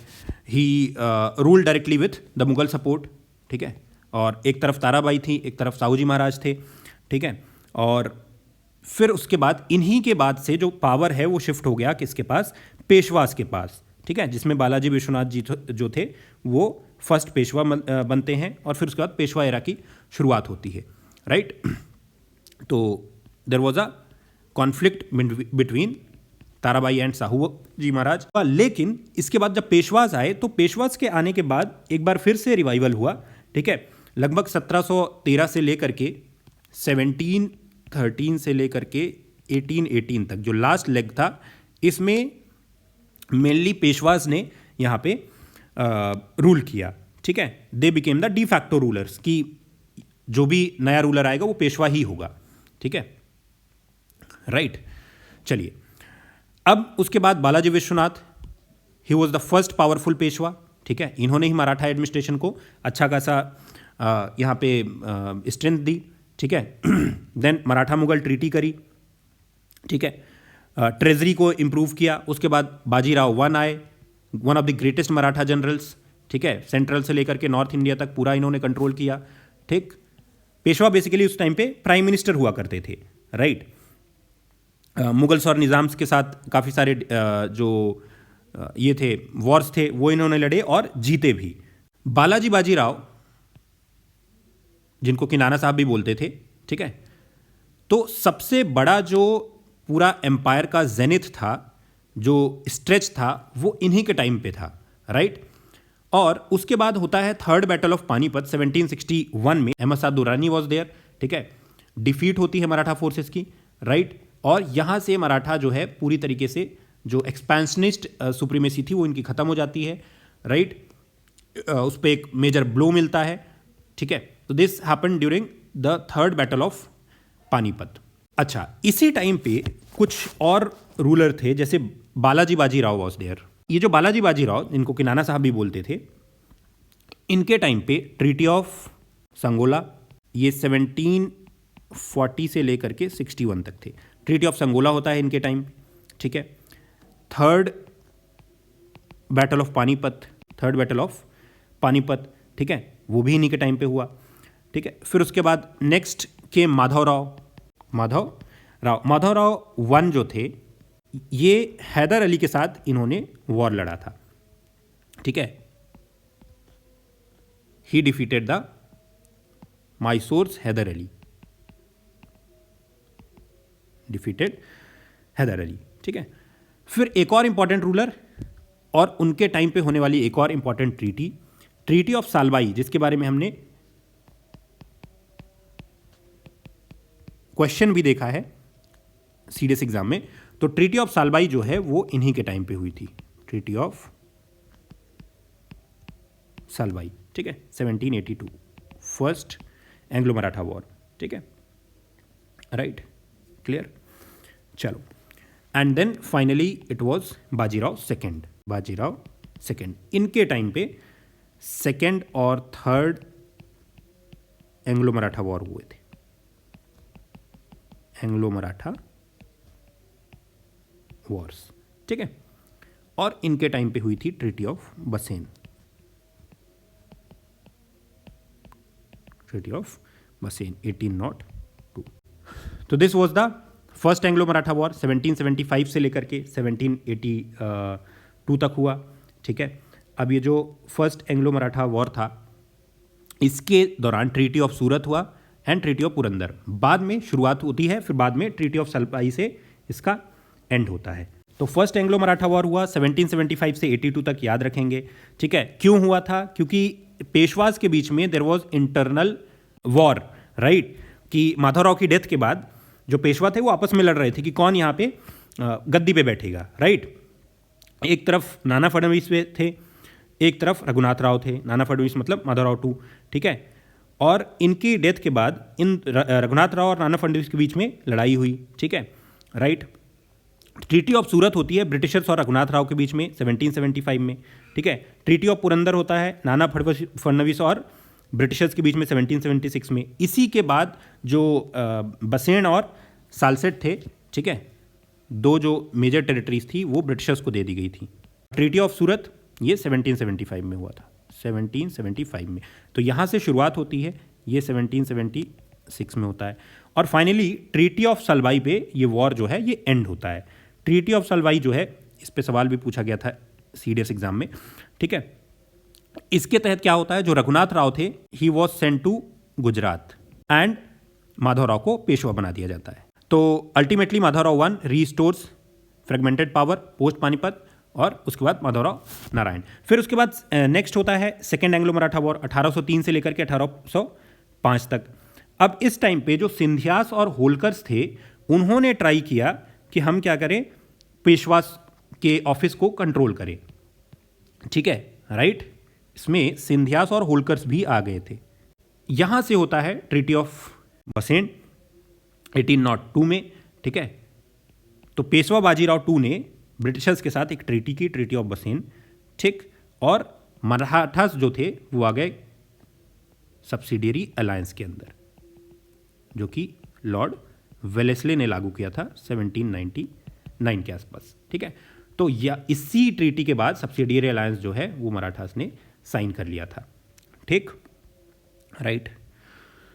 He rule directly with the Mughal support, ठीक है, और एक तरफ ताराबाई थी, एक तरफ साहू जी महाराज थे, ठीक है। और फिर उसके बाद इन्हीं के बाद से जो पावर है वो शिफ्ट हो गया किसके पास, पेशवास के पास, ठीक है, जिसमें बालाजी विश्वनाथ जी जो थे वो फर्स्ट पेशवा बनते हैं और फिर उसके बाद पेशवा एरा की शुरुआत होती है, राइट। तो there was a conflict between Tarabai and Sahu ji Maharaj. लेकिन इसके बाद जब पेशवास आए तो पेशवास के आने के बाद एक बार फिर से रिवाइवल हुआ, ठीक है। लगभग 1713 से लेकर के 1713 से लेकर के 1818 तक जो लास्ट लेग था, इसमें मेनली पेशवास ने यहाँ पे रूल किया, ठीक है। They became the de facto rulers, कि जो भी नया रूलर आएगा वो पेशवा ही होगा, ठीक है, राइट। चलिए, अब उसके बाद बालाजी विश्वनाथ, ही was the first powerful Peshwa, ठीक है। इन्होंने ही मराठा एडमिनिस्ट्रेशन को अच्छा खासा यहाँ पे स्ट्रेंथ दी, ठीक है। देन मराठा मुगल ट्रीटी करी, ठीक है, ट्रेजरी को इम्प्रूव किया। उसके बाद बाजीराव वन आए, one of the greatest Maratha generals, ठीक है, सेंट्रल से लेकर के नॉर्थ इंडिया तक पूरा इन्होंने कंट्रोल किया, ठीक। पेशवा बेसिकली उस टाइम पे प्राइम मिनिस्टर हुआ करते थे, राइट। मुगल्स और निज़ाम्स के साथ काफ़ी सारे जो ये थे वॉर्स थे वो इन्होंने लड़े और जीते भी। बालाजी बाजीराव, जिनको कि नाना साहब भी बोलते थे, ठीक है, तो सबसे बड़ा जो पूरा एम्पायर का जेनिथ था, जो स्ट्रेच था, वो इन्हीं के टाइम पे था, राइट। और उसके बाद होता है थर्ड बैटल ऑफ पानीपत 1761 में। अहमद शाह दुर्रानी वॉज देयर, ठीक है। डिफीट होती है मराठा फोर्सेस की, राइट। और यहाँ से मराठा जो है पूरी तरीके से जो एक्सपेंशनिस्ट सुप्रीमेसी थी वो इनकी ख़त्म हो जाती है, राइट। उस पर एक मेजर ब्लो मिलता है, ठीक है। तो this happen during the third battle of Panipat. अच्छा, इसी टाइम पे कुछ और रूलर थे, जैसे बालाजी बाजीराव वॉज देयर। ये जो बालाजी बाजीराव, इनको कि नाना साहब भी बोलते थे, इनके टाइम पे ट्रीटी ऑफ संगोला, ये 1740 से लेकर के 61 तक थे। ट्रीटी ऑफ संगोला होता है इनके टाइम, ठीक है। थर्ड बैटल ऑफ पानीपत, ठीक है, वो भी इन्हीं के टाइम पे हुआ, ठीक है। फिर उसके बाद नेक्स्ट के माधव राव वन जो थे, ये हैदर अली के साथ इन्होंने वॉर लड़ा था, ठीक है। He defeated the Mysores Haider Ali, ठीक है। फिर एक और इंपॉर्टेंट रूलर और उनके टाइम पे होने वाली एक और इंपॉर्टेंट ट्रीटी ऑफ सालबाई, जिसके बारे में हमने क्वेश्चन भी देखा है सीडीएस एग्जाम में। तो ट्रीटी ऑफ सालबाई जो है वो इन्हीं के टाइम पे हुई थी, ट्रीटी ऑफ सालबाई, ठीक है, 1782, फर्स्ट एंग्लो मराठा वॉर, ठीक है, राइट, क्लियर। चलो, and then finally it was Bajirao second. इनके टाइम पे सेकेंड और थर्ड एंग्लो मराठा वॉर हुए थे, एंग्लो मराठा वॉर्स, ठीक है। और इनके टाइम पे हुई थी ट्रीटी ऑफ बसेन, ट्रीटी ऑफ बसेन 1802। तो this was the first Anglo Maratha war 1775 से लेकर के 1782 तक हुआ, ठीक है। अब ये जो फर्स्ट एंग्लो मराठा वॉर था, इसके दौरान ट्रीटी ऑफ सूरत हुआ एंड ट्रीटी ऑफ पुरंदर, बाद में शुरुआत होती है, फिर बाद में ट्रीटी ऑफ सल्पाई से इसका एंड होता है। तो फर्स्ट एंग्लो मराठा वॉर हुआ 1775 से 82 तक, याद रखेंगे, ठीक है। क्यों हुआ था? क्योंकि पेशवाज के बीच में there was internal war, right, कि माधवराव की डेथ के बाद जो पेशवा थे वो आपस में लड़ रहे थे कि कौन यहाँ पे गद्दी पे बैठेगा, राइट। एक तरफ नाना फडणवीस थे, एक तरफ रघुनाथ राव थे, नाना फडणवीस मतलब माधवराव टू, ठीक है। और इनकी डेथ के बाद इन रघुनाथ राव और नाना फडणवीस के बीच में लड़ाई हुई, ठीक है, राइट। ट्रीटी ऑफ सूरत होती है ब्रिटिशर्स और रघुनाथ राव के बीच में 1775 में, ठीक है। ट्रीटी ऑफ पुरंदर होता है नाना फडणवीस और ब्रिटिशर्स के बीच में 1776 में। इसी के बाद जो बसेन और सालसेट थे, ठीक है, दो जो मेजर टेरिटरीज थी वो ब्रिटिशर्स को दे दी गई थी। ट्रीटी ऑफ सूरत ये 1775 में हुआ था, 1775 में। तो यहाँ से शुरुआत होती है, ये 1776 में होता है, और फाइनली ट्रीटी ऑफ सलवाई पे ये वॉर जो है ये एंड होता है। ट्रीटी ऑफ सलवाई जो है, इस पे सवाल भी पूछा गया था सीडीएस एग्जाम में, ठीक है। इसके तहत क्या होता है, जो रघुनाथ राव थे he was sent to Gujarat and Madhavrao को पेशवा बना दिया जाता है। तो ultimately Madhavrao one restores fragmented power post Panipat, और उसके बाद माधवराव नारायण। फिर उसके बाद नेक्स्ट होता है सेकेंड एंग्लो मराठा वॉर 1803 से लेकर के 1805 तक। अब इस टाइम पे जो सिंधियास और होलकर्स थे उन्होंने ट्राई किया कि हम क्या करें, पेशवा के ऑफिस को कंट्रोल करें, ठीक है, राइट। इसमें सिंधियास और होलकर्स भी आ गए थे। यहां से होता है ट्रीटी ऑफ बसेन 1802 में, ठीक है। तो पेशवा बाजीराव टू ने ब्रिटिशर्स के साथ एक ट्रीटी की, ट्रीटी ऑफ बसेन, ठीक, और मराठास जो थे वो आ गए सब्सिडियरी अलायंस के अंदर, जो कि लॉर्ड वेलेस्ले ने लागू किया था 1799 के आसपास, ठीक है। तो इसी ट्रीटी के बाद सब्सिडियरी अलायंस जो है वो मराठास ने साइन कर लिया था, ठीक, राइट।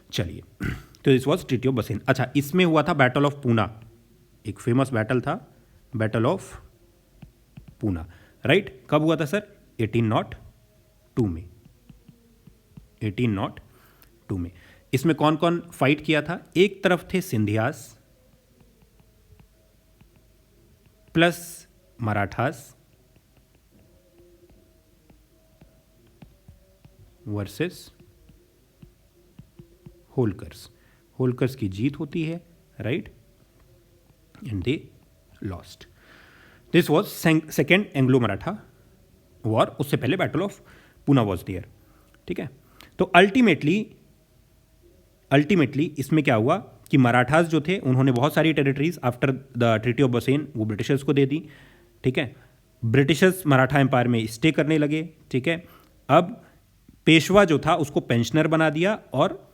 चलिए, तो दिस वाज ट्रीटी ऑफ बसेन। अच्छा, इसमें हुआ था बैटल ऑफ पूना, एक फेमस बैटल था, बैटल ऑफ पूना, राइट। कब हुआ था सर? 1802 में, 1802 में। इसमें कौन कौन फाइट किया था? एक तरफ थे सिंधियास प्लस मराठास वर्सेस होलकर्स। होलकर्स की जीत होती है, right, and they lost. This was second Anglo Maratha war. उससे पहले battle of Poona was there, ठीक है। तो अल्टीमेटली इसमें क्या हुआ कि मराठास जो थे उन्होंने बहुत सारी territories after the treaty of बसेन वो ब्रिटिशर्स को दे दी, ठीक है। ब्रिटिशर्स मराठा एम्पायर में स्टे करने लगे, ठीक है। अब पेशवा जो था उसको पेंशनर बना दिया, और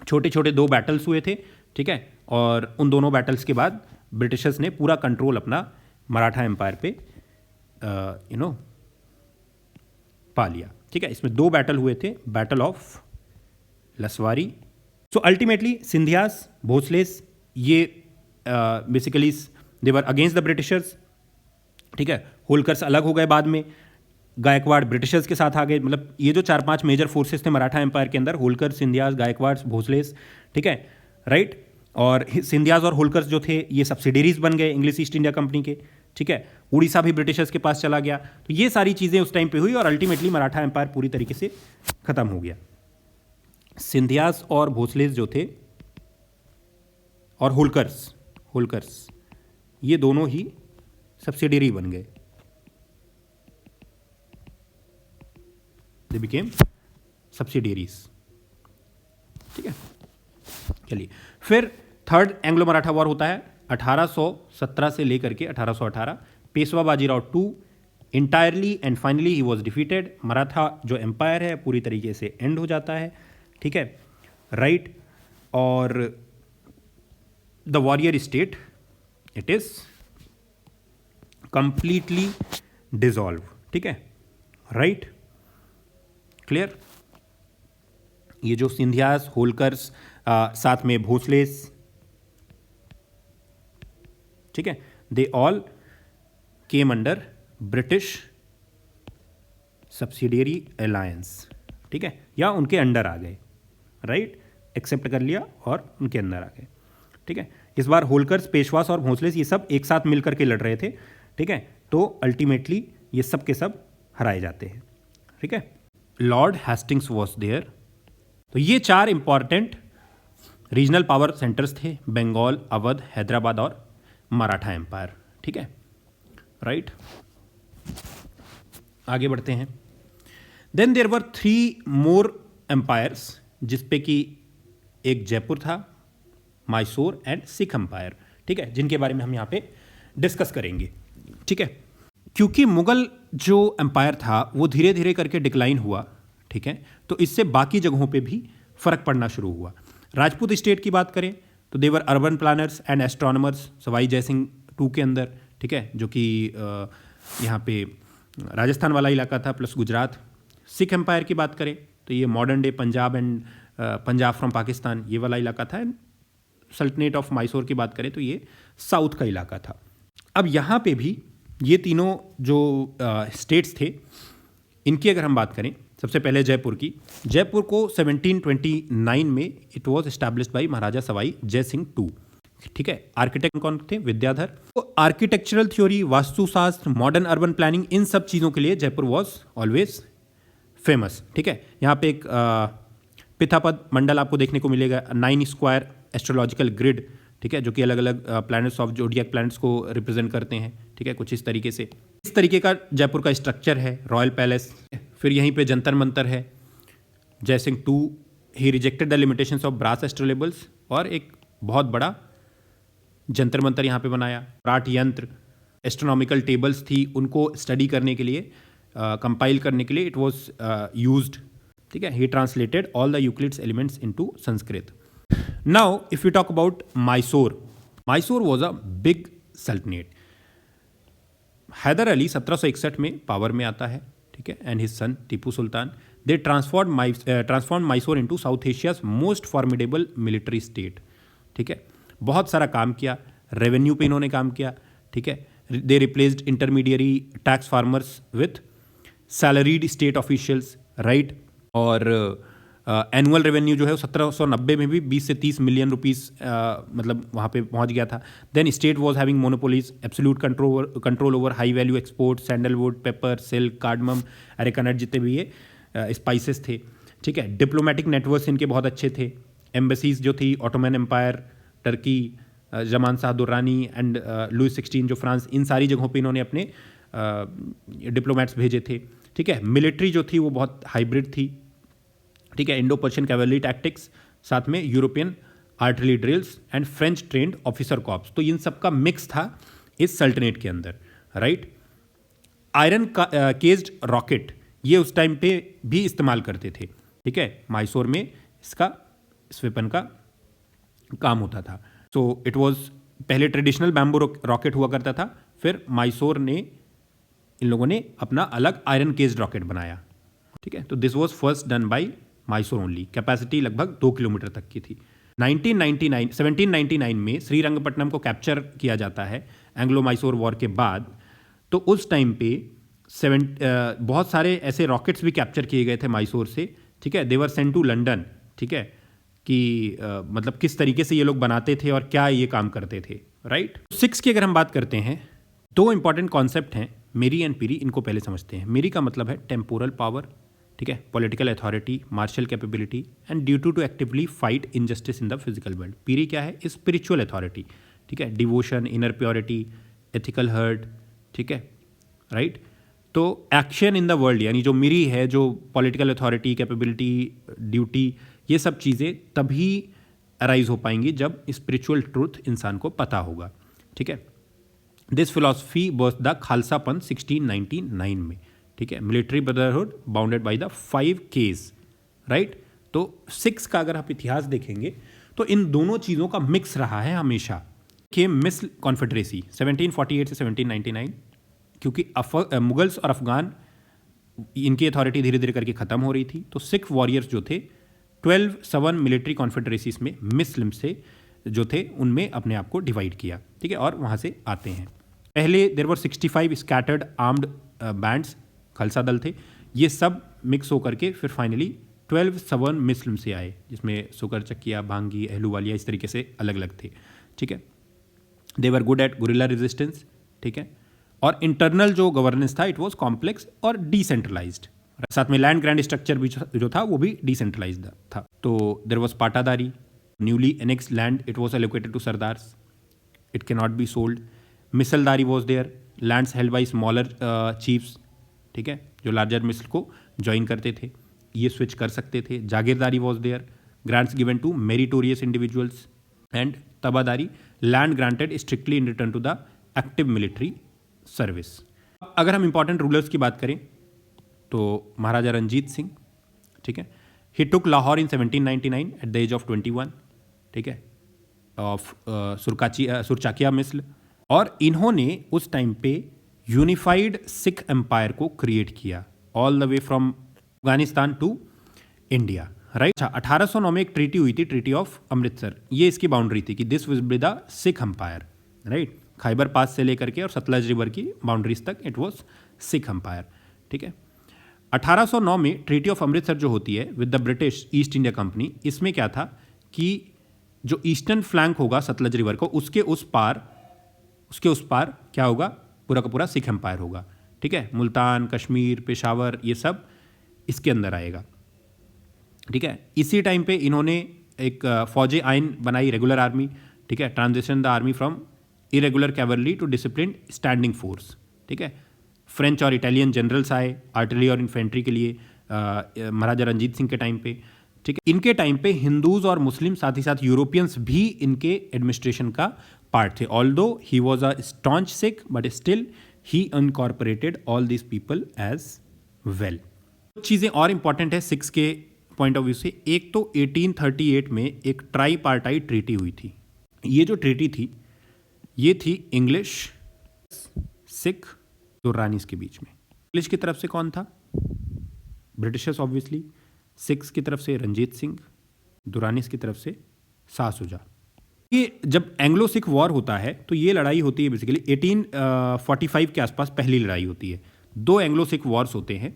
छोटे छोटे दो बैटल्स हुए थे, ठीक है। और उन दोनों बैटल्स के बाद ब्रिटिशर्स ने पूरा कंट्रोल अपना मराठा एम्पायर पे पा लिया, ठीक है। इसमें दो बैटल हुए थे, battle of लसवारी। So ultimately सिंधियास, Bhonsles, ये basically they were against the Britishers, ठीक है। होलकर्स अलग हो गए बाद में, गायकवाड़ ब्रिटिशर्स के साथ आ गए। मतलब ये जो 4-5 मेजर फोर्सेस थे मराठा एम्पायर के अंदर, होलकर, सिंधियास, गायकवाड़, भोसलेस, ठीक है, राइट। और सिंधियास और होलकर्स जो थे ये सब्सिडरीज बन गए इंग्लिश ईस्ट इंडिया कंपनी के, ठीक है। उड़ीसा भी ब्रिटिशर्स के पास चला गया। तो ये सारी चीज़ें उस टाइम पे हुई और अल्टीमेटली मराठा एम्पायर पूरी तरीके से ख़त्म हो गया। सिंधियास और भोसलेस जो थे और होलकर्स ये दोनों ही सब्सिडरी बन गए, दे बिकेम सब्सिडियरीज, ठीक है। चलिए, फिर थर्ड एंग्लो मराठा वॉर होता है 1817 से लेकर के 1818, Peshwa Bajirao 2 entirely and finally he was defeated. Maratha जो एम्पायर है पूरी तरीके से एंड हो जाता है, ठीक है, राइट। और the warrior state it is completely dissolve, ठीक है, राइट, क्लियर। ये जो सिंधियास, होलकर्स, साथ में भोसलेस, ठीक है, they all came under British subsidiary alliance, ठीक है, या उनके अंडर आ गए, राइट, एक्सेप्ट कर लिया और उनके अंदर आ गए, ठीक है। इस बार होलकर्स, पेशवास और भोसलेस ये सब एक साथ मिलकर के लड़ रहे थे, ठीक है, तो अल्टीमेटली ये सब के सब हराए जाते हैं, ठीक है। Lord Hastings was there. तो ये 4 इंपॉर्टेंट रीजनल पावर सेंटर्स थे, बंगाल, अवध, हैदराबाद और मराठा एम्पायर, ठीक है, राइट। आगे बढ़ते हैं। Then there were 3 more empires, जिसपे कि एक जयपुर था, मैसूर एंड सिख एम्पायर, ठीक है, जिनके बारे में हम यहाँ पे डिस्कस करेंगे, ठीक है। क्योंकि मुगल जो एम्पायर था वो धीरे धीरे करके डिक्लाइन हुआ, ठीक है, तो इससे बाकी जगहों पे भी फर्क पड़ना शुरू हुआ। राजपूत स्टेट की बात करें तो they were urban planners and astronomers, Sawai Jaisingh 2 के अंदर, ठीक है, जो कि यहाँ पे राजस्थान वाला इलाका था प्लस गुजरात। सिख एम्पायर की बात करें तो ये modern day Punjab and Punjab from Pakistan, ये वाला इलाका था। सल्तनेट ऑफ मैसूर की बात करें तो ये साउथ का इलाका था। अब यहाँ पे भी ये तीनों जो स्टेट्स थे, इनकी अगर हम बात करें, सबसे पहले जयपुर की। जयपुर को 1729 में इट वॉज एस्टैब्लिश्ड बाई महाराजा सवाई जय सिंह 2, ठीक है। आर्किटेक्ट कौन थे? विद्याधर। तो आर्किटेक्चरल थ्योरी, वास्तुशास्त्र, मॉडर्न अर्बन प्लानिंग, इन सब चीज़ों के लिए जयपुर वॉज ऑलवेज फेमस, ठीक है। यहाँ पे एक पिथापद मंडल आपको देखने को मिलेगा, 9 स्क्वायर एस्ट्रोलॉजिकल ग्रिड, ठीक है, जो कि अलग अलग प्लैनेट्स ऑफ जोडियक प्लैनेट्स को रिप्रेजेंट करते हैं, ठीक है, कुछ इस तरीके से। इस तरीके का जयपुर का स्ट्रक्चर है, रॉयल पैलेस। फिर यहीं पे जंतर मंतर है। Jai Singh 2 he rejected the limitations of brass astrolabes, और एक बहुत बड़ा जंतर मंतर यहाँ पे बनाया। राट यंत्र, एस्ट्रोनॉमिकल टेबल्स थी, उनको स्टडी करने के लिए, कंपाइल करने के लिए इट वॉज यूज्ड, ठीक है। He translated all the Euclid's elements into Sanskrit. Now if you talk about Mysore, Mysore was a big sultanate. Haider Ali 1761 में पावर में आता है, ठीक है, and his son Tipu Sultan, they transform Mysore into South Asia's most formidable military state, ठीक है। बहुत सारा काम किया, रेवेन्यू पे इन्होंने काम किया, ठीक है। They replaced intermediary tax farmers with salaried state officials, right. और एनुअल रेवेन्यू जो है 1790 में भी 20 से 30 मिलियन रुपीस मतलब वहाँ पे पहुँच गया था। Then state was having monopolies, absolute control over high value export, sandalwood, paper, silk, cardamom, arecanut, जितने भी ये स्पाइसेस थे, ठीक है। डिप्लोमेटिक नेटवर्क्स इनके बहुत अच्छे थे। एम्बेसीज जो थी, Ottoman empire, Turkey, Zaman Shah Durrani and Louis 16 जो फ्रांस, इन सारी जगहों पे इन्होंने अपने डिप्लोमेट्स भेजे थे, ठीक है। मिलिट्री जो थी वो बहुत हाइब्रिड थी, ठीक है। इंडो पर्शियन कैवलरी टैक्टिक्स, साथ में European artillery drills and French trained officer corps, तो इन सब का मिक्स था इस सल्तनेट के अंदर, राइट। आयरन केज्ड रॉकेट ये उस टाइम पे भी इस्तेमाल करते थे, ठीक है। मैसूर में इसका इस वेपन का काम होता था। सो इट वॉज, पहले ट्रेडिशनल बैम्बू रॉकेट हुआ करता था, फिर मैसूर ने, इन लोगों ने अपना अलग आयरन केज्ड रॉकेट बनाया, ठीक है। तो this was first done by Mysore only. Capacity लगभग 2 किलोमीटर तक की थी। 1799 में श्रीरंगपट्टनम को कैप्चर किया जाता है एंग्लो मैसूर वॉर के बाद। तो उस टाइम पे बहुत सारे ऐसे रॉकेट्स भी कैप्चर किए गए थे मैसूर से, ठीक है। देवर सेंट टू लंदन, ठीक है, कि मतलब किस तरीके से ये लोग बनाते थे और क्या ये काम करते थे, राइट। 6 की अगर हम बात करते हैं, 2 इंपॉर्टेंट कॉन्सेप्ट हैं, मेरी एंड पीरी, इनको पहले समझते हैं। मेरी का मतलब है टेम्पोरल पावर, ठीक है, political authority, martial capability and duty to actively fight injustice in the physical world. Piri क्या है? स्पिरिचुअल अथॉरिटी, ठीक है, devotion, inner purity, ethical heart, ठीक है, राइट। तो एक्शन इन द वर्ल्ड, यानी जो मिरी है, जो पॉलिटिकल अथॉरिटी, कैपेबिलिटी, ड्यूटी, ये सब चीज़ें तभी अराइज हो पाएंगी जब स्पिरिचुअल ट्रूथ इंसान को पता होगा। ठीक है। This philosophy was the Khalsa पंथ 1699 में, ठीक है। Military brotherhood bounded by the 5 Ks, right. तो सिक्स का अगर आप इतिहास देखेंगे तो इन दोनों चीज़ों का मिक्स रहा है हमेशा। कि मिसल कॉन्फेडरेसी 1748 से 1799, क्योंकि मुगल्स और अफगान इनकी अथॉरिटी धीरे धीरे करके ख़त्म हो रही थी, तो सिख वॉरियर्स जो थे 12 मिलिट्री कॉन्फेडरेसीज में मुस्लिम से जो थे उनमें अपने आप को डिवाइड किया, ठीक है, और वहाँ से आते हैं। पहले there were 65 scattered armed bands, Khalsa Dal थे, ये सब मिक्स होकर के फिर फाइनली 12 मुस्लिम से आए, जिसमें सुकर चक्किया, भांगी, अहलूवालिया इस तरीके से अलग अलग थे, ठीक है। They were good at guerrilla resistance, ठीक है। और इंटरनल जो गवर्नेंस था इट वाज कॉम्प्लेक्स और डिसेंट्रलाइज्ड, साथ में लैंड ग्रैंड स्ट्रक्चर भी जो था वो भी डिसेंट्रलाइज्ड था। तो there was pattidari, newly annex land, it was allocated to sardars, it can not be sold. Misldari was there, lands held by smaller chiefs, ठीक है, जो लार्जर मिसल को ज्वाइन करते थे, ये स्विच कर सकते थे। Jagirdari was there, grants given to meritorious individuals. And tabedari, land granted strictly in return to the active military service. अगर हम इंपॉर्टेंट रूलर्स की बात करें तो महाराजा रंजीत सिंह, ठीक है, ही टुक लाहौर इन 1799 एट द एज ऑफ 21, ठीक है, ऑफ सुरचाकिया मिसल। और इन्होंने उस टाइम पे यूनिफाइड सिख एम्पायर को क्रिएट किया all the way from Afghanistan to India, right. 1809 में एक ट्रीटी हुई थी, ट्रीटी ऑफ अमृतसर, ये इसकी बाउंड्री थी कि this will be the Sikh empire, right. Khyber Pass से लेकर के और सतलज रिवर की बाउंड्रीज तक इट वाज सिख एम्पायर, ठीक है। 1809 में ट्रीटी ऑफ अमृतसर जो होती है with the British east India company, इसमें क्या था कि जो ईस्टर्न फ्लैंक होगा सतलज रिवर को, उसके उस पार क्या होगा, पूरा का पूरा सिख एम्पायर होगा, ठीक है। मुल्तान, कश्मीर, पेशावर, ये सब इसके अंदर आएगा, ठीक है। इसी टाइम पे इन्होंने एक फौजी आइन बनाई, रेगुलर आर्मी, ठीक है, transition the army from irregular cavalry to discipline standing force, ठीक है। फ्रेंच और इटालियन जनरल्स आए आर्टिलरी और इन्फेंट्री के लिए महाराजा रंजीत सिंह के टाइम पे, ठीक है। इनके टाइम पे हिंदूज और मुस्लिम, साथ ही साथ यूरोपियंस भी इनके एडमिनिस्ट्रेशन का पार्ट थे। Although he was a staunch Sikh but still he incorporated all this people as well. चीज़ें और इंपॉर्टेंट है सिक्स के पॉइंट ऑफ व्यू से। एक तो 1838 में एक ट्राई पार्टाइट ट्रीटी हुई थी। ये जो ट्रीटी थी ये थी इंग्लिश, सिख, दुर्रानीस के बीच में। इंग्लिश की तरफ से कौन था? Britishers obviously. सिख्स की तरफ से रंजीत सिंह, दुर्रानीस की तरफ से शाह शुजा। ये जब एंग्लो सिख वॉर होता है तो ये लड़ाई होती है बेसिकली 1845 के आसपास पहली लड़ाई होती है। 2 एंग्लो सिख वॉर्स होते हैं।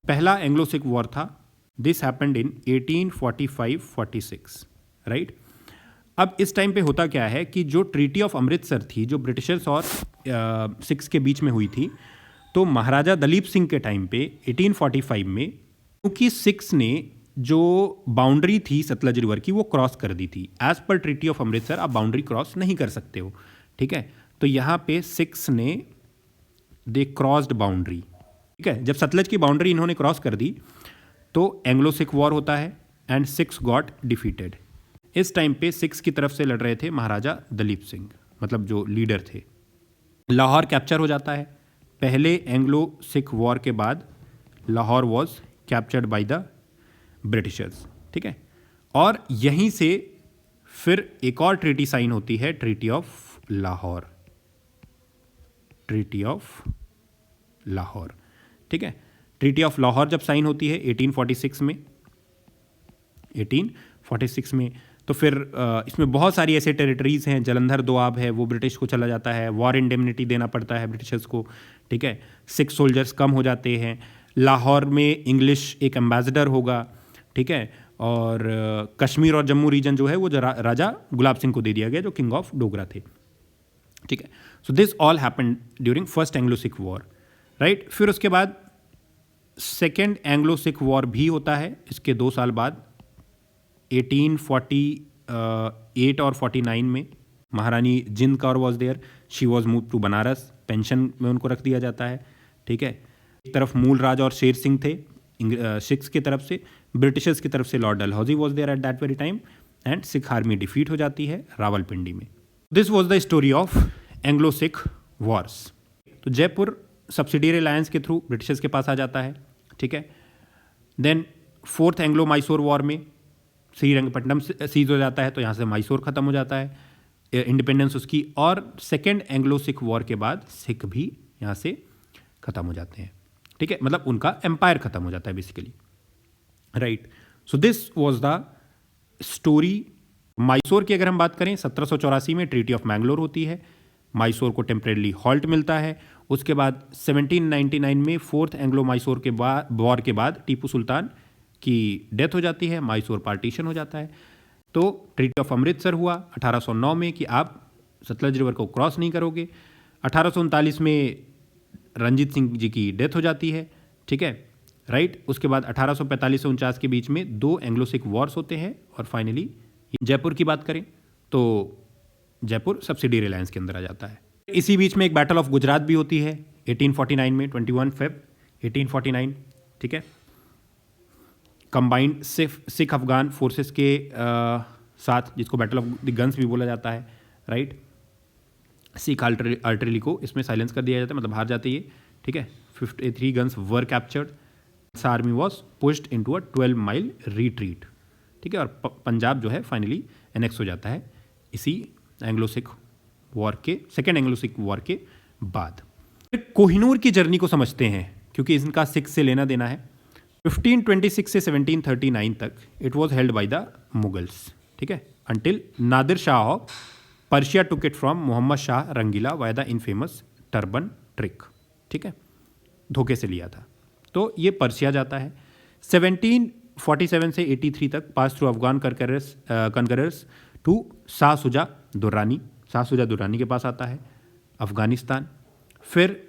पहला एंग्लो सिख वॉर था, दिस हैपेंड इन 1845-46, राइट। अब इस टाइम पे होता क्या है कि जो ट्रीटी ऑफ अमृतसर थी, जो ब्रिटिशर्स और सिख्स के बीच में हुई थी, तो महाराजा दलीप सिंह के टाइम पे 1845 में, क्योंकि सिख्स ने जो बाउंड्री थी सतलज रिवर की वो क्रॉस कर दी थी। As per treaty of Amritsar आप बाउंड्री क्रॉस नहीं कर सकते हो, ठीक है। तो यहाँ पे सिख्स ने दे क्रॉस्ड बाउंड्री, ठीक है। जब सतलज की बाउंड्री इन्होंने क्रॉस कर दी तो एंग्लो सिख वॉर होता है एंड सिख्स गॉट डिफीटेड। इस टाइम पे सिख्स की तरफ से लड़ रहे थे महाराजा दलीप सिंह, मतलब जो लीडर थे। लाहौर कैप्चर हो जाता है। पहले एंग्लो सिख वॉर के बाद Lahore was captured by the Britishers, ठीक है। और यहीं से फिर एक और ट्रीटी साइन होती है, treaty of Lahore, treaty of Lahore, ठीक है। ट्रीटी ऑफ लाहौर जब साइन होती है 1846 में, 1846 में, तो फिर इसमें बहुत सारी ऐसे टेरिटरीज हैं। जलंधर दोआब है, वो ब्रिटिश को चला जाता है, वॉर इंडेमनिटी देना पड़ता है ब्रिटिशर्स को, ठीक है। 6 सोल्जर्स कम हो जाते हैं। लाहौर में इंग्लिश एक एम्बेसडर होगा, ठीक है। और कश्मीर और जम्मू रीजन जो है वो राजा गुलाब सिंह को दे दिया गया, जो किंग ऑफ डोगरा थे, ठीक है। So this all happened during first Anglo Sikh war, right. फिर उसके बाद सेकेंड एंग्लो सिख वॉर भी होता है इसके 2 साल बाद, 1848 और 49 में। Maharani Jind Kaur was there, she was move to Banaras, pension में उनको रख दिया जाता है, ठीक है। एक तरफ मूल राज और शेर सिंह थे सिख्स की तरफ से, ब्रिटिशर्स की तरफ से Lord Dalhousie was there at that very time, and Sikh army defeat हो जाती है रावलपिंडी में। This was the story of Anglo Sikh wars. तो जयपुर सब्सिडियरी अलायंस के थ्रू ब्रिटिशर्स के पास आ जाता है, ठीक है। Then fourth Anglo Mysore war में श्रीरंगपट्टनम सीज हो जाता है, तो यहाँ से मैसूर ख़त्म हो जाता है, इंडिपेंडेंस उसकी। और सेकेंड एंग्लो सिख वॉर के बाद सिख भी यहाँ से ख़त्म हो जाते हैं, ठीक है, मतलब उनका एम्पायर ख़त्म हो जाता है basically, right. So this was the story. Mysore की अगर हम बात करें, 1784 में ट्रीटी ऑफ मैंगलोर होती है, मैसूर को टेम्परेरी हॉल्ट मिलता है। उसके बाद 1799 में फोर्थ एंग्लो मैसूर के वॉर के बाद टीपू सुल्तान की डेथ हो जाती है, मैसूर पार्टीशन हो जाता है। तो ट्रीटी ऑफ अमृतसर हुआ 1809 में कि आप सतलज रिवर को क्रॉस नहीं करोगे। 1839 में रंजीत सिंह जी की डेथ हो जाती है, ठीक है, राइट। उसके बाद 1845 से 49 के बीच में 2 एंग्लो सिख वॉर्स होते हैं। और फाइनली जयपुर की बात करें तो जयपुर सब्सिडियरी अलायंस के अंदर आ जाता है। इसी बीच में एक बैटल ऑफ गुजरात भी होती है 1849 में, 21 फेब 1849, ठीक है। कंबाइंड सिख अफगान फोर्सेस के साथ, जिसको बैटल ऑफ द गन्स भी बोला जाता है, राइट। सिख आर्टिलरी को इसमें साइलेंस कर दिया जाता है, मतलब हार जाती है, ठीक है। 53 guns were captured, army was pushed into a 12 mile retreat, ठीक है। और पंजाब जो है फाइनली एनेक्स हो जाता है इसी एंग्लो सिख वॉर के, सेकेंड एंग्लो सिख वॉर के बाद। फिर कोहिनूर की जर्नी को समझते हैं, क्योंकि इनका सिख से लेना देना है। 1526 से 1739 तक it was held by the Mughals, ठीक है, until Nadir Shah of Persia took it from Mohammed Shah Rangila via the infamous turban trick, ठीक है, धोखे से लिया था। तो ये पर्शिया जाता है। 1747 से 83 तक pass through Afghan conquerors to Shah Shuja Durrani के पास आता है अफगानिस्तान। फिर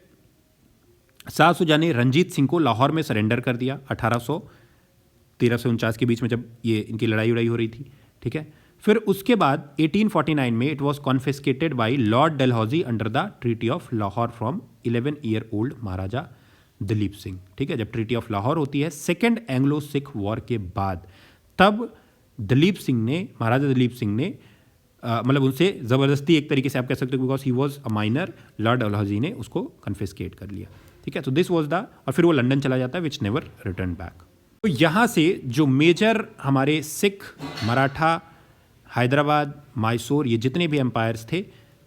शाह शुजा ने रंजीत सिंह को लाहौर में सरेंडर कर दिया 1813 से 49 के बीच में, जब ये इनकी लड़ाई हो रही थी, ठीक है। फिर उसके बाद 1849 में it was confiscated by Lord Dalhousie under the treaty of Lahore from 11 year old Maharaja Dalip Singh, ठीक है। जब ट्रीटी ऑफ लाहौर होती है सेकेंड एंग्लो सिख वॉर के बाद, तब महाराजा दलीप सिंह ने मतलब उनसे ज़बरदस्ती, एक तरीके से आप कह सकते हो, because he was a minor, Lord Dalhousie ने उसको कन्फिस्केट कर लिया, ठीक है। तो दिस वॉज द, और फिर वो लंदन चला जाता है विच नेवर रिटर्न बैक। तो यहाँ से जो मेजर हमारे सिख, मराठा, हैदराबाद, मैसूर, ये जितने भी एम्पायर्स थे,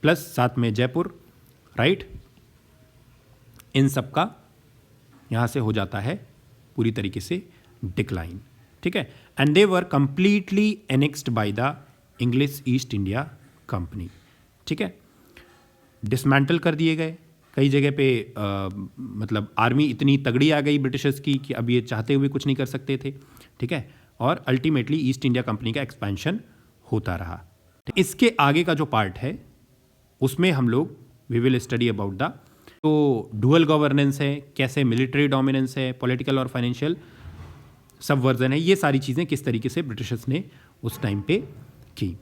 प्लस साथ में जयपुर, राइट, इन सब का यहाँ से हो जाता है पूरी तरीके से डिक्लाइन, ठीक है। And they were completely annexed by the English East India company, ठीक है। डिसमेंटल कर दिए गए कई जगह पे, मतलब आर्मी इतनी तगड़ी आ गई ब्रिटिशर्स की कि अब ये चाहते हुए कुछ नहीं कर सकते थे, ठीक है। और अल्टीमेटली ईस्ट इंडिया कंपनी का एक्सपेंशन होता रहा। इसके आगे का जो पार्ट है उसमें हम लोग we will study about the, तो डुअल गवर्नेंस है, कैसे मिलिट्री डोमिनेंस है, पॉलिटिकल और फाइनेंशियल सबवर्जन है, ये सारी चीज़ें किस तरीके से ब्रिटिशर्स ने उस टाइम पे की।